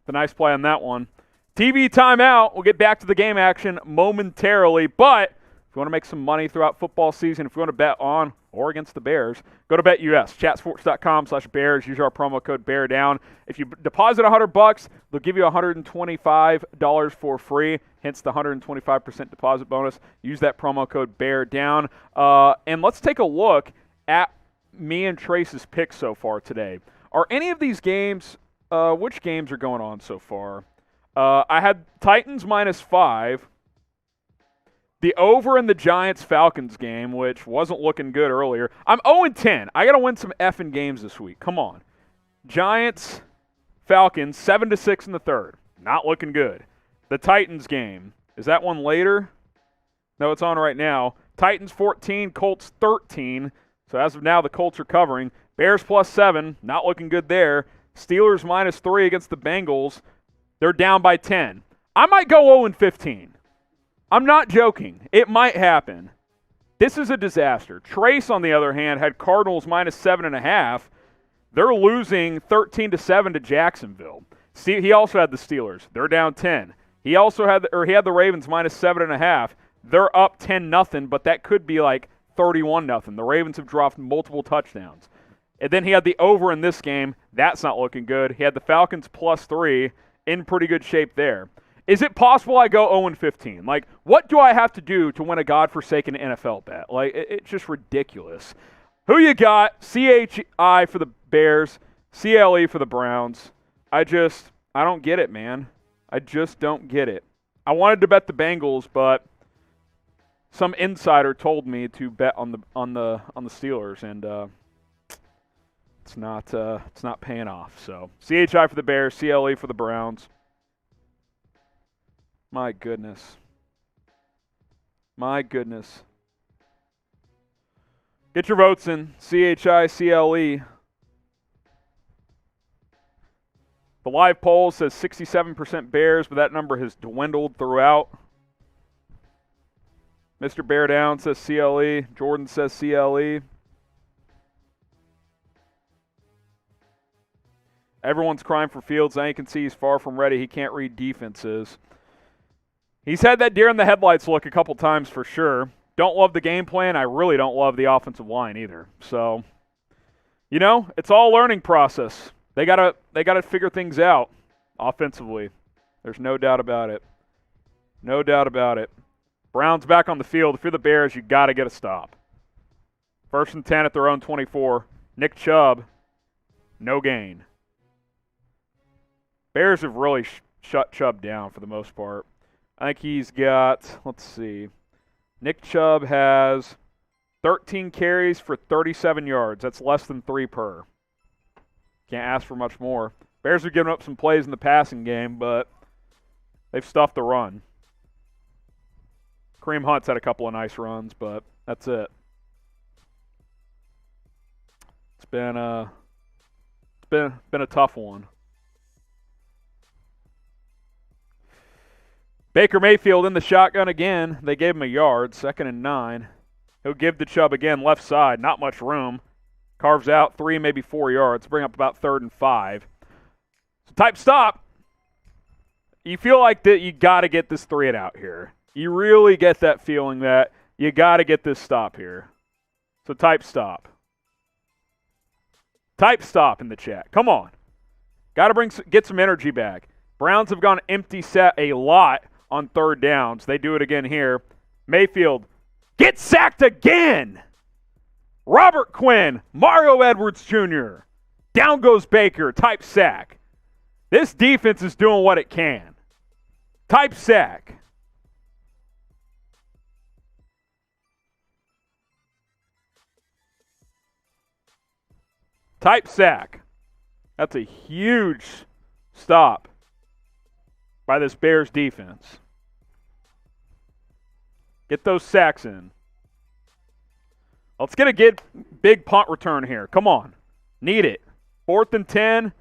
The nice play on that one. TV timeout. We'll get back to the game action momentarily. But if you want to make some money throughout football season, if you want to bet on or against the Bears, go to BetUS. Chatsports.com/Bears. Use our promo code BEARDOWN. If you deposit $100, they'll give you $125 for free, hence the 125% deposit bonus. Use that promo code BEARDOWN. And let's take a look at me and Trace's picks so far today. Are any of these games, which games are going on so far? I had Titans -5. The over in the Giants-Falcons game, which wasn't looking good earlier. I'm 0-10. I got to win some effing games this week. Come on. Giants, Falcons, 7-6 in the third. Not looking good. The Titans game. Is that one later? No, it's on right now. Titans 14, Colts 13. So as of now, the Colts are covering. Bears +7. Not looking good there. Steelers -3 against the Bengals. They're down by 10. I might go 0-15. I'm not joking. It might happen. This is a disaster. Trace, on the other hand, had Cardinals -7.5. They're losing 13-7 to Jacksonville. He also had the Steelers. They're down 10. He had the Ravens -7.5. They're up 10-0, but that could be like 31-0. The Ravens have dropped multiple touchdowns. And then he had the over in this game. That's not looking good. He had the Falcons +3, in pretty good shape there. Is it possible I go 0-15? Like, what do I have to do to win a godforsaken NFL bet? Like, it's just ridiculous. Who you got? CHI for the Bears, CLE for the Browns. I don't get it, man. I just don't get it. I wanted to bet the Bengals, but some insider told me to bet on the Steelers, and it's not paying off. So CHI for the Bears, CLE for the Browns. My goodness. My goodness. Get your votes in. CHI, CLE. The live poll says 67% Bears, but that number has dwindled throughout. Mr. Bear Down says CLE. Jordan says CLE. Everyone's crying for Fields. I can see he's far from ready. He can't read defenses. He's had that deer in the headlights look a couple times for sure. Don't love the game plan. I really don't love the offensive line either. So, it's all a learning process. They gotta figure things out offensively. There's no doubt about it. No doubt about it. Browns back on the field. If you're the Bears, you got to get a stop. 1st and 10 at their own 24. Nick Chubb, no gain. Bears have really shut Chubb down for the most part. I think he's got, let's see, Nick Chubb has 13 carries for 37 yards. That's less than 3 per. Can't ask for much more. Bears are giving up some plays in the passing game, but they've stuffed the run. Kareem Hunt's had a couple of nice runs, but that's it. It's been a tough one. Baker Mayfield in the shotgun again. They gave him a yard, 2nd and 9. He'll give to Chubb again, left side, not much room. Carves out 3, maybe 4 yards. Bring up about 3rd and 5. So type stop. You feel like that you got to get this 3 and out here. You really get that feeling that you got to get this stop here. So type stop. Type stop in the chat. Come on. Got to get some energy back. Browns have gone empty set a lot on 3rd downs. They do it again here. Mayfield gets sacked again. Robert Quinn, Mario Edwards Jr. Down goes Baker, type sack. This defense is doing what it can. Type sack. Type sack. That's a huge stop by this Bears defense. Get those sacks in. Let's get a big punt return here. Come on. Need it. 4th and 10.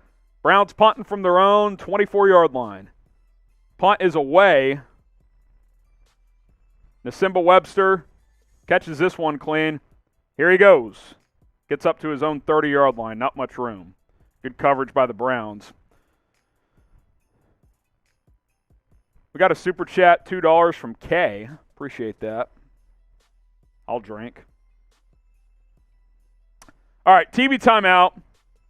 Browns punting from their own 24-yard line. Punt is away. Nasimba Webster catches this one clean. Here he goes. Gets up to his own 30-yard line. Not much room. Good coverage by the Browns. We got a super chat, $2 from Kay. Appreciate that. I'll drink. All right, TV timeout.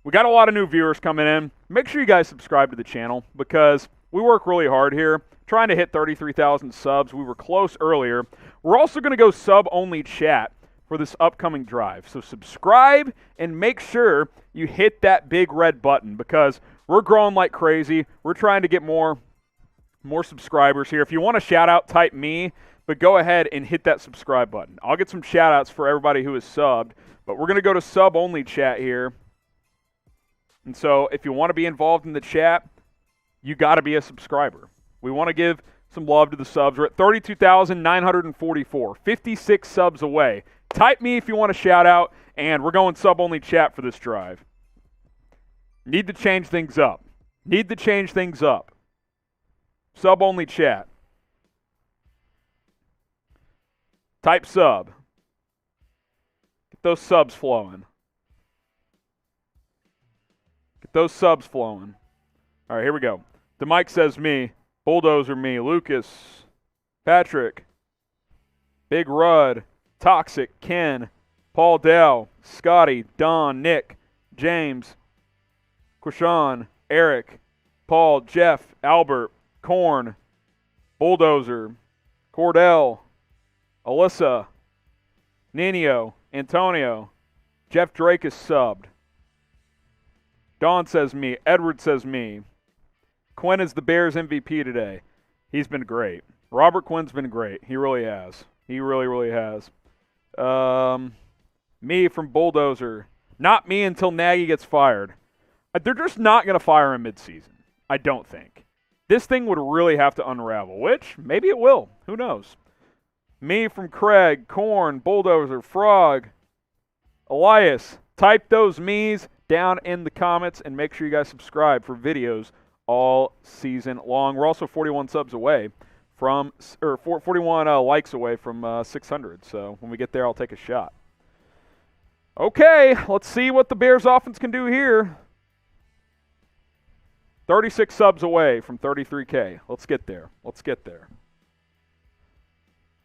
We got a lot of new viewers coming in. Make sure you guys subscribe to the channel because we work really hard here, trying to hit 33,000 subs. We were close earlier. We're also going to go sub-only chat for this upcoming drive. So subscribe and make sure you hit that big red button because we're growing like crazy. We're trying to get more subscribers here. If you want a shout out, type me, but go ahead and hit that subscribe button. I'll get some shout outs for everybody who is subbed, but we're going to go to sub-only chat here. And so if you want to be involved in the chat, you got to be a subscriber. We want to give some love to the subs. We're at 32,944, 56 subs away. Type me if you want a shout out, and we're going sub-only chat for this drive. Need to change things up. Sub-only chat. Type sub. Get those subs flowing. All right, here we go. The Mike says me. Bulldozer me. Lucas. Patrick. Big Rudd. Toxic. Ken. Paul Dow. Scotty. Don. Nick. James. Quishan. Eric. Paul. Jeff. Albert. Corn. Bulldozer. Cordell. Alyssa. Nino. Antonio. Jeff Drake is subbed. Don says me. Edward says me. Quinn is the Bears MVP today. He's been great. Robert Quinn's been great. He really has. He really, really has. Me from Bulldozer. Not me until Nagy gets fired. They're just not going to fire him midseason. I don't think. This thing would really have to unravel, which maybe it will. Who knows? Me from Craig, Corn, Bulldozer, Frog, Elias. Type those me's down in the comments and make sure you guys subscribe for videos all season long. We're also 41 subs away from, or 41 likes away from 600. So when we get there, I'll take a shot. Okay, let's see what the Bears offense can do here. 36 subs away from 33K. Let's get there.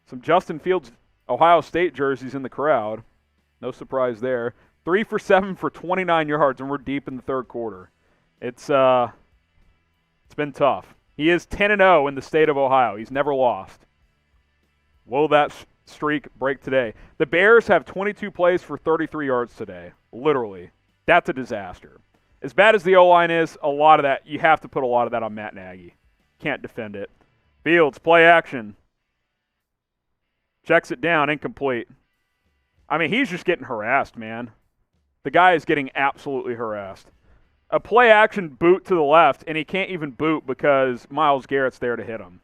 Some Justin Fields Ohio State jerseys in the crowd. No surprise there. 3 for 7 for 29 yards, and we're deep in the third quarter. It's been tough. He is 10-0 in the state of Ohio. He's never lost. Will that streak break today? The Bears have 22 plays for 33 yards today. Literally. That's a disaster. As bad as the O-line is, a lot of that, you have to put a lot of that on Matt Nagy. Can't defend it. Fields, play action. Checks it down, incomplete. I mean, he's just getting harassed, man. The guy is getting absolutely harassed. A play action boot to the left, and he can't even boot because Myles Garrett's there to hit him.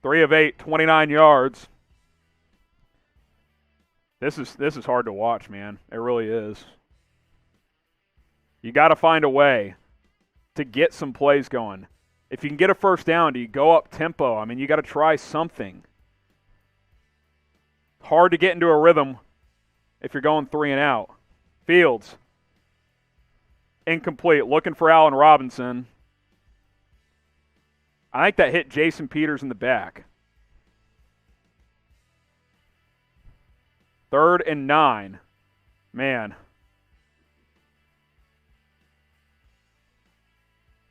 3 of 8, 29 yards. This is hard to watch, man. It really is. You got to find a way to get some plays going. If you can get a first down, do you go up tempo? I mean, you got to try something. Hard to get into a rhythm if you're going 3 and out. Fields. Incomplete. Looking for Allen Robinson. I think that hit Jason Peters in the back. 3rd and 9. Man.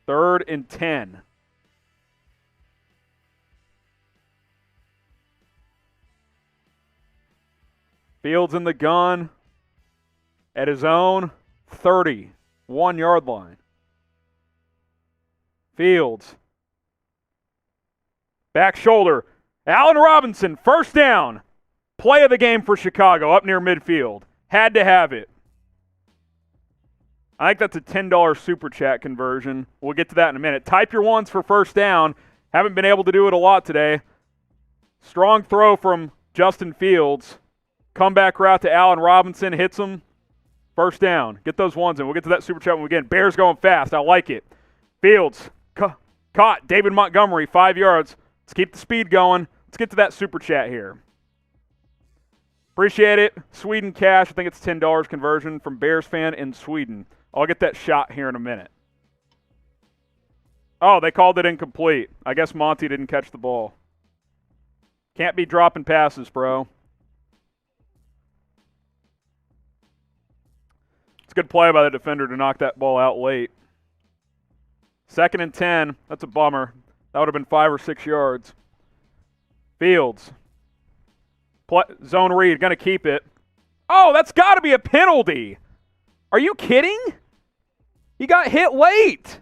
3rd and 10. Fields in the gun at his own 31-yard line. Fields. Back shoulder. Allen Robinson, first down. Play of the game for Chicago up near midfield. Had to have it. I think that's a $10 super chat conversion. We'll get to that in a minute. Type your ones for first down. Haven't been able to do it a lot today. Strong throw from Justin Fields. Comeback route to Allen Robinson. Hits him. First down. Get those ones in. We'll get to that super chat when we get in. Bears going fast. I like it. Fields caught. David Montgomery, 5 yards. Let's keep the speed going. Let's get to that super chat here. Appreciate it. Sweden cash. I think it's $10 conversion from Bears fan in Sweden. I'll get that shot here in a minute. Oh, they called it incomplete. I guess Monty didn't catch the ball. Can't be dropping passes, bro. It's a good play by the defender to knock that ball out late. 2nd and 10. That's a bummer. That would have been 5 or 6 yards. Fields. Zone read. Going to keep it. Oh, that's got to be a penalty. Are you kidding? He got hit late.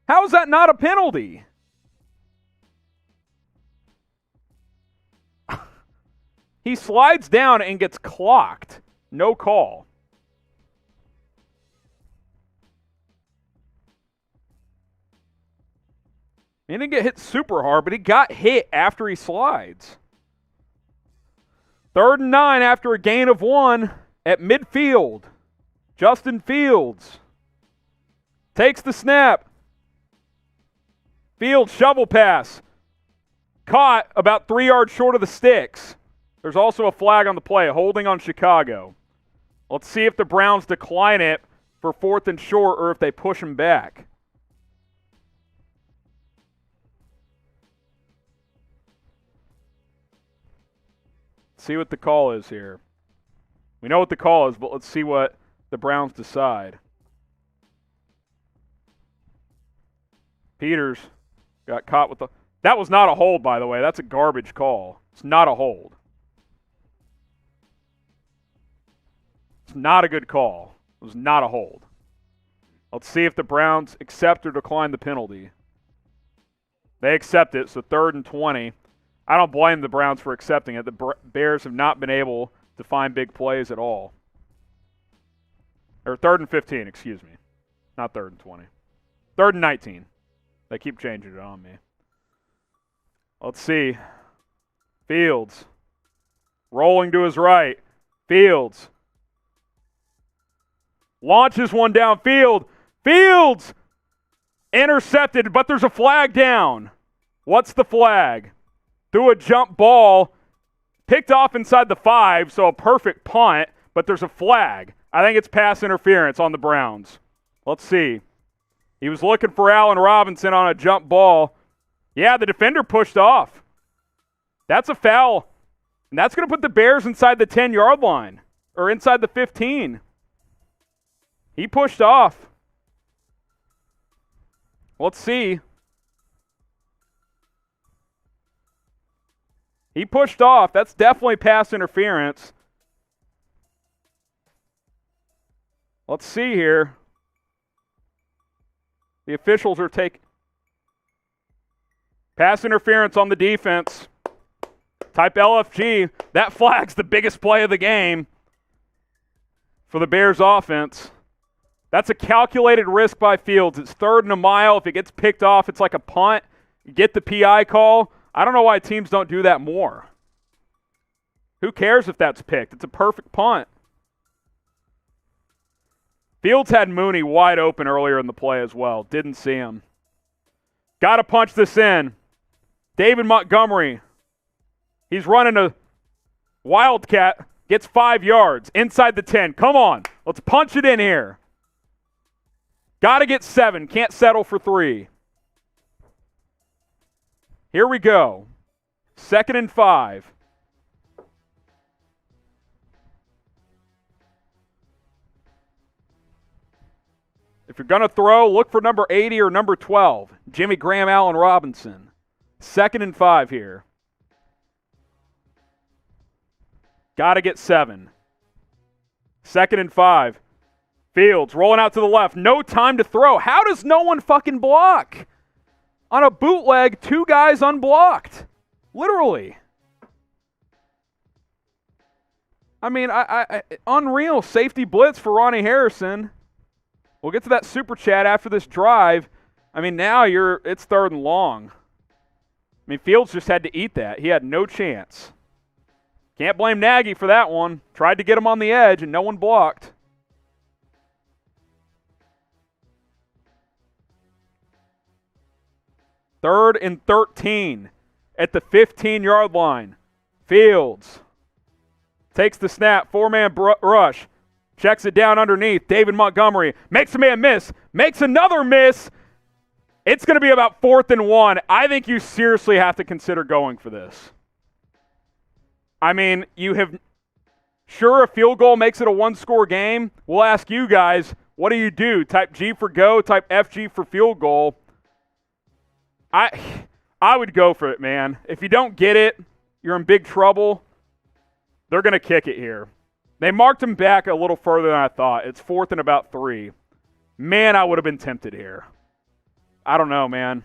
How is that not a penalty? He slides down and gets clocked. No call. He didn't get hit super hard, but he got hit after he slides. 3rd and 9 after a gain of 1 at midfield. Justin Fields takes the snap. Fields shovel pass. Caught about 3 yards short of the sticks. There's also a flag on the play, holding on Chicago. Let's see if the Browns decline it for 4th and short or if they push him back. See what the call is here. We know what the call is, but let's see what the Browns decide. Peters got caught with the... That was not a hold, by the way. That's a garbage call. It's not a hold. It's not a good call. It was not a hold. Let's see if the Browns accept or decline the penalty. They accept it, so 3rd and 20. I don't blame the Browns for accepting it. The Bears have not been able to find big plays at all. Or 3rd and 15, excuse me. Not 3rd and 20. 3rd and 19. They keep changing it on me. Let's see. Fields. Rolling to his right. Fields. Launches one downfield. Fields! Intercepted, but there's a flag down. What's the flag? Threw a jump ball, picked off inside the 5, so a perfect punt, but there's a flag. I think it's pass interference on the Browns. Let's see. He was looking for Allen Robinson on a jump ball. Yeah, the defender pushed off. That's a foul. And that's going to put the Bears inside the 10-yard line, or inside the 15. He pushed off. Let's see. He pushed off. That's definitely pass interference. Let's see here. The officials are taking pass interference on the defense. Type LFG. That flag's the biggest play of the game for the Bears offense. That's a calculated risk by Fields. It's 3rd and a mile. If it gets picked off, it's like a punt. You get the PI call. I don't know why teams don't do that more. Who cares if that's picked? It's a perfect punt. Fields had Mooney wide open earlier in the play as well. Didn't see him. Got to punch this in. David Montgomery. He's running a wildcat. Gets 5 yards inside the 10. Come on. Let's punch it in here. Got to get 7. Can't settle for 3. Here we go. 2nd and 5. If you're going to throw, look for number 80 or number 12. Jimmy Graham, Allen Robinson. 2nd and 5 here. Got to get 7. 2nd and 5. Fields rolling out to the left. No time to throw. How does no one fucking block? On a bootleg, 2 guys unblocked. Literally. I mean, unreal safety blitz for Ronnie Harrison. We'll get to that super chat after this drive. I mean, now it's 3rd and long. I mean, Fields just had to eat that. He had no chance. Can't blame Nagy for that one. Tried to get him on the edge and no one blocked. Third and 13 at the 15-yard line. Fields takes the snap, 4-man rush. Checks it down underneath. David Montgomery makes a man miss. Makes another miss. It's going to be about 4th and 1. I think you seriously have to consider going for this. I mean, sure, a field goal makes it a 1-score game. We'll ask you guys, what do? Type G for go, type FG for field goal. I would go for it, man. If you don't get it, you're in big trouble. They're going to kick it here. They marked him back a little further than I thought. It's 4th and about 3. Man, I would have been tempted here. I don't know, man.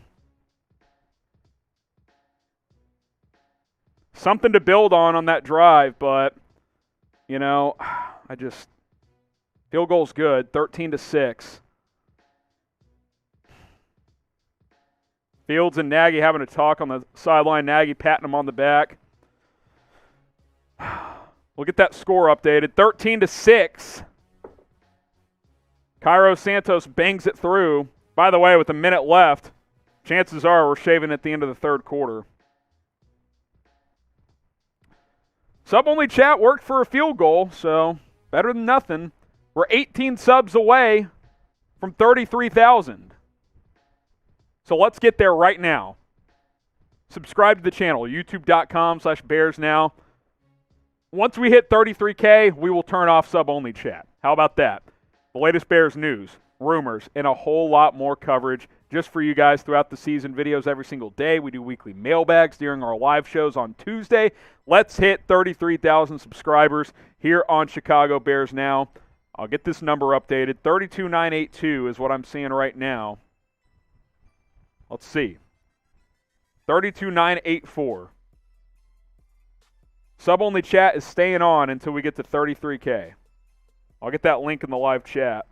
Something to build on that drive, but, field goal's good, 13-6. Fields and Nagy having a talk on the sideline. Nagy patting him on the back. We'll get that score updated. 13-6. Cairo Santos bangs it through. By the way, with a minute left, chances are we're shaving at the end of the third quarter. Sub-only chat worked for a field goal, so better than nothing. We're 18 subs away from 33,000. So let's get there right now. Subscribe to the channel, youtube.com/BearsNow. Once we hit 33K, we will turn off sub-only chat. How about that? The latest Bears news, rumors, and a whole lot more coverage just for you guys throughout the season. Videos every single day. We do weekly mailbags during our live shows on Tuesday. Let's hit 33,000 subscribers here on Chicago Bears Now. I'll get this number updated. 32,982 is what I'm seeing right now. Let's see. 32,984. Sub-only chat is staying on until we get to 33K. I'll get that link in the live chat.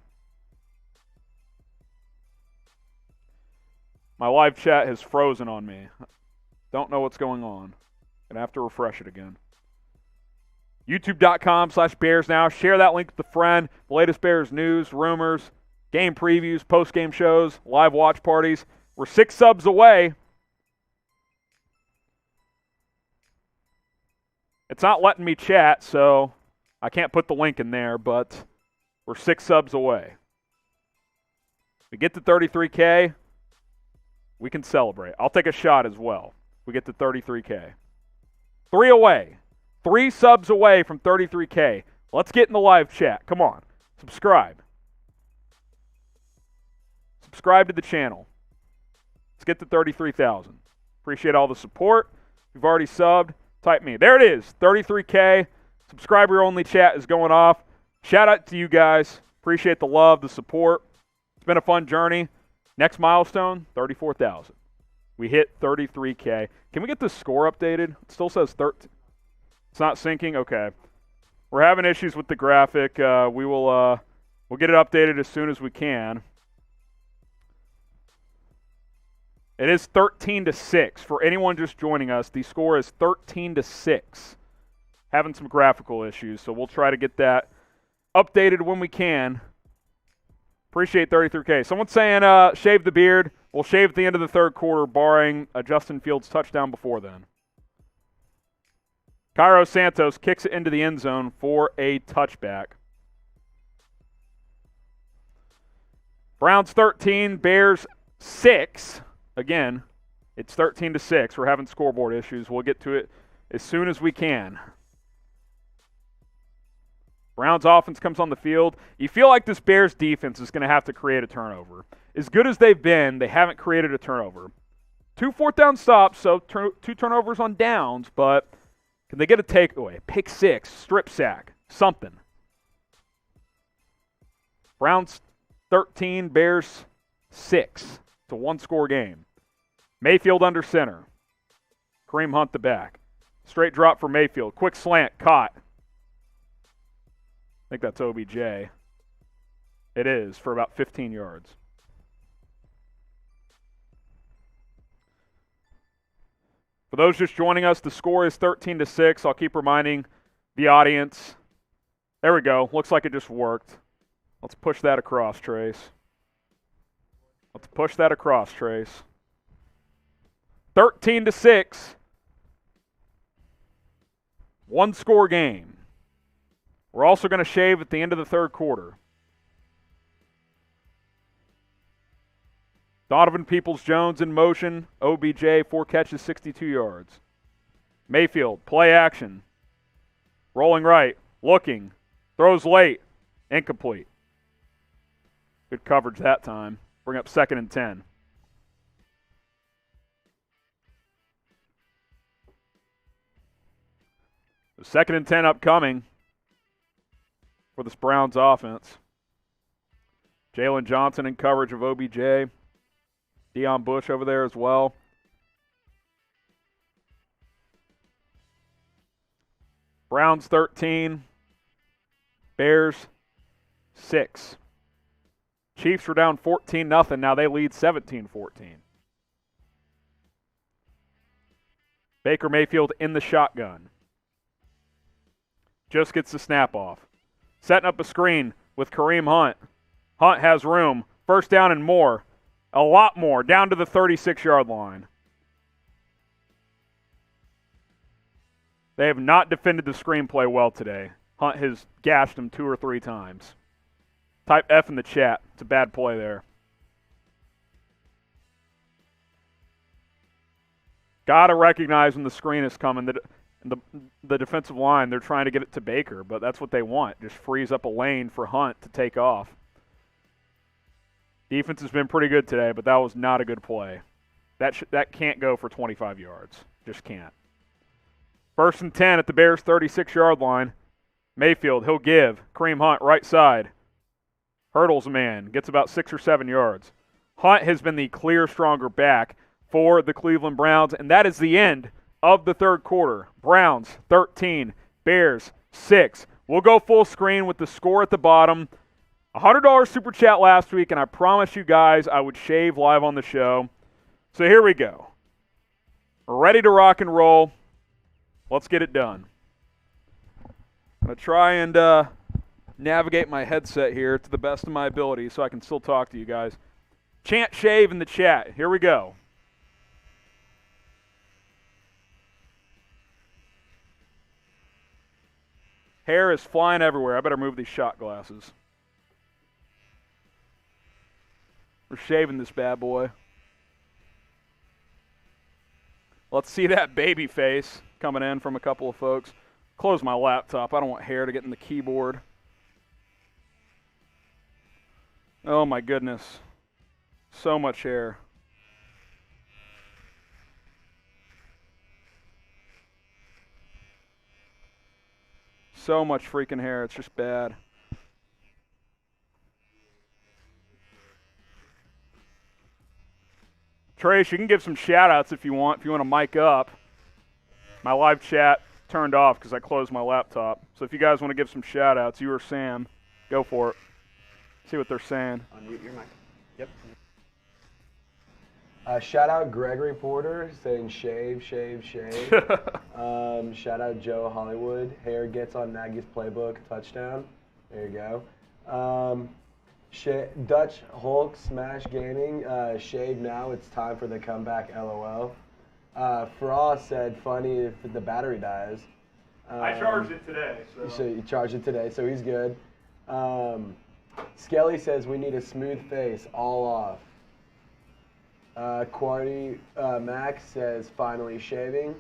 My live chat has frozen on me. Don't know what's going on. Gonna have to refresh it again. YouTube.com/BearsNow. Share that link with a friend. The latest Bears news, rumors, game previews, post-game shows, live watch parties. We're 6 subs away. It's not letting me chat, so I can't put the link in there, but we're 6 subs away. We get to 33K, we can celebrate. I'll take a shot as well. We get to 33K. 3 away. 3 subs away from 33K. Let's get in the live chat. Come on. Subscribe. Subscribe to the channel. Let's get to 33,000. Appreciate all the support. If you've already subbed, type me. There it is, 33K. Subscriber-only chat is going off. Shout out to you guys. Appreciate the love, the support. It's been a fun journey. Next milestone, 34,000. We hit 33K. Can we get the score updated? It still says 13. It's not syncing? Okay. We're having issues with the graphic. We'll get it updated as soon as we can. It is 13-6. For anyone just joining us, the score is 13-6. Having some graphical issues, so we'll try to get that updated when we can. Appreciate 33K. Someone's saying shave the beard. We'll shave at the end of the third quarter, barring a Justin Fields touchdown before then. Cairo Santos kicks it into the end zone for a touchback. Browns 13, Bears 6. Again, it's 13-6. We're having scoreboard issues. We'll get to it as soon as we can. Browns offense comes on the field. You feel like this Bears defense is going to have to create a turnover. As good as they've been, they haven't created a turnover. 2 fourth-down stops, so 2 turnovers on downs, but can they get a takeaway? Pick 6, strip sack, something. Browns 13, Bears 6. It's a 1-score game. Mayfield under center. Kareem Hunt the back. Straight drop for Mayfield. Quick slant, caught. I think that's OBJ. It is, for about 15 yards. For those just joining us, the score is 13-6. I'll keep reminding the audience. There we go. Looks like it just worked. Let's push that across, Trace. Let's push that across, Trace. 13-6. 1-score game. We're also going to shave at the end of the third quarter. Donovan Peoples-Jones in motion. OBJ, 4 catches, 62 yards. Mayfield, play action. Rolling right, looking. Throws late, incomplete. Good coverage that time. Bring up 2nd and 10. The 2nd and 10 upcoming for this Browns offense. Jalen Johnson in coverage of OBJ. Deion Bush over there as well. Browns 13. Bears 6. Chiefs were down 14-0. Now they lead 17-14. Baker Mayfield in the shotgun. Just gets the snap off. Setting up a screen with Kareem Hunt. Hunt has room. First down and more. A lot more. Down to the 36-yard line. They have not defended the screenplay well today. Hunt has gashed him 2 or 3 times. Type F in the chat. It's a bad play there. Got to recognize when the screen is coming. The defensive line, they're trying to get it to Baker, but that's what they want. Just frees up a lane for Hunt to take off. Defense has been pretty good today, but that was not a good play. That can't go for 25 yards. Just can't. 1st and 10 at the Bears' 36-yard line. Mayfield, he'll give. Kareem Hunt, right side. Hurdles a man. Gets about 6 or 7 yards. Hunt has been the clear stronger back for the Cleveland Browns, and that is the end of the third quarter. Browns 13, Bears 6. We'll go full screen with the score at the bottom. $100 super chat last week, and I promised you guys I would shave live on the show. So here we go. We're ready to rock and roll. Let's get it done. I'm going to try and navigate my headset here to the best of my ability so I can still talk to you guys. Chant shave in the chat. Here we go. Hair is flying everywhere. I better move these shot glasses. We're shaving this bad boy. Let's see that baby face coming in from a couple of folks. Close my laptop. I don't want hair to get in the keyboard. Oh my goodness. So much hair. So much freaking hair. It's just bad. Trace, you can give some shout-outs if you want to mic up. My live chat turned off because I closed my laptop. So if you guys want to give some shout-outs, you or Sam, go for it. See what they're saying. Unmute your mic. Yep. Shout out Gregory Porter saying shave, shave, shave. Shout out Joe Hollywood. Hair gets on Nagy's playbook. Touchdown. There you go. Dutch Hulk Smash Gaming. Shave now. It's time for the comeback. LOL. Frost said funny if the battery dies. I charged it today. So you charged it today, so he's good. Skelly says we need a smooth face, all off. Quarty Max says finally shaving.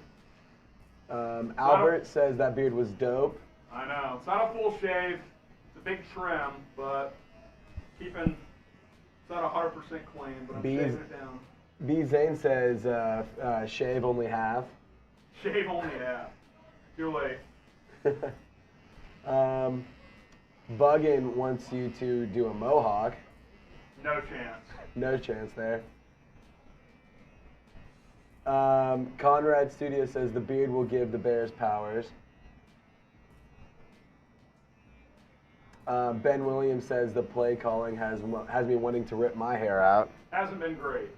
Albert says that beard was dope. I know. It's not a full shave. It's a big trim, but it's not 100% clean, but I'm shaving it down. B. Zane says shave only half. Shave only half. Too late. Buggin wants you to do a mohawk. No chance. No chance there. Conrad Studio says the beard will give the Bears powers. Ben Williams says the play calling has me wanting to rip my hair out. Hasn't been great.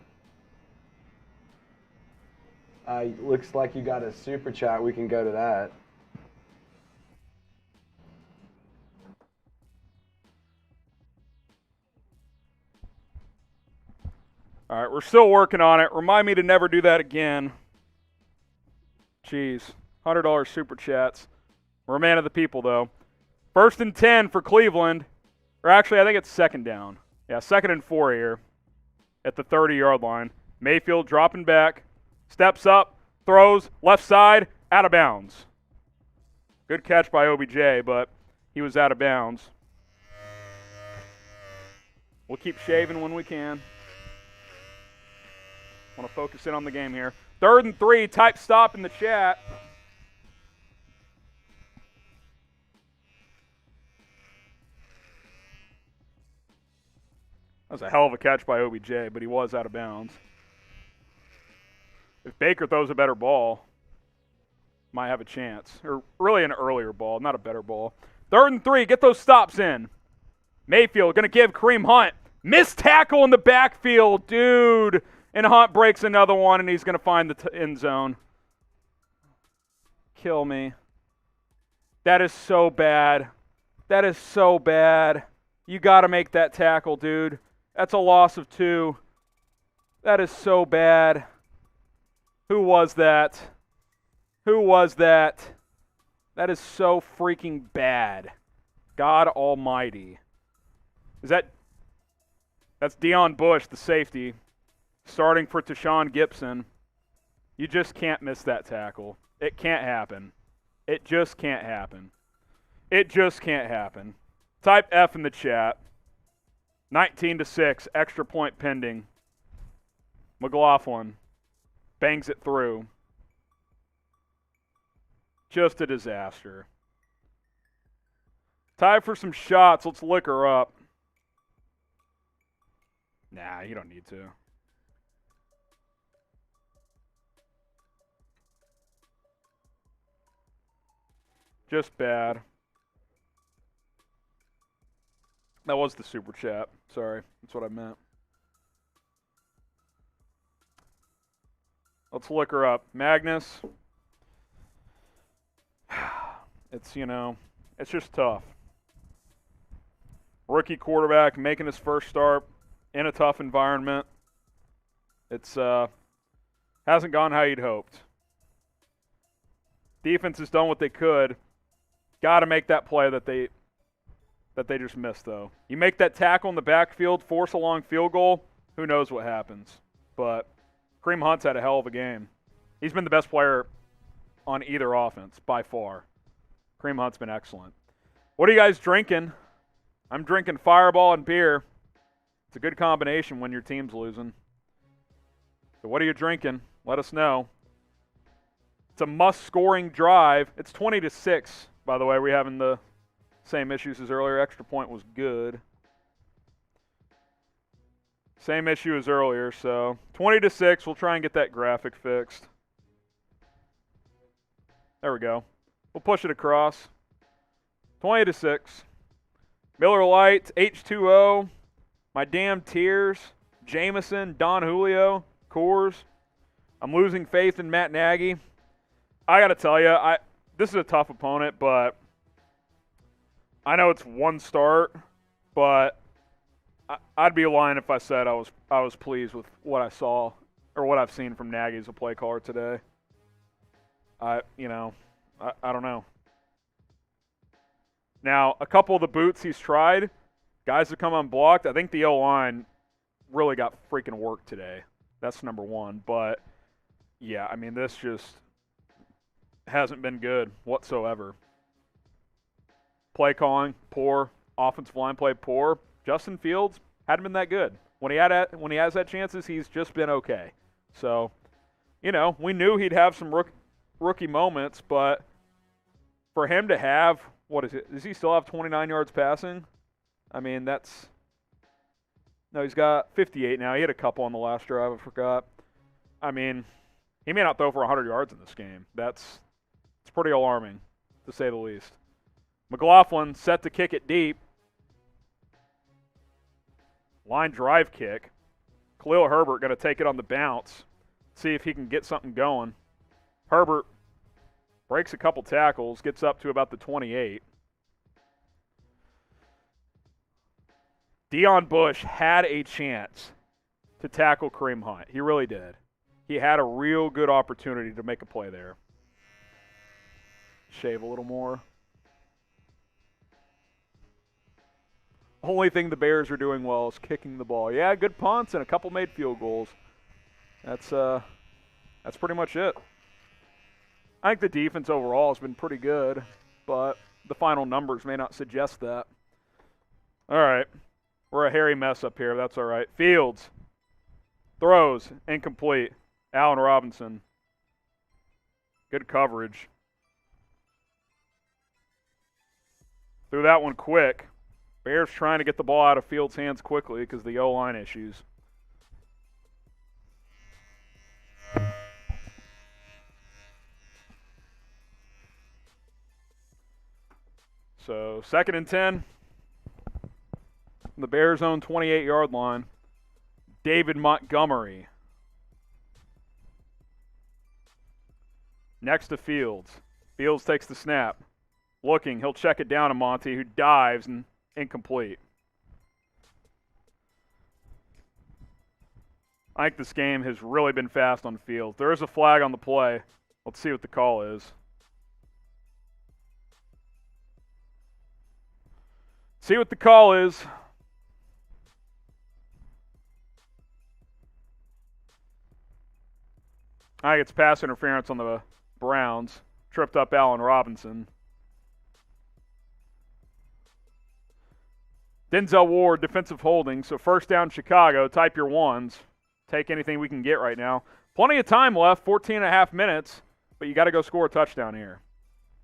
Looks like you got a super chat. We can go to that. All right, we're still working on it. Remind me to never do that again. Jeez, $100 super chats. We're a man of the people, though. 1st and 10 for Cleveland. Or actually, I think it's 2nd down. Yeah, 2nd and 4 here at the 30-yard line. Mayfield dropping back. Steps up, throws, left side, out of bounds. Good catch by OBJ, but he was out of bounds. We'll keep shaving when we can. Want to focus in on the game here. 3rd and 3, type stop in the chat. That was a hell of a catch by OBJ, but he was out of bounds. If Baker throws a better ball, might have a chance. Or really an earlier ball, not a better ball. 3rd and 3, get those stops in. Mayfield going to give Kareem Hunt. Missed tackle in the backfield, dude. And Hunt breaks another one, and he's going to find the end zone. Kill me. That is so bad. That is so bad. You got to make that tackle, dude. That's a loss of 2. That is so bad. Who was that? Who was that? That is so freaking bad. God almighty. That's Deion Bush, the safety, starting for Tashaun Gipson. You just can't miss that tackle. It can't happen. It just can't happen. It just can't happen. Type F in the chat. 19-6, extra point pending. McLaughlin bangs it through. Just a disaster. Time for some shots. Let's lick her up. Nah, you don't need to. Just bad. That was the super chat. Sorry. That's what I meant. Let's look her up. Magnus. It's, it's just tough. Rookie quarterback making his first start in a tough environment. It's hasn't gone how you'd hoped. Defense has done what they could. Got to make that play that they just missed, though. You make that tackle in the backfield, force a long field goal, who knows what happens. But Kareem Hunt's had a hell of a game. He's been the best player on either offense, by far. Kareem Hunt's been excellent. What are you guys drinking? I'm drinking Fireball and beer. It's a good combination when your team's losing. So what are you drinking? Let us know. It's a must-scoring drive. It's 20-6, by the way. We're having the same issues as earlier. Extra point was good. Same issue as earlier, so 20-6. We'll try and get that graphic fixed. There we go. We'll push it across. 20-6. Miller Lite, H2O, My Damn Tears, Jameson, Don Julio, Coors. I'm losing faith in Matt Nagy. I got to tell you, this is a tough opponent, but I know it's one start, but I'd be lying if I said I was pleased with what I saw or what I've seen from Nagy as a play caller today. I don't know. Now, a couple of the boots he's tried, guys have come unblocked. I think the O-line really got freaking work today. That's number one. But, yeah, I mean, this just hasn't been good whatsoever. Play calling, poor. Offensive line play, poor. Justin Fields hadn't been that good. When he has had chances, he's just been okay. So, we knew he'd have some rookie moments, but for him to have, what is it? Does he still have 29 yards passing? I mean, no, he's got 58 now. He had a couple on the last drive, I forgot. I mean, he may not throw for 100 yards in this game. It's pretty alarming, to say the least. McLaughlin set to kick it deep. Line drive kick. Khalil Herbert going to take it on the bounce. See if he can get something going. Herbert breaks a couple tackles, gets up to about the 28. Deion Bush had a chance to tackle Kareem Hunt. He really did. He had a real good opportunity to make a play there. Shave a little more. Only thing the Bears are doing well is kicking the ball. Yeah, good punts and a couple made field goals. That's pretty much it. I think the defense overall has been pretty good, but the final numbers may not suggest that. All right. We're a hairy mess up here. That's all right. Fields. Throws. Incomplete. Allen Robinson. Good coverage. Threw that one quick. Bears trying to get the ball out of Fields' hands quickly because of the O-line issues. So 2nd and 10. The Bears' own 28-yard line. David Montgomery. Next to Fields. Fields takes the snap. Looking, he'll check it down to Monty, who dives and incomplete. I think this game has really been fast on Fields. There is a flag on the play. Let's see what the call is. See what the call is. I think it's pass interference on the Browns. Tripped up Allen Robinson. Denzel Ward, defensive holding. So first down Chicago. Type your ones. Take anything we can get right now. Plenty of time left, 14 and a half minutes, but you got to go score a touchdown here.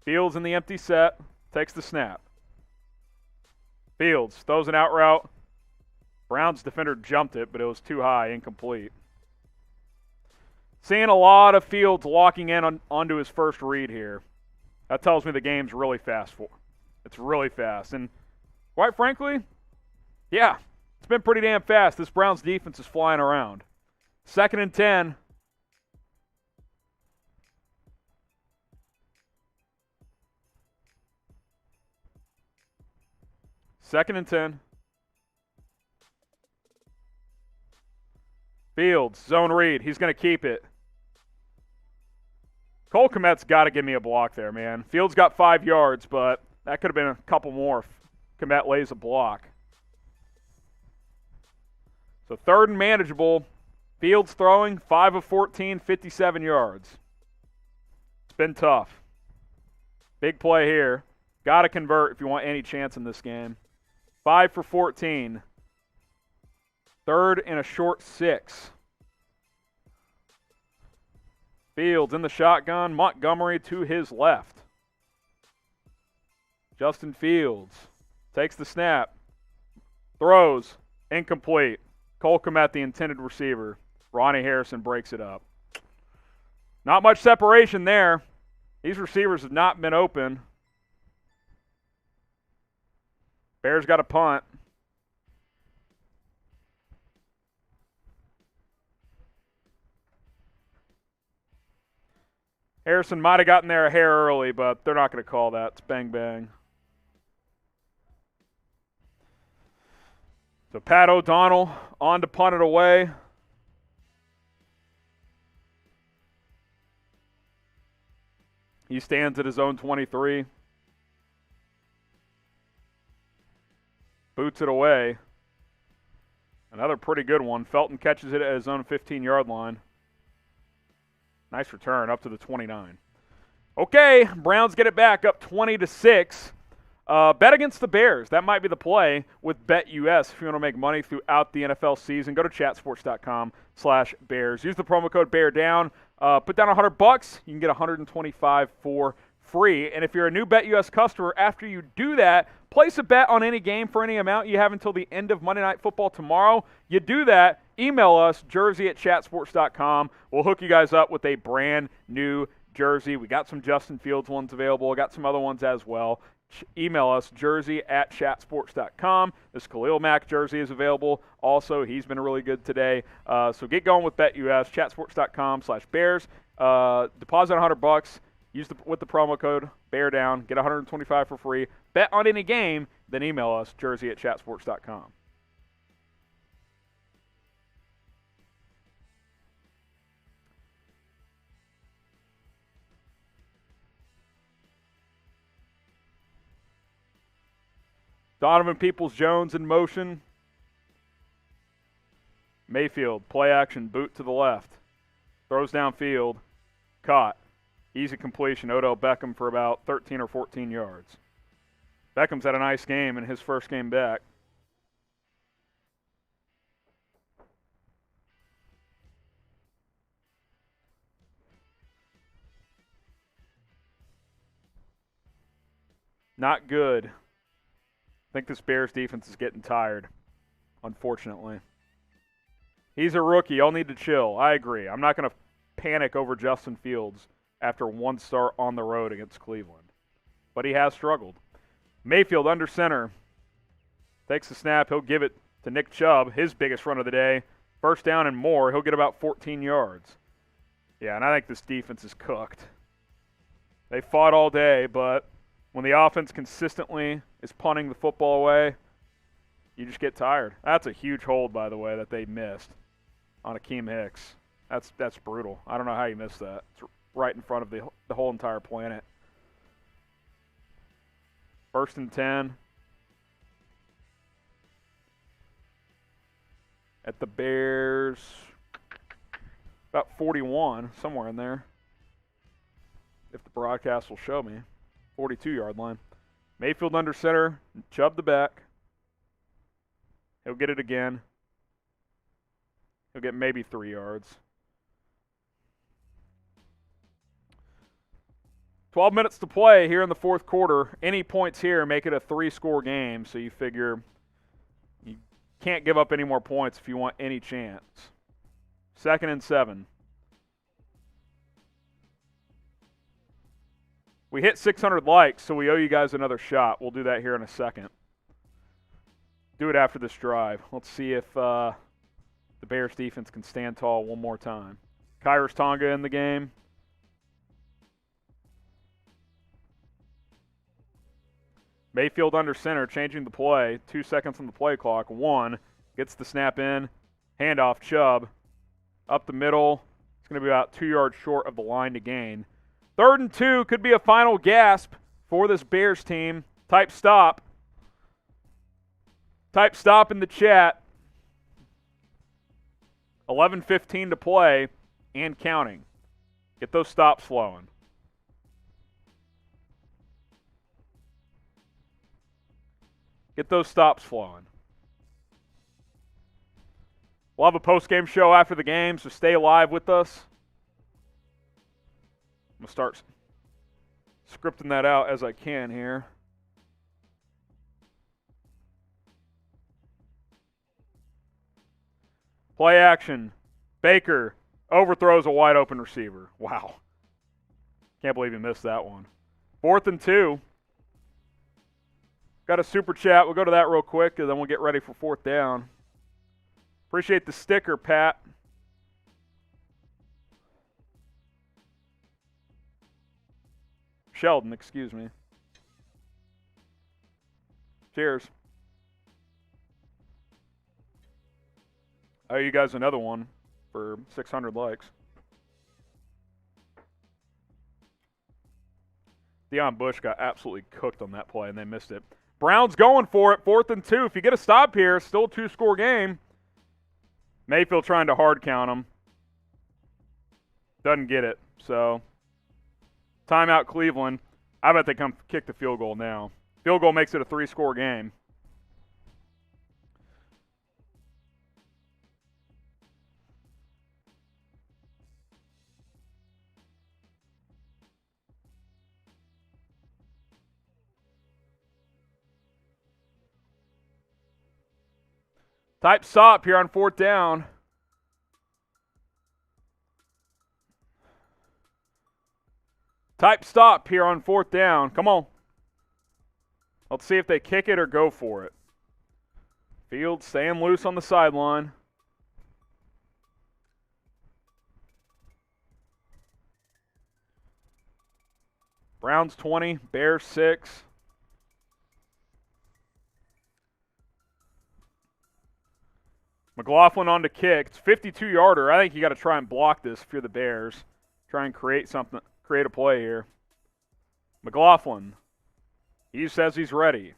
Fields in the empty set. Takes the snap. Fields throws an out route. Browns defender jumped it, but it was too high, incomplete. Seeing a lot of Fields locking in onto his first read here. That tells me the game's really fast for. It's really fast. And quite frankly, yeah, it's been pretty damn fast. This Browns defense is flying around. 2nd and 10. Second and 10. Fields, zone read. He's going to keep it. Cole Kmet's got to give me a block there, man. Fields got 5 yards, but that could have been a couple more if Kmet lays a block. So 3rd and manageable. Fields throwing, 5 of 14, 57 yards. It's been tough. Big play here. Got to convert if you want any chance in this game. 5 for 14. 3rd and a short 6. Fields in the shotgun. Montgomery to his left. Justin Fields takes the snap. Throws. Incomplete. Cole Kmet, the intended receiver. Ronnie Harrison breaks it up. Not much separation there. These receivers have not been open. Bears got a punt. Harrison might have gotten there a hair early, but they're not going to call that. It's bang, bang. So Pat O'Donnell on to punt it away. He stands at his own 23. Boots it away. Another pretty good one. Felton catches it at his own 15-yard line. Nice return up to the 29. Okay, Browns get it back up 20-6. Bet against the Bears. That might be the play with BetUS if you want to make money throughout the NFL season. Go to chatsports.com/Bears. Use the promo code BEARDOWN. Put down $100. You can get $125 for free. And if you're a new BetUS customer, after you do that, place a bet on any game for any amount you have until the end of Monday Night Football tomorrow. You do that, email us, jersey@chatsports.com. We'll hook you guys up with a brand new jersey. We got some Justin Fields ones available. Got some other ones as well. Email us, jersey@chatsports.com. This Khalil Mack jersey is available. Also, he's been really good today. So get going with BetUS, chatsports.com/Bears. Deposit $100. Use with the promo code BEARDOWN. Get $125 for free. Bet on any game, then email us, jersey@chatsports.com. Donovan Peoples-Jones in motion. Mayfield, play action, boot to the left. Throws downfield. Caught. Easy completion. Odell Beckham for about 13 or 14 yards. Beckham's had a nice game in his first game back. Not good. I think this Bears defense is getting tired, unfortunately. He's a rookie. Y'all need to chill. I agree. I'm not going to panic over Justin Fields after one start on the road against Cleveland. But he has struggled. Mayfield under center. Takes the snap. He'll give it to Nick Chubb, his biggest run of the day. First down and more. He'll get about 14 yards. Yeah, and I think this defense is cooked. They fought all day, but when the offense consistently is punting the football away, you just get tired. That's a huge hold, by the way, that they missed on Akeem Hicks. That's brutal. I don't know how you missed that. It's right in front of the whole entire planet. 1st and 10. At the Bears, about 41, somewhere in there. If the broadcast will show me. 42-yard line. Mayfield under center, Chubb the back. He'll get it again. He'll get maybe 3 yards. 12 minutes to play here in the 4th quarter. Any points here make it a 3-score game, so you figure you can't give up any more points if you want any chance. 2nd and 7. We hit 600 likes, so we owe you guys another shot. We'll do that here in a second. Do it after this drive. Let's see if the Bears defense can stand tall one more time. Kyrus Tonga in the game. Mayfield under center, changing the play. 2 seconds on the play clock. 1, gets the snap in. Handoff, Chubb. Up the middle. It's going to be about 2 yards short of the line to gain. 3rd and 2 could be a final gasp for this Bears team. Type stop. Type stop in the chat. 11:15 to play and counting. Get those stops flowing. Get those stops flowing. We'll have a post-game show after the game, so stay live with us. I'm going to start scripting that out as I can here. Play action. Baker overthrows a wide-open receiver. Wow. Can't believe he missed that one. 4th and 2. Got a super chat. We'll go to that real quick, and then we'll get ready for 4th down. Appreciate the sticker, Pat. Sheldon, excuse me. Cheers. I owe you guys another one for 600 likes. Deion Bush got absolutely cooked on that play, and they missed it. Browns going for it, 4th and 2. If you get a stop here, still a 2-score game. Mayfield trying to hard count him. Doesn't get it, so timeout Cleveland. I bet they come kick the field goal now. Field goal makes it a 3-score game. Type stop here on 4th down. Type stop here on 4th down. Come on. Let's see if they kick it or go for it. Field staying loose on the sideline. Browns 20, Bears 6. McLaughlin on to kick. It's 52-yarder. I think you got to try and block this if you're the Bears. Try and create something, create a play here. McLaughlin. He says he's ready.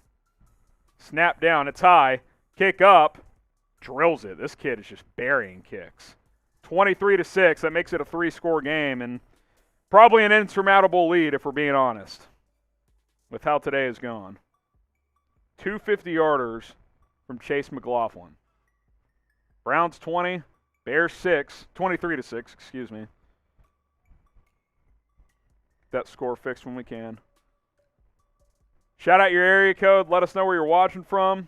Snap down. It's high. Kick up. Drills it. This kid is just burying kicks. 23-6. That makes it a 3-score game and probably an insurmountable lead if we're being honest with how today has gone. 2 50-yarders from Chase McLaughlin. Browns 20, Bears 6, 23-6, excuse me. That score fixed when we can. Shout out your area code. Let us know where you're watching from.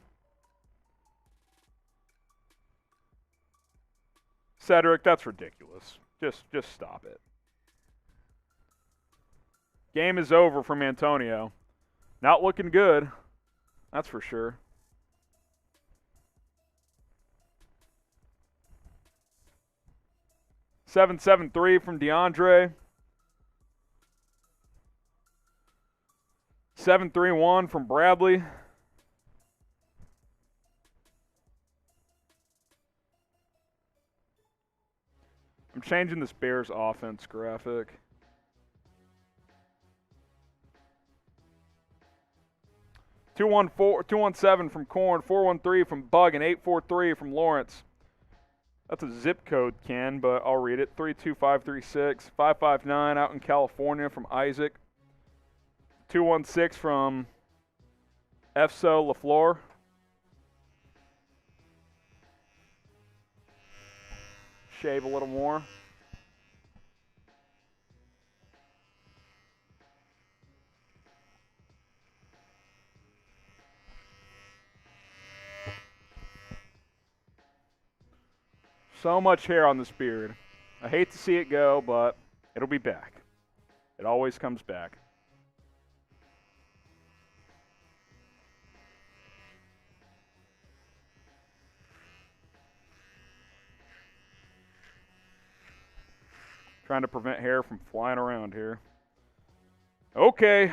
Cedric, that's ridiculous. Just stop it. Game is over from Antonio. Not looking good. That's for sure. $773 from DeAndre. 7-3-1 from Bradley. I'm changing this Bears offense graphic. Two 217 from Corn, 413 from Bug, and 843 from Lawrence. That's a zip code, Ken, but I'll read it. 32536, 559 out in California from Isaac. 216 from FSO LaFleur. Shave a little more. So much hair on this beard. I hate to see it go, but it'll be back. It always comes back. Trying to prevent hair from flying around here. Okay.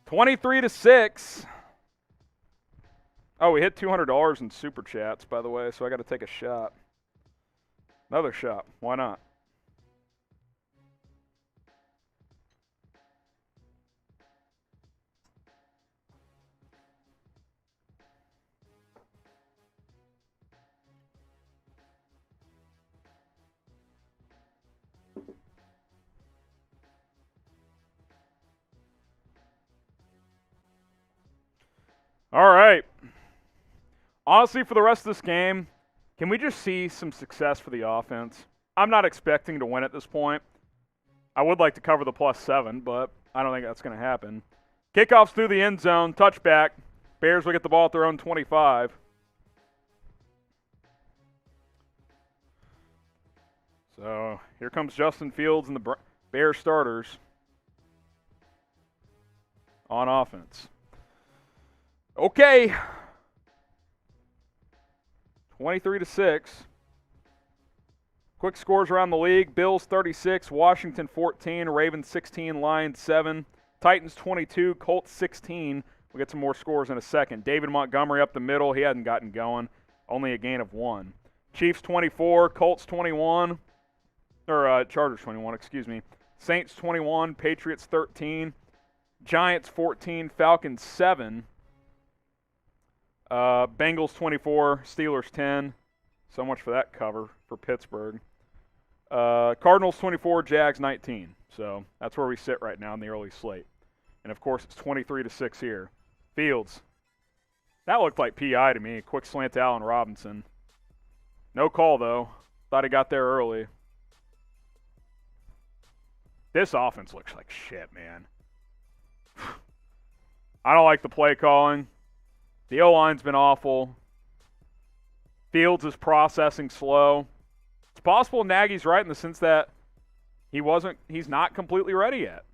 23-6. Oh, we hit $200 in super chats, by the way, so I got to take a shot. Another shot. Why not? All right. Honestly, for the rest of this game, can we just see some success for the offense? I'm not expecting to win at this point. I would like to cover the +7, but I don't think that's going to happen. Kickoffs through the end zone, touchback. Bears will get the ball at their own 25. So here comes Justin Fields and the Bears starters on offense. Okay. 23-6. Quick scores around the league. Bills 36, Washington 14, Ravens 16, Lions 7, Titans 22, Colts 16. We'll get some more scores in a second. David Montgomery up the middle. He hadn't gotten going. Only a gain of 1. Chiefs 24, Colts 21. Chargers 21, excuse me. Saints 21, Patriots 13. Giants 14, Falcons 7. Bengals 24, Steelers 10. So much for that cover for Pittsburgh. Cardinals 24, Jags 19. So that's where we sit right now in the early slate. And of course, it's 23-6 here. Fields. That looked like PI to me. Quick slant to Allen Robinson. No call, though. Thought he got there early. This offense looks like shit, man. I don't like the play calling. The O-line's been awful. Fields is processing slow. It's possible Nagy's right in the sense that he's not completely ready yet.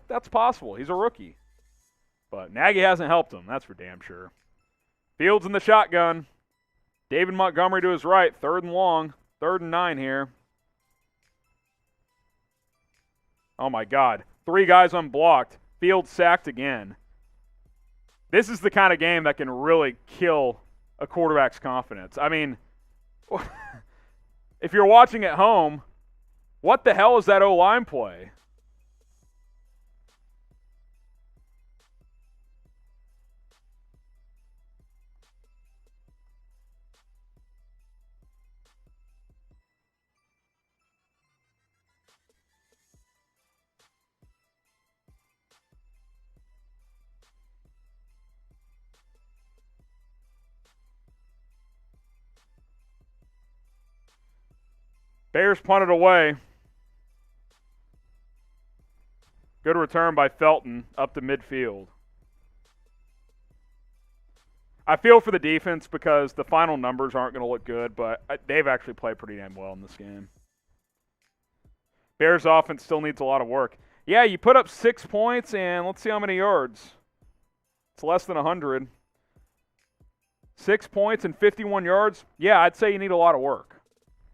That's possible. He's a rookie. But Nagy hasn't helped him, that's for damn sure. Fields in the shotgun. David Montgomery to his right, 3rd and long, 3rd and 9 here. Oh my God, 3 guys unblocked. Fields sacked again. This is the kind of game that can really kill a quarterback's confidence. I mean, if you're watching at home, what the hell is that O-line play? Bears punted away. Good return by Felton up to midfield. I feel for the defense because the final numbers aren't going to look good, but they've actually played pretty damn well in this game. Bears offense still needs a lot of work. Yeah, you put up 6 points, and let's see how many yards. It's less than 100. 6 points and 51 yards. Yeah, I'd say you need a lot of work.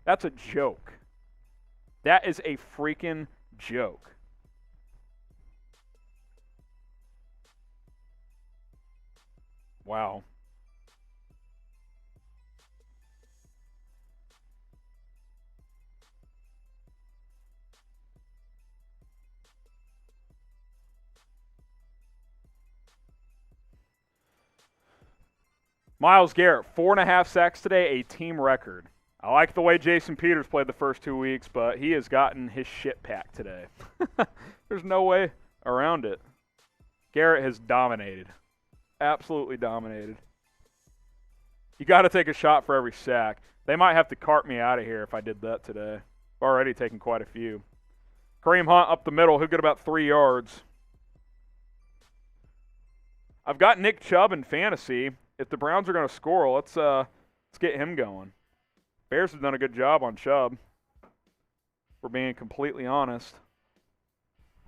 That's a joke. That is a freaking joke. Wow. Myles Garrett, 4.5 sacks today, a team record. I like the way Jason Peters played the first 2 weeks, but he has gotten his shit packed today. There's no way around it. Garrett has dominated. Absolutely dominated. You got to take a shot for every sack. They might have to cart me out of here if I did that today. I've already taken quite a few. Kareem Hunt up the middle. He'll get about 3 yards. I've got Nick Chubb in fantasy. If the Browns are going to score, let's get him going. Bears have done a good job on Chubb, if we're being completely honest.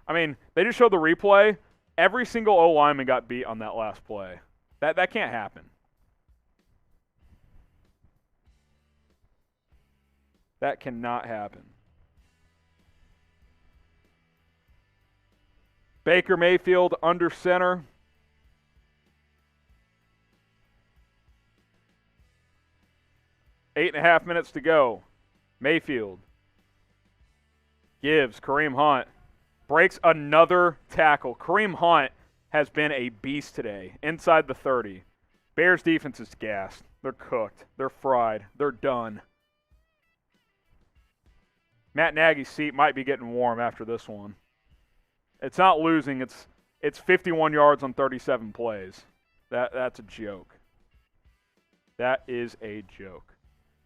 I mean, they just showed the replay. Every single O-lineman got beat on that last play. That can't happen. That cannot happen. Baker Mayfield under center. 8.5 minutes to go. Mayfield gives Kareem Hunt. Breaks another tackle. Kareem Hunt has been a beast today. Inside the 30. Bears defense is gassed. They're cooked. They're fried. They're done. Matt Nagy's seat might be getting warm after this one. It's not losing. It's 51 yards on 37 plays. That's a joke. That is a joke.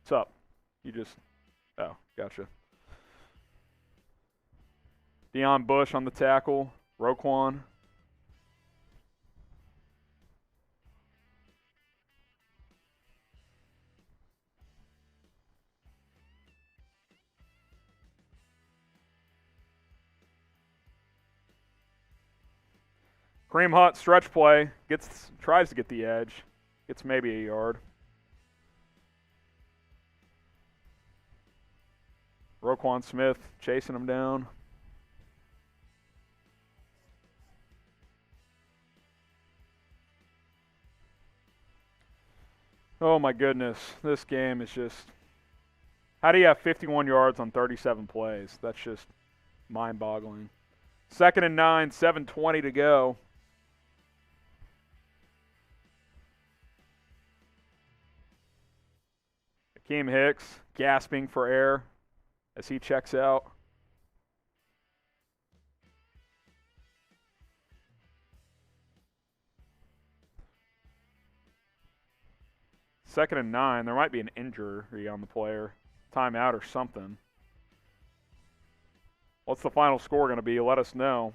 What's up? Oh, gotcha. Deion Bush on the tackle. Roquan. Kareem Hunt, stretch play. Tries to get the edge. Gets maybe a yard. Roquan Smith chasing him down. Oh my goodness, this game is just... How do you have 51 yards on 37 plays? That's just mind-boggling. 2nd and 9, 7:20 to go. Akeem Hicks gasping for air as he checks out. Second and 9. There might be an injury on the player. Timeout or something. What's the final score going to be? Let us know.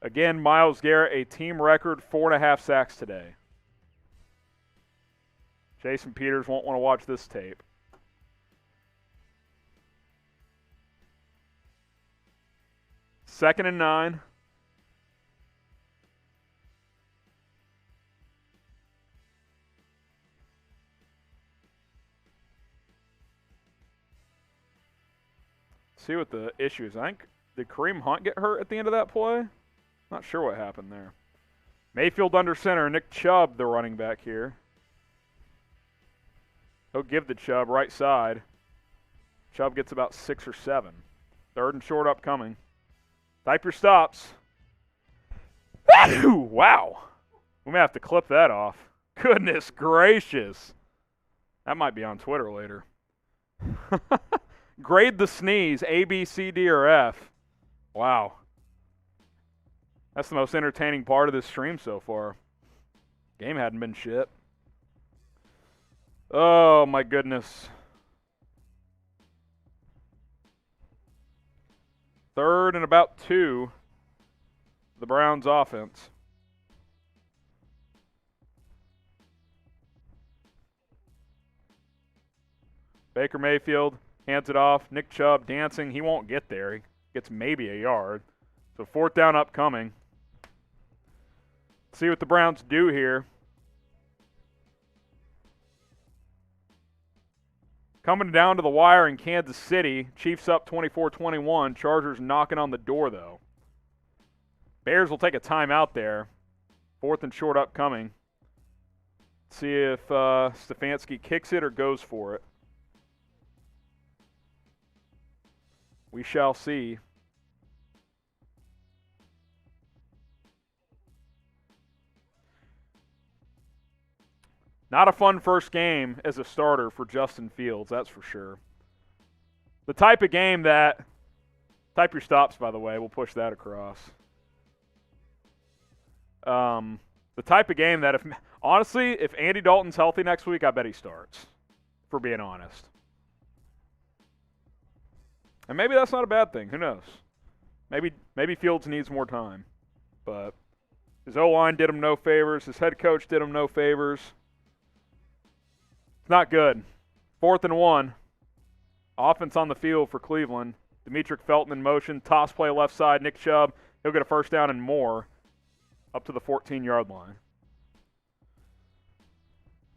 Again, Myles Garrett, a team record 4.5 sacks today. Jason Peters won't want to watch this tape. Second and 9. See what the issue is. I think, did Kareem Hunt get hurt at the end of that play? Not sure what happened there. Mayfield under center. Nick Chubb, the running back here. He'll give the Chubb right side. Chubb gets about 6 or 7. 3rd and short upcoming. Type your stops. Wow. We may have to clip that off. Goodness gracious. That might be on Twitter later. Grade the sneeze, A, B, C, D, or F. Wow. That's the most entertaining part of this stream so far. Game hadn't been shit. Oh, my goodness. 3rd and about 2. The Browns offense. Baker Mayfield hands it off. Nick Chubb dancing. He won't get there. He gets maybe a yard. So 4th down upcoming. See what the Browns do here. Coming down to the wire in Kansas City. Chiefs up 24-21. Chargers knocking on the door, though. Bears will take a timeout there. 4th and short upcoming. See if Stefanski kicks it or goes for it. We shall see. Not a fun first game as a starter for Justin Fields, that's for sure. The type of game that... Type your stops, by the way. We'll push that across. The type of game that, honestly, if Andy Dalton's healthy next week, I bet he starts, for being honest. And maybe that's not a bad thing. Who knows? Maybe Fields needs more time. But his O-line did him no favors. His head coach did him no favors. It's not good. 4th and 1. Offense on the field for Cleveland. Demetric Felton in motion. Toss play left side. Nick Chubb. He'll get a first down and more. Up to the 14-yard line.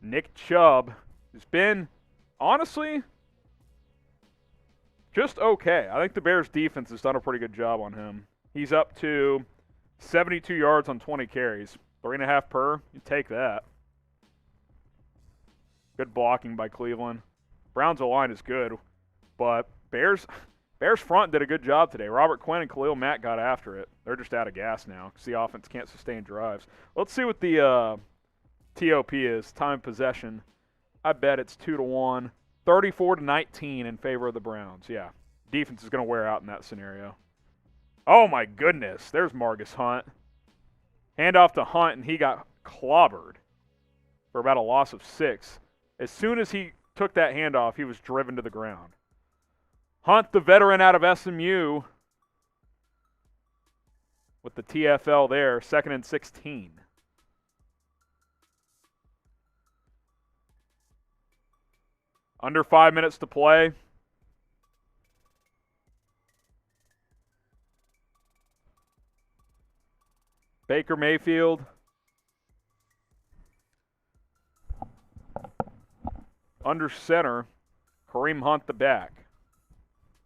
Nick Chubb has been, honestly, just okay. I think the Bears' defense has done a pretty good job on him. He's up to 72 yards on 20 carries. 3.5 per. You take that. Good blocking by Cleveland. Browns' O-line is good, but Bears front did a good job today. Robert Quinn and Khalil Mack got after it. They're just out of gas now because the offense can't sustain drives. Let's see what the TOP is, time possession. I bet it's 2-1. 34-19 in favor of the Browns. Yeah, defense is going to wear out in that scenario. Oh, my goodness. There's Margus Hunt. Handoff to Hunt, and he got clobbered for about a loss of 6. As soon as he took that handoff, he was driven to the ground. Hunt, the veteran out of SMU, with the TFL there, 2nd and 16. Under 5 minutes to play. Baker Mayfield. Under center, Kareem Hunt the back.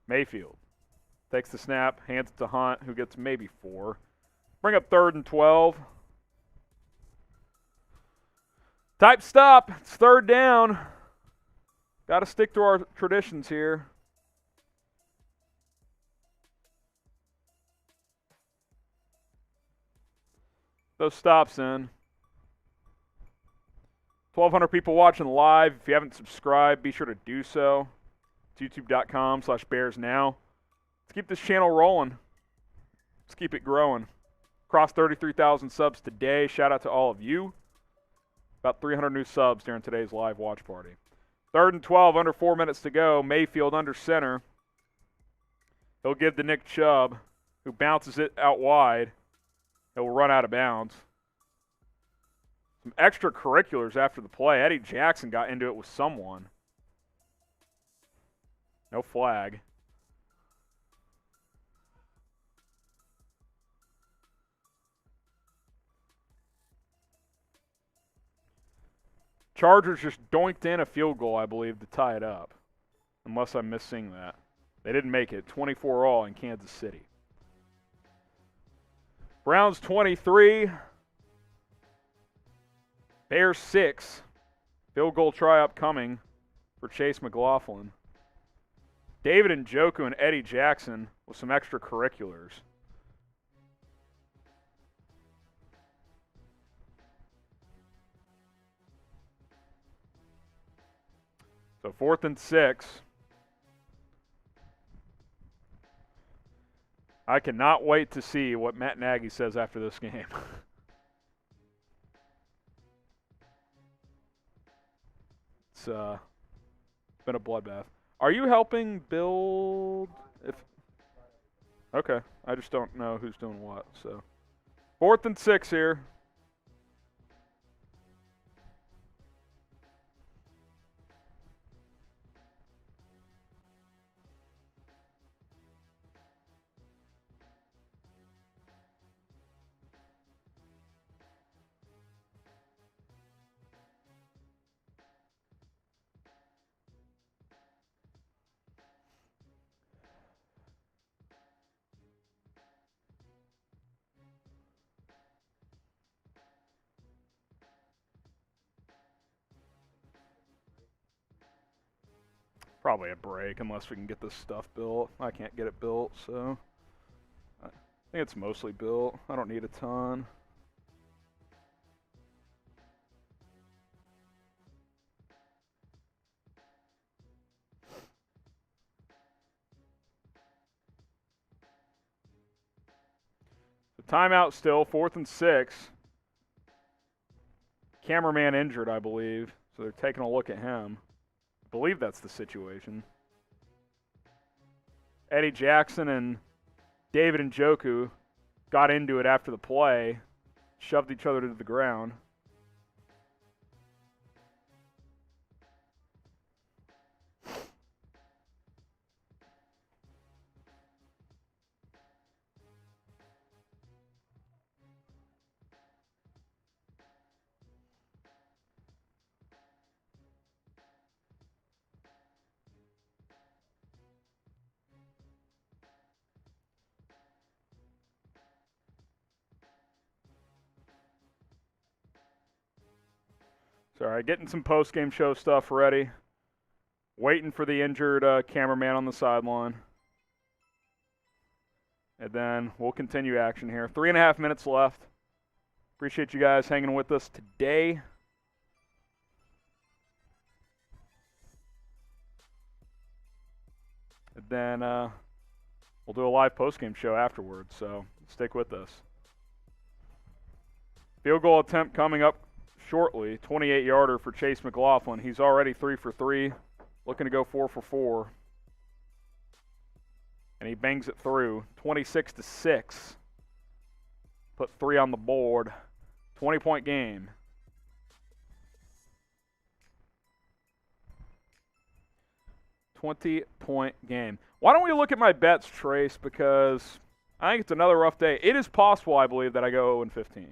Mayfield takes the snap, hands it to Hunt, who gets maybe 4. Bring up 3rd and 12. Type stop. It's 3rd down. Got to stick to our traditions here. Those stops in. 1,200 people watching live. If you haven't subscribed, be sure to do so. It's youtube.com/BearsNow. Let's keep this channel rolling. Let's keep it growing. Crossed 33,000 subs today. Shout out to all of you. About 300 new subs during today's live watch party. 3rd and 12, under 4 minutes to go. Mayfield under center. He'll give to Nick Chubb, who bounces it out wide. He'll run out of bounds. Some extracurriculars after the play. Eddie Jackson got into it with someone. No flag. Chargers just doinked in a field goal, I believe, to tie it up. Unless I'm missing that. They didn't make it. 24-all in Kansas City. Browns 23. Bears 6. Field goal try upcoming for Chase McLaughlin. David Njoku and Eddie Jackson with some extracurriculars. So 4th and 6. I cannot wait to see what Matt Nagy says after this game. It's been a bloodbath. Are you helping build? Okay, I just don't know who's doing what. So 4th and 6 here. Probably a break unless we can get this stuff built. I can't get it built, so I think it's mostly built. I don't need a ton. So timeout still, 4th and 6. Cameraman injured, I believe, so they're taking a look at him. I believe that's the situation. Eddie Jackson and David Njoku got into it after the play, shoved each other to the ground. Sorry, getting some post-game show stuff ready. Waiting for the injured cameraman on the sideline. And then we'll continue action here. 3.5 minutes left. Appreciate you guys hanging with us today. And then we'll do a live post-game show afterwards, so stick with us. Field goal attempt coming up shortly. 28-yarder for Chase McLaughlin. He's already 3 for 3, looking to go 4 for 4. And he bangs it through. 26-6. Put 3 on the board. 20-point game. Why don't we look at my bets, Trace? Because I think it's another rough day. It is possible, I believe, that I go 0-15.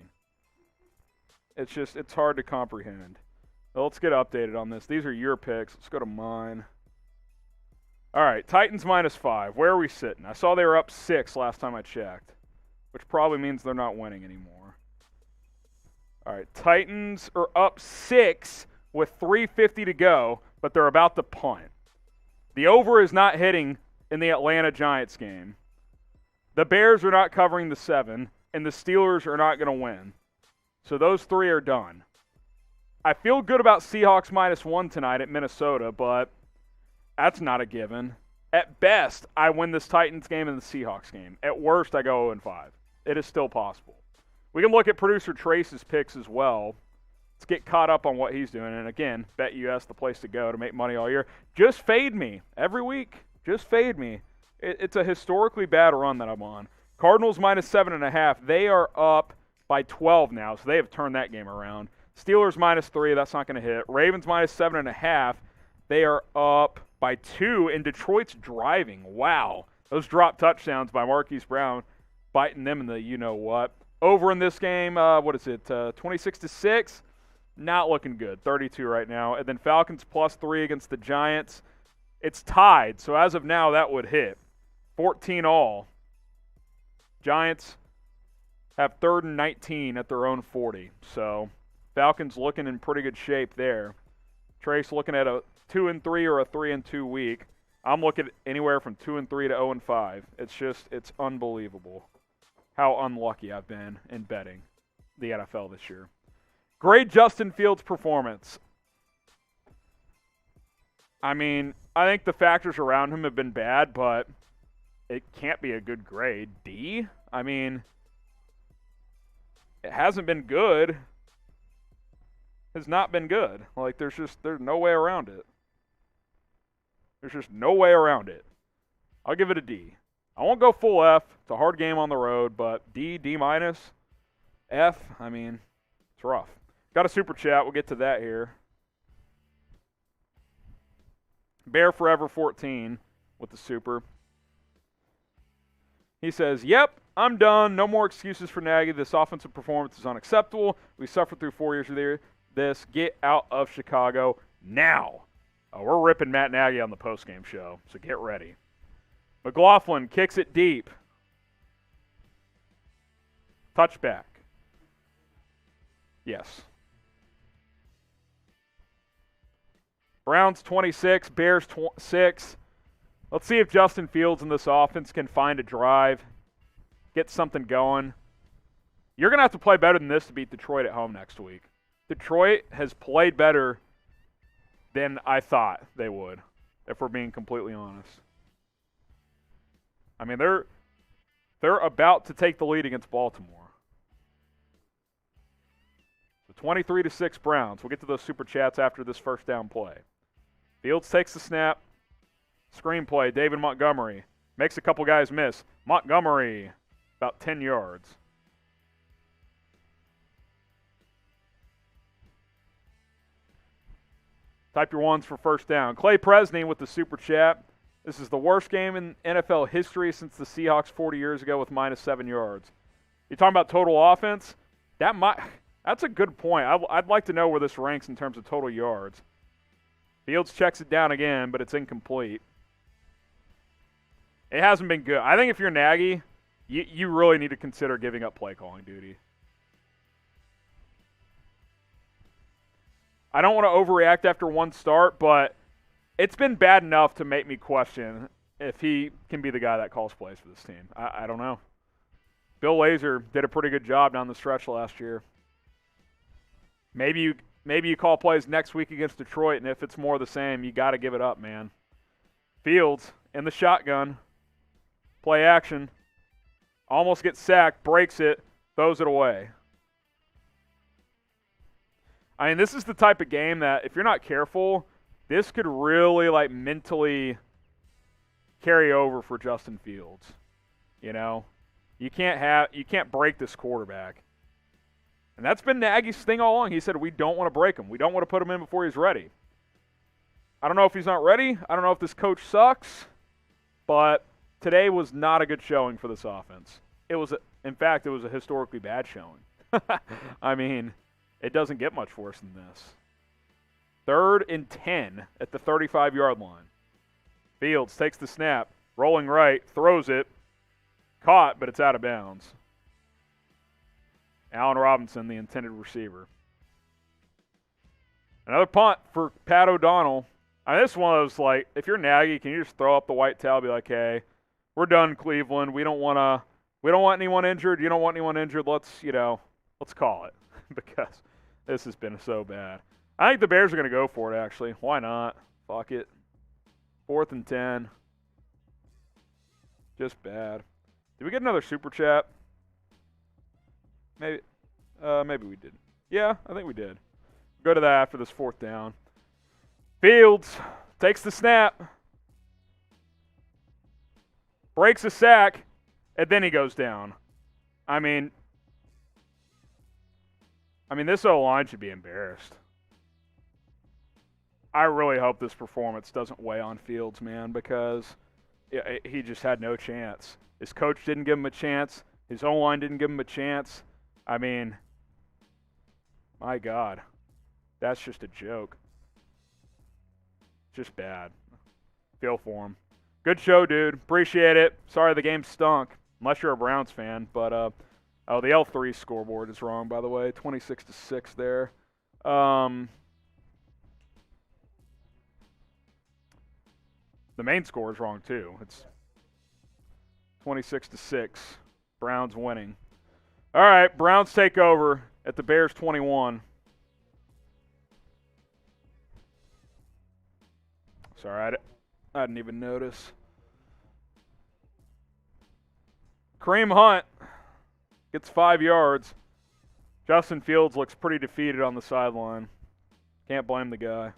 It's hard to comprehend. Well, let's get updated on this. These are your picks. Let's go to mine. All right, Titans -5. Where are we sitting? I saw they were up 6 last time I checked, which probably means they're not winning anymore. All right, Titans are up 6 with 3:50 to go, but they're about to punt. The over is not hitting in the Atlanta Giants game. The Bears are not covering the 7, and the Steelers are not going to win. So those 3 are done. I feel good about Seahawks -1 tonight at Minnesota, but that's not a given. At best, I win this Titans game and the Seahawks game. At worst, I go 0-5. It is still possible. We can look at producer Trace's picks as well. Let's get caught up on what he's doing. And again, BetUS, the place to go to make money all year. Just fade me every week. Just fade me. It's a historically bad run that I'm on. Cardinals -7.5. They are up by 12 now, so they have turned that game around. Steelers -3, that's not going to hit. Ravens -7.5, they are up by 2, and Detroit's driving. Wow. Those drop touchdowns by Marquise Brown, biting them in the you-know-what. Over in this game, 26-6? Not looking good. 32 right now. And then Falcons +3 against the Giants. It's tied, so as of now, that would hit. 14 all. Giants have 3rd and 19 at their own 40. So Falcons looking in pretty good shape there. Trace looking at a 2-3 or a 3-2 week. I'm looking at anywhere from 2-3 to 0-5. It's unbelievable how unlucky I've been in betting the NFL this year. Grade Justin Fields' performance. I mean, I think the factors around him have been bad, but it can't be a good grade. D? I mean, it hasn't been good. Has not been good. Like, there's no way around it. There's just no way around it. I'll give it a D. I won't go full F. It's a hard game on the road, but D, D-, F, I mean, it's rough. Got a super chat. We'll get to that here. Bear Forever 14 with the super. He says, yep, I'm done. No more excuses for Nagy. This offensive performance is unacceptable. We suffered through 4 years of this. Get out of Chicago now. Oh, we're ripping Matt Nagy on the postgame show, so get ready. McLaughlin kicks it deep. Touchback. Yes. Browns 26, Bears 6. Let's see if Justin Fields and this offense can find a drive, get something going. You're going to have to play better than this to beat Detroit at home next week. Detroit has played better than I thought they would, if we're being completely honest. I mean, they're about to take the lead against Baltimore. The 23-6 Browns. We'll get to those super chats after this first down play. Fields takes the snap. Screenplay, David Montgomery. Makes a couple guys miss. Montgomery, about 10 yards. Type your ones for first down. Clay Presney with the super chat. This is the worst game in NFL history since the Seahawks 40 years ago with -7 yards. You're talking about total offense? That's a good point. I'd like to know where this ranks in terms of total yards. Fields checks it down again, but it's incomplete. It hasn't been good. I think if you're Nagy, you really need to consider giving up play calling duty. I don't want to overreact after one start, but it's been bad enough to make me question if he can be the guy that calls plays for this team. I don't know. Bill Lazor did a pretty good job down the stretch last year. Maybe you call plays next week against Detroit, and if it's more of the same, you got to give it up, man. Fields in the shotgun. Play action. Almost gets sacked, breaks it, throws it away. I mean, this is the type of game that if you're not careful, this could really mentally carry over for Justin Fields. You know, you can't break this quarterback. And that's been Nagy's thing all along. He said, we don't want to break him. We don't want to put him in before he's ready. I don't know if he's not ready. I don't know if this coach sucks. But today was not a good showing for this offense. In fact, it was a historically bad showing. I mean, it doesn't get much worse than this. 3rd and 10 at the 35-yard line. Fields takes the snap, rolling right, throws it, caught, but it's out of bounds. Allen Robinson, the intended receiver. Another punt for Pat O'Donnell. I mean, this one was like, if you're Nagy, can you just throw up the white towel, be like, hey, we're done, Cleveland. We don't want anyone injured. You don't want anyone injured. Let's call it because this has been so bad. I think the Bears are going to go for it, actually. Why not? Fuck it. 4th and 10. Just bad. Did we get another super chat? Maybe we did. Yeah, I think we did. Go to that after this 4th down. Fields takes the snap. Breaks a sack. And then he goes down. I mean, this O-line should be embarrassed. I really hope this performance doesn't weigh on Fields, man, because he just had no chance. His coach didn't give him a chance. His O-line didn't give him a chance. I mean, my God, that's just a joke. Just bad. Feel for him. Good show, dude. Appreciate it. Sorry the game stunk, unless you're a Browns fan. But the L3 scoreboard is wrong, by the way. 26-6 there. The main score is wrong too. It's 26-6. Browns winning. All right, Browns take over at the Bears 21. Sorry, I didn't even notice. Kareem Hunt gets 5 yards. Justin Fields looks pretty defeated on the sideline. Can't blame the guy.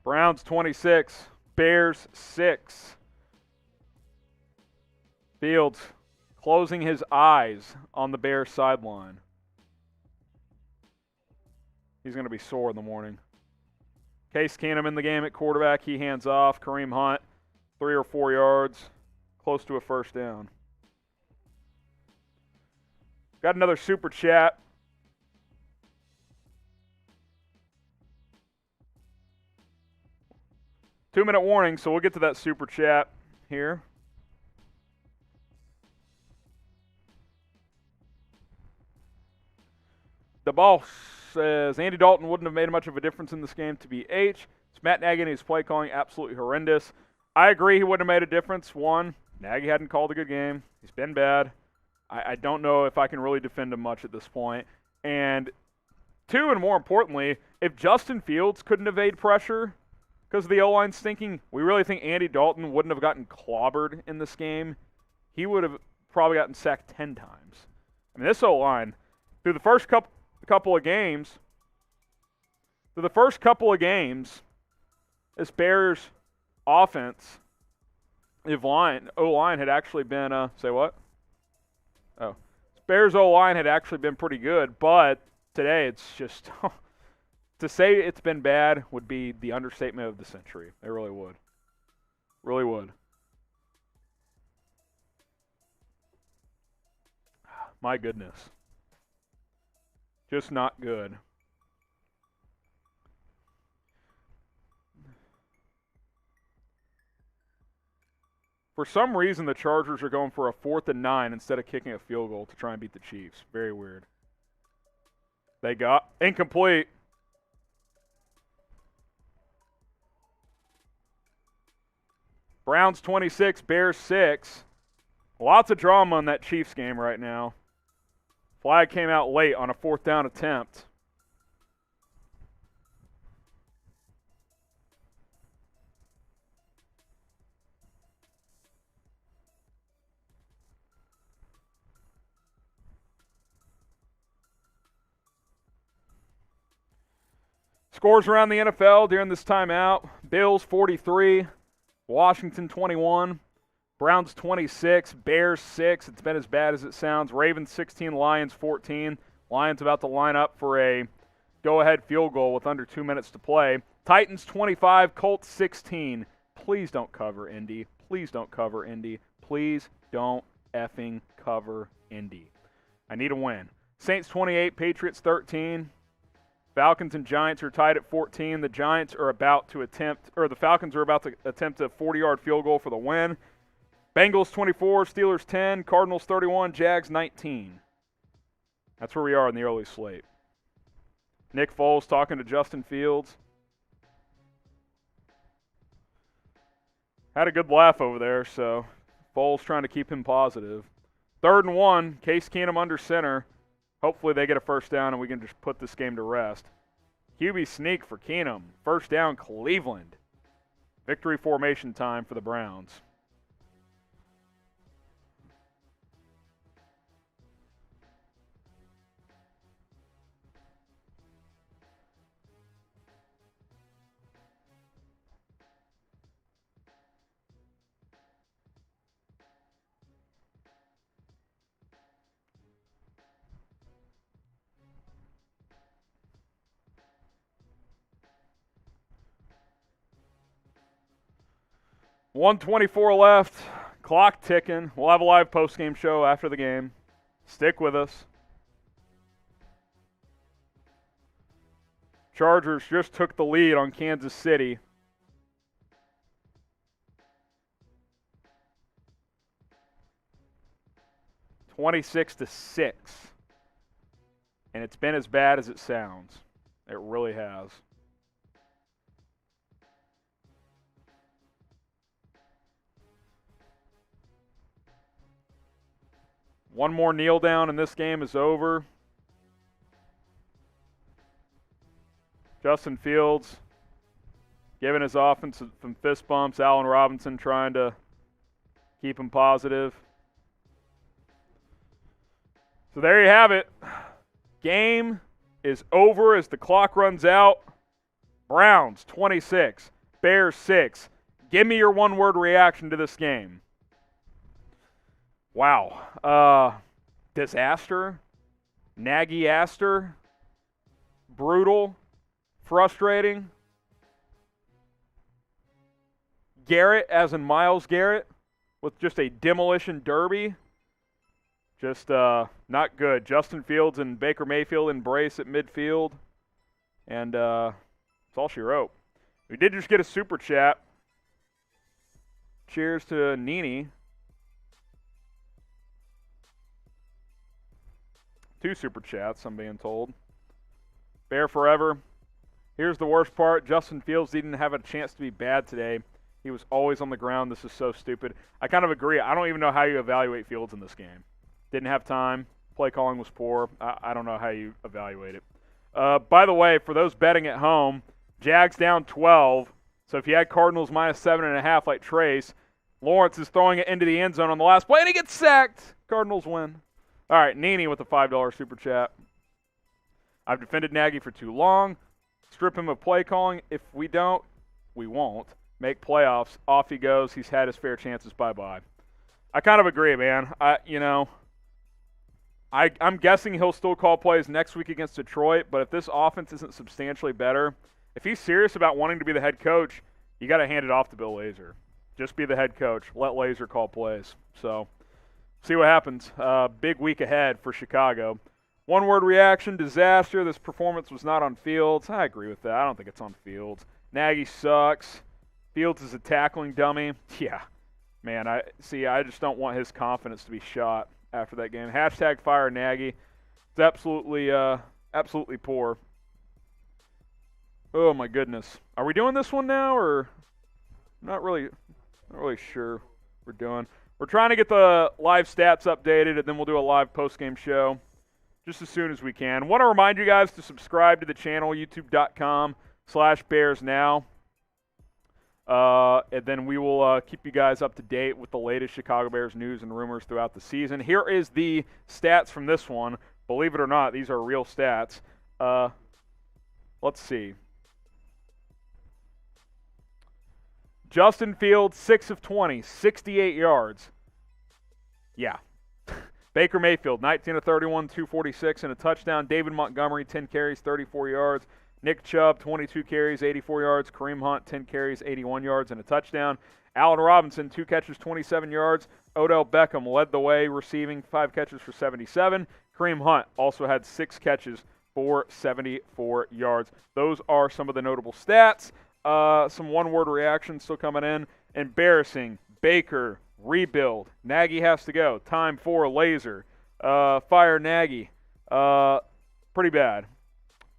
Browns 26, Bears 6. Fields closing his eyes on the Bears sideline. He's going to be sore in the morning. Case Keenum in the game at quarterback. He hands off. Kareem Hunt, 3 or 4 yards, close to a first down. Got another super chat. 2-minute warning, so we'll get to that super chat here. The boss says, Andy Dalton wouldn't have made much of a difference in this game to BH. It's Matt Nagy and his play calling absolutely horrendous. I agree he wouldn't have made a difference. One, Nagy hadn't called a good game. He's been bad. I don't know if I can really defend him much at this point. And two, and more importantly, if Justin Fields couldn't evade pressure because of the O-line stinking, we really think Andy Dalton wouldn't have gotten clobbered in this game. He would have probably gotten sacked 10 times. I mean, this O-line, through the first couple of games, this Bears offense, O-line had actually been, say what? Oh. Bears O-line had actually been pretty good, but today it's just, to say it's been bad would be the understatement of the century. It really would. Really would. My goodness. Just not good. For some reason, the Chargers are going for a 4th and 9 instead of kicking a field goal to try and beat the Chiefs. Very weird. They got incomplete. Browns 26, Bears 6. Lots of drama in that Chiefs game right now. Flag came out late on a 4th down attempt. Scores around the NFL during this timeout. Bills 43, Washington 21, Browns 26, Bears 6. It's been as bad as it sounds. Ravens 16, Lions 14. Lions about to line up for a go-ahead field goal with under 2 minutes to play. Titans 25, Colts 16. Please don't cover Indy. Please don't cover Indy. Please don't effing cover Indy. I need a win. Saints 28, Patriots 13. Falcons and Giants are tied at 14. The Falcons are about to attempt a 40-yard field goal for the win. Bengals 24, Steelers 10, Cardinals 31, Jags 19. That's where we are in the early slate. Nick Foles talking to Justin Fields. Had a good laugh over there, so Foles trying to keep him positive. 3rd and 1, Case Keenum under center. Hopefully they get a first down and we can just put this game to rest. QB sneak for Keenum. First down, Cleveland. Victory formation time for the Browns. .124 left, clock ticking. We'll have a live post-game show after the game. Stick with us. Chargers just took the lead on Kansas City. (26-6). And it's been as bad as it sounds. It really has. One more kneel down and this game is over. Justin Fields giving his offense some fist bumps. Allen Robinson trying to keep him positive. So there you have it. Game is over as the clock runs out. Browns 26, Bears 6. Give me your one-word reaction to this game. Wow. Disaster. Nagy-aster. Brutal. Frustrating. Garrett, as in Myles Garrett, with just a demolition derby. Just not good. Justin Fields and Baker Mayfield embrace at midfield. And that's all she wrote. We did just get a super chat. Cheers to Nini. 2 super chats, I'm being told. Bear forever. Here's the worst part. Justin Fields didn't have a chance to be bad today. He was always on the ground. This is so stupid. I kind of agree. I don't even know how you evaluate Fields in this game. Didn't have time. Play calling was poor. I don't know how you evaluate it. By the way, for those betting at home, Jags down 12. So if you had Cardinals minus 7.5 like Trace, Lawrence is throwing it into the end zone on the last play, and he gets sacked. Cardinals win. All right, Nini with a $5 super chat. I've defended Nagy for too long. Strip him of play calling. If we don't, we won't. Make playoffs. Off he goes. He's had his fair chances. Bye-bye. I kind of agree, man. I'm guessing he'll still call plays next week against Detroit, but if this offense isn't substantially better, if he's serious about wanting to be the head coach, you got to hand it off to Bill Lazor. Just be the head coach. Let Lazor call plays. So, see what happens. Big week ahead for Chicago. One-word reaction, disaster. This performance was not on Fields. I agree with that. I don't think it's on Fields. Nagy sucks. Fields is a tackling dummy. Yeah. Man, I just don't want his confidence to be shot after that game. Hashtag fire Nagy. It's absolutely poor. Oh, my goodness. Are we doing this one now, or not really sure we're doing? We're trying to get the live stats updated, and then we'll do a live post-game show just as soon as we can. Want to remind you guys to subscribe to the channel, youtube.com/BearsNow. And then we will keep you guys up to date with the latest Chicago Bears news and rumors throughout the season. Here is the stats from this one. Believe it or not, these are real stats. Let's see. Justin Fields, 6 of 20, 68 yards. Yeah. Baker Mayfield, 19 of 31, 246, and a touchdown. David Montgomery, 10 carries, 34 yards. Nick Chubb, 22 carries, 84 yards. Kareem Hunt, 10 carries, 81 yards, and a touchdown. Allen Robinson, 2 catches, 27 yards. Odell Beckham led the way, receiving 5 catches for 77. Kareem Hunt also had 6 catches for 74 yards. Those are some of the notable stats. Some one-word reactions still coming in. Embarrassing. Baker. Rebuild. Nagy has to go. Time for Lazor. Fire Nagy. Pretty bad.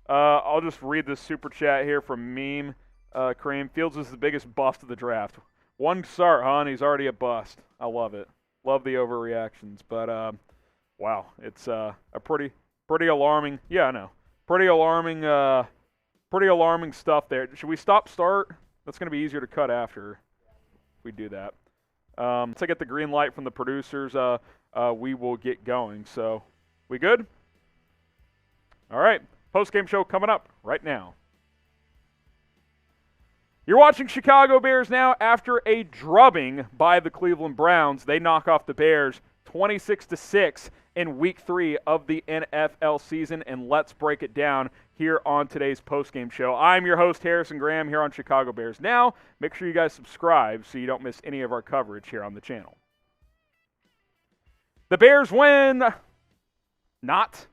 I'll just read this super chat here from Meme. Kareem. Fields is the biggest bust of the draft. One start, huh? And he's already a bust. I love it. Love the overreactions. But, wow. It's a pretty alarming. Yeah, I know. Pretty alarming stuff there. Should we start? That's going to be easier to cut after if we do that. Once I get the green light from the producers, we will get going. So, we good? All right. Post-game show coming up right now. You're watching Chicago Bears now after a drubbing by the Cleveland Browns. They knock off the Bears 26-6 in Week 3 of the NFL season, and let's break it down here on today's post-game show. I'm your host, Harrison Graham, here on Chicago Bears Now. Make sure you guys subscribe so you don't miss any of our coverage here on the channel. The Bears win. Not.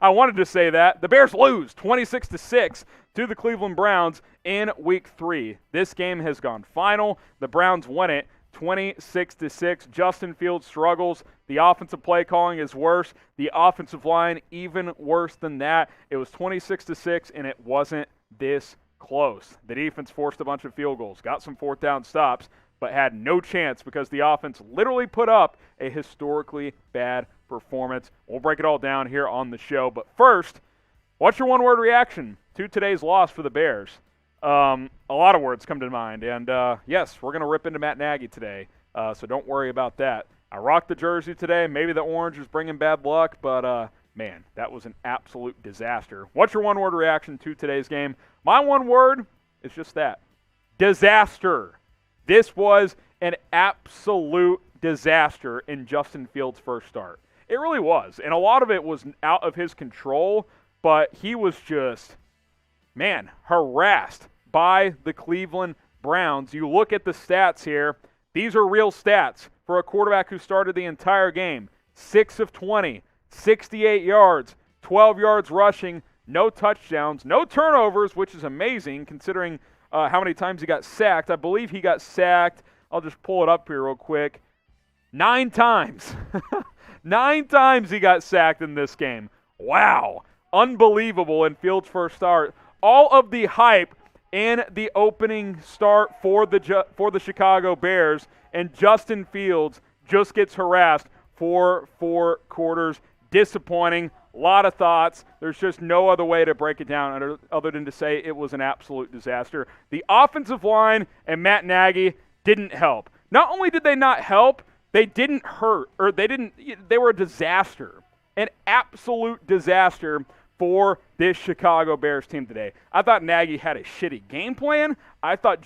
I wanted to say that. The Bears lose 26-6 to the Cleveland Browns in Week 3. This game has gone final. The Browns win it 26-6. Justin Fields struggles. The offensive play calling is worse. The offensive line even worse than that. It was 26-6, and it wasn't this close. The defense forced a bunch of field goals, got some fourth down stops, but had no chance because the offense literally put up a historically bad performance. We'll break it all down here on the show. But first, what's your one-word reaction to today's loss for the Bears? A lot of words come to mind. And, yes, we're going to rip into Matt Nagy today, so don't worry about that. I rocked the jersey today. Maybe the orange is bringing bad luck, but, man, that was an absolute disaster. What's your one-word reaction to today's game? My one word is just that. Disaster. This was an absolute disaster in Justin Fields' first start. It really was. And a lot of it was out of his control, but he was just, man, harassed by the Cleveland Browns. You look at the stats here. These are real stats for a quarterback who started the entire game. 6 of 20, 68 yards, 12 yards rushing, no touchdowns, no turnovers, which is amazing considering how many times he got sacked. I believe he got sacked I'll just pull it up here real quick. 9 times. 9 times he got sacked in this game. Wow. Unbelievable in Fields' first start. All of the hype in the opening start for the Chicago Bears, and Justin Fields just gets harassed for 4 quarters. Disappointing. A lot of thoughts. There's just no other way to break it down other than to say it was an absolute disaster. The offensive line and Matt Nagy didn't help. Not only did they not help, they didn't hurt, or they were a disaster. An absolute disaster for this Chicago Bears team today. I thought Nagy had a shitty game plan. I thought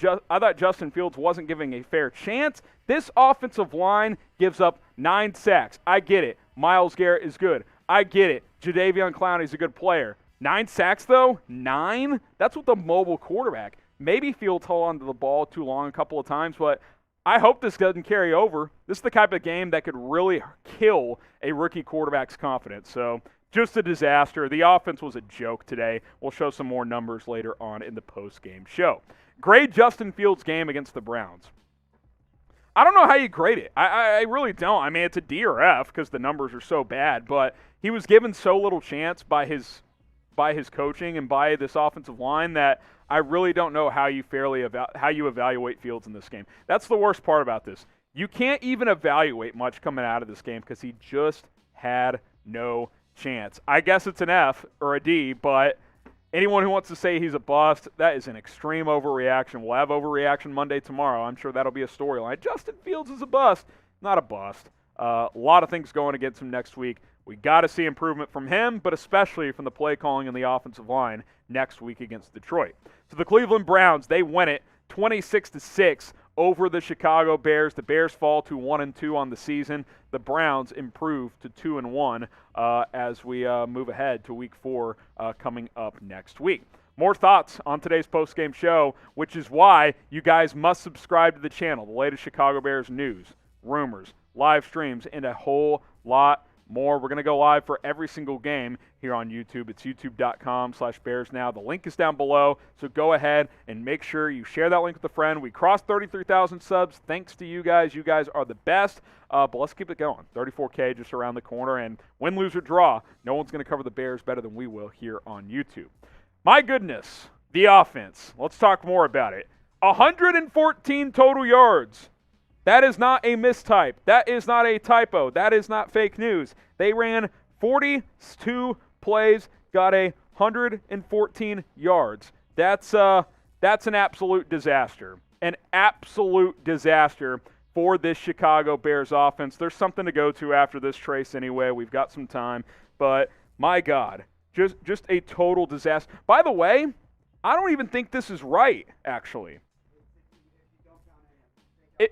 Justin Fields wasn't giving a fair chance. This offensive line gives up 9 sacks. I get it. Myles Garrett is good. I get it. Jadeveon Clowney's a good player. 9 sacks, though? 9? That's with a mobile quarterback. Maybe Fields held on to the ball too long a couple of times, but I hope this doesn't carry over. This is the type of game that could really kill a rookie quarterback's confidence. So just a disaster. The offense was a joke today. We'll show some more numbers later on in the post-game show. Grade Justin Fields' game against the Browns. I don't know how you grade it. I really don't. I mean, it's a D or F because the numbers are so bad, but he was given so little chance by his coaching and by this offensive line that I really don't know how you evaluate Fields in this game. That's the worst part about this. You can't even evaluate much coming out of this game because he just had no chance. I guess it's an F or a D, but anyone who wants to say he's a bust, that is an extreme overreaction. We'll have overreaction Monday tomorrow. I'm sure that'll be a storyline. Justin Fields is a bust, not a bust. A lot of things going against him next week. We got to see improvement from him, but especially from the play calling and the offensive line next week against Detroit. So the Cleveland Browns, they win it 26-6 over the Chicago Bears. The Bears fall to 1-2 on the season. The Browns improve to 2-1 as we move ahead to Week 4 coming up next week. More thoughts on today's post-game show, which is why you guys must subscribe to the channel. The latest Chicago Bears news, rumors, live streams, and a whole lot more. We're going to go live for every single game here on YouTube. It's youtube.com/BearsNow. The link is down below, so go ahead and make sure you share that link with a friend. We crossed 33,000 subs. Thanks to you guys. You guys are the best, but let's keep it going. 34K just around the corner, and win, lose, or draw, no one's going to cover the Bears better than we will here on YouTube. My goodness, the offense. Let's talk more about it. 114 total yards. That is not a mistype. That is not a typo. That is not fake news. They ran 42 plays, got 114 yards. That's an absolute disaster. An absolute disaster for this Chicago Bears offense. There's something to go to after this trace anyway. We've got some time. But, my God, just a total disaster. By the way, I don't even think this is right, actually.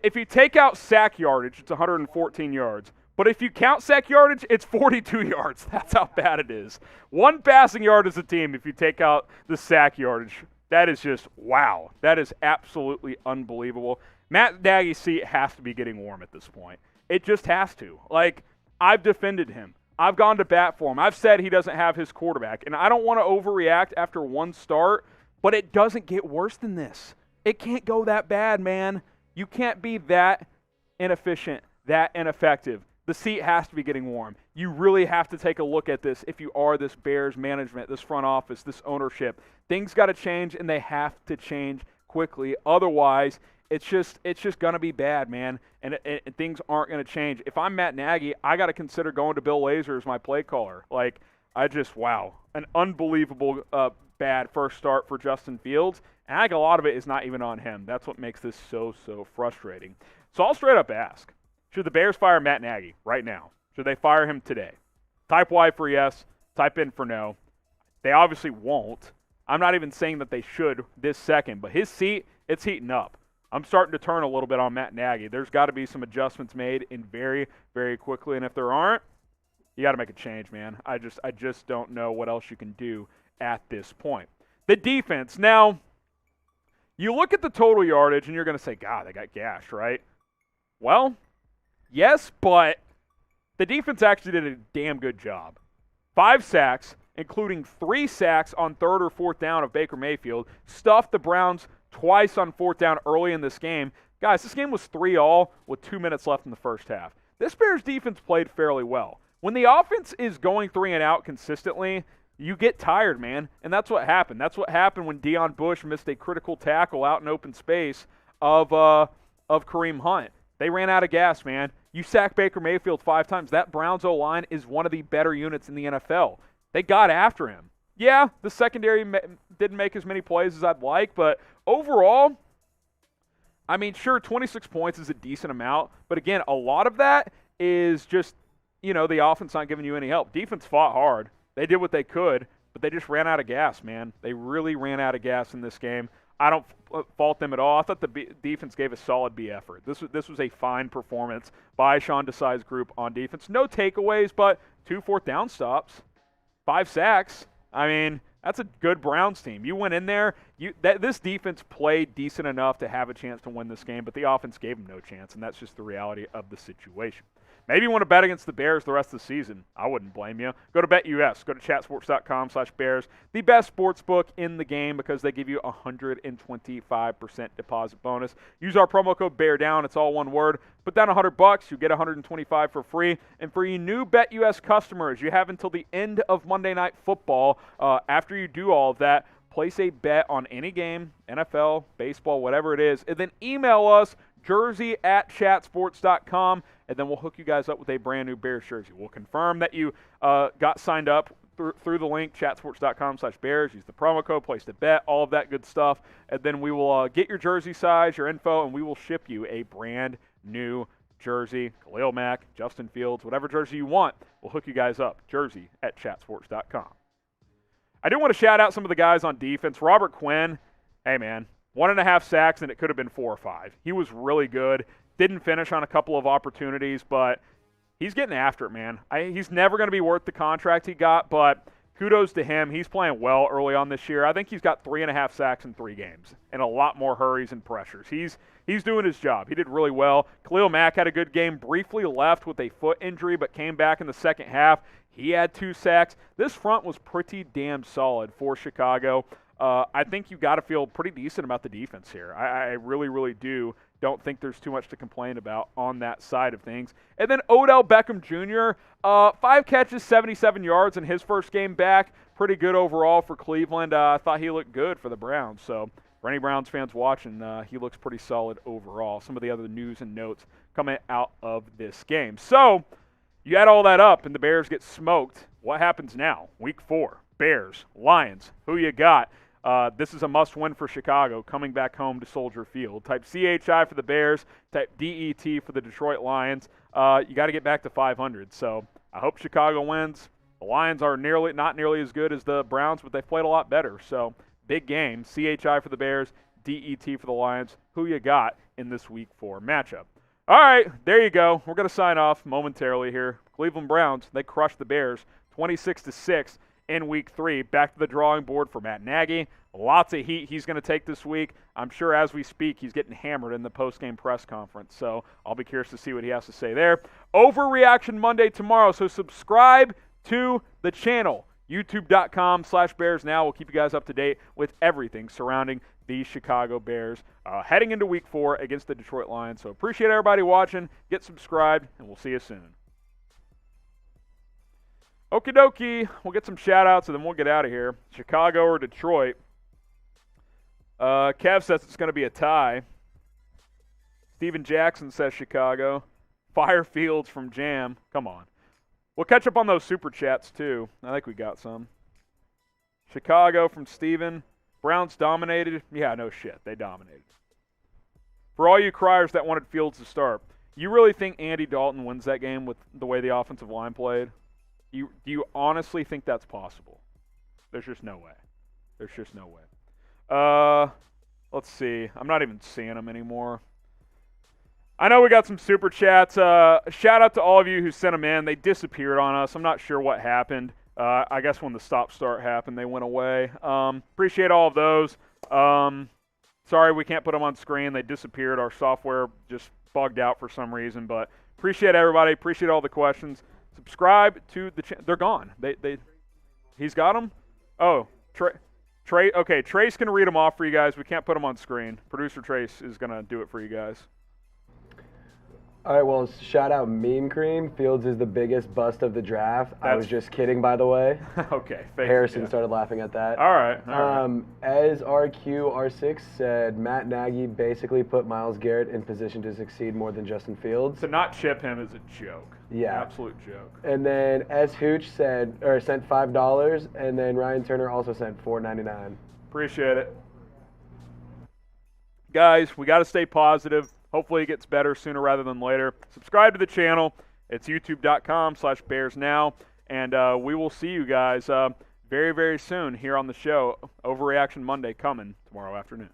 If you take out sack yardage, it's 114 yards. But if you count sack yardage, it's 42 yards. That's how bad it is. 1 passing yard as a team if you take out the sack yardage. That is just, wow. That is absolutely unbelievable. Matt Nagy's seat has to be getting warm at this point. It just has to. Like, I've defended him. I've gone to bat for him. I've said he doesn't have his quarterback. And I don't want to overreact after 1 start, but it doesn't get worse than this. It can't go that bad, man. You can't be that inefficient, that ineffective. The seat has to be getting warm. You really have to take a look at this if you are this Bears management, this front office, this ownership. Things got to change, and they have to change quickly. Otherwise, it's just going to be bad, man, and things aren't going to change. If I'm Matt Nagy, I got to consider going to Bill Lazor as my play caller. Like, wow. An unbelievable bad first start for Justin Fields. And I think a lot of it is not even on him. That's what makes this so frustrating. So I'll straight up ask, should the Bears fire Matt Nagy right now? Should they fire him today? Type Y for yes, type in for no. They obviously won't. I'm not even saying that they should this second, but his seat, it's heating up. I'm starting to turn a little bit on Matt Nagy. There's got to be some adjustments made in very, very quickly, and if there aren't, you got to make a change, man. I just don't know what else you can do at this point. The defense, now, you look at the total yardage, and you're going to say, God, they got gashed, right? Well, yes, but the defense actually did a damn good job. 5 sacks, including 3 sacks on 3rd or 4th down of Baker Mayfield, stuffed the Browns twice on 4th down early in this game. Guys, this game was 3-all with 2 minutes left in the first half. This Bears defense played fairly well. When the offense is going 3 and out consistently, you get tired, man, and that's what happened. That's what happened when Deion Bush missed a critical tackle out in open space of Kareem Hunt. They ran out of gas, man. You sack Baker Mayfield 5 times. That Browns O-line is one of the better units in the NFL. They got after him. Yeah, the secondary didn't make as many plays as I'd like, but overall, I mean, sure, 26 points is a decent amount, but again, a lot of that is just, the offense not giving you any help. Defense fought hard. They did what they could, but they just ran out of gas, man. They really ran out of gas in this game. I don't fault them at all. I thought the defense gave a solid B effort. This was a fine performance by Sean Desai's group on defense. No takeaways, but 2 fourth down stops, 5 sacks. I mean, that's a good Browns team. You went in there. This defense played decent enough to have a chance to win this game, but the offense gave them no chance, and that's just the reality of the situation. Maybe you want to bet against the Bears the rest of the season. I wouldn't blame you. Go to BetUS. Go to chatsports.com/Bears. The best sports book in the game because they give you a 125% deposit bonus. Use our promo code BEARDOWN. It's all one word. Put down $100. You get $125 for free. And for you new BetUS customers, you have until the end of Monday Night Football. After you do all of that, place a bet on any game, NFL, baseball, whatever it is, and then email us, jersey@chatsports.com, and then we'll hook you guys up with a brand new Bears jersey. We'll confirm that you got signed up through the link, chatsports.com/Bears. Use the promo code, place the bet, all of that good stuff, and then we will get your jersey size, your info, and we will ship you a brand new jersey. Khalil Mack, Justin Fields, whatever jersey you want, we'll hook you guys up. Jersey@chatsports.com. I do want to shout out some of the guys on defense. Robert Quinn, hey man, 1.5 sacks, and it could have been 4 or 5. He was really good. Didn't finish on a couple of opportunities, but he's getting after it, man. He's never going to be worth the contract he got, but kudos to him. He's playing well early on this year. I think he's got 3.5 sacks in 3 games and a lot more hurries and pressures. He's doing his job. He did really well. Khalil Mack had a good game, briefly left with a foot injury, but came back in the second half. He had 2 sacks. This front was pretty damn solid for Chicago. I think you got to feel pretty decent about the defense here. I really, really do. Don't think there's too much to complain about on that side of things. And then Odell Beckham Jr., 5 catches, 77 yards in his first game back. Pretty good overall for Cleveland. I thought he looked good for the Browns. So for any Browns fans watching, he looks pretty solid overall. Some of the other news and notes coming out of this game. So you add all that up, and the Bears get smoked. What happens now? Week 4, Bears, Lions. Who you got? This is a must-win for Chicago, coming back home to Soldier Field. Type CHI for the Bears, type DET for the Detroit Lions. You got to get back to 500. So I hope Chicago wins. The Lions are not nearly as good as the Browns, but they've played a lot better. So big game. CHI for the Bears, DET for the Lions. Who you got in this Week 4 matchup? All right, there you go. We're going to sign off momentarily here. Cleveland Browns, they crushed the Bears 26-6 in Week 3. Back to the drawing board for Matt Nagy. Lots of heat he's going to take this week. I'm sure as we speak, he's getting hammered in the post-game press conference. So I'll be curious to see what he has to say there. Overreaction Monday tomorrow. So subscribe to the channel. YouTube.com/Bears Now. We'll keep you guys up to date with everything surrounding the Chicago Bears heading into Week 4 against the Detroit Lions. So appreciate everybody watching. Get subscribed, and we'll see you soon. Okie dokie. We'll get some shout-outs, and then we'll get out of here. Chicago or Detroit. Kev says it's going to be a tie. Steven Jackson says Chicago. Firefields from Jam. Come on. We'll catch up on those super chats, too. I think we got some. Chicago from Steven. Browns dominated. Yeah, no shit. They dominated. For all you criers that wanted Fields to start, you really think Andy Dalton wins that game with the way the offensive line played? Do you honestly think that's possible? There's just no way. There's just no way. Let's see. I'm not even seeing them anymore. I know we got some super chats. Shout out to all of you who sent them in. They disappeared on us. I'm not sure what happened. I guess when the stop-start happened, they went away. Appreciate all of those. Sorry we can't put them on screen. They disappeared. Our software just bugged out for some reason. But appreciate everybody. Appreciate all the questions. Subscribe to the channel. They're gone. He's got them? Oh, Okay, Trace can read them off for you guys. We can't put them on screen. Producer Trace is going to do it for you guys. All right, well, shout out Meme Cream. Fields is the biggest bust of the draft. I was just kidding, by the way. Okay, thank Harrison you. started laughing at that. All right. As RQ6 said, Matt Nagy basically put Myles Garrett in position to succeed more than Justin Fields. To not chip him is a joke. Yeah. Absolute joke. And then S Hooch sent $5, and then Ryan Turner also sent $4.99. Appreciate it. Guys, we got to stay positive. Hopefully it gets better sooner rather than later. Subscribe to the channel. It's youtube.com/BearsNow. And we will see you guys very, very soon here on the show. Overreaction Monday coming tomorrow afternoon.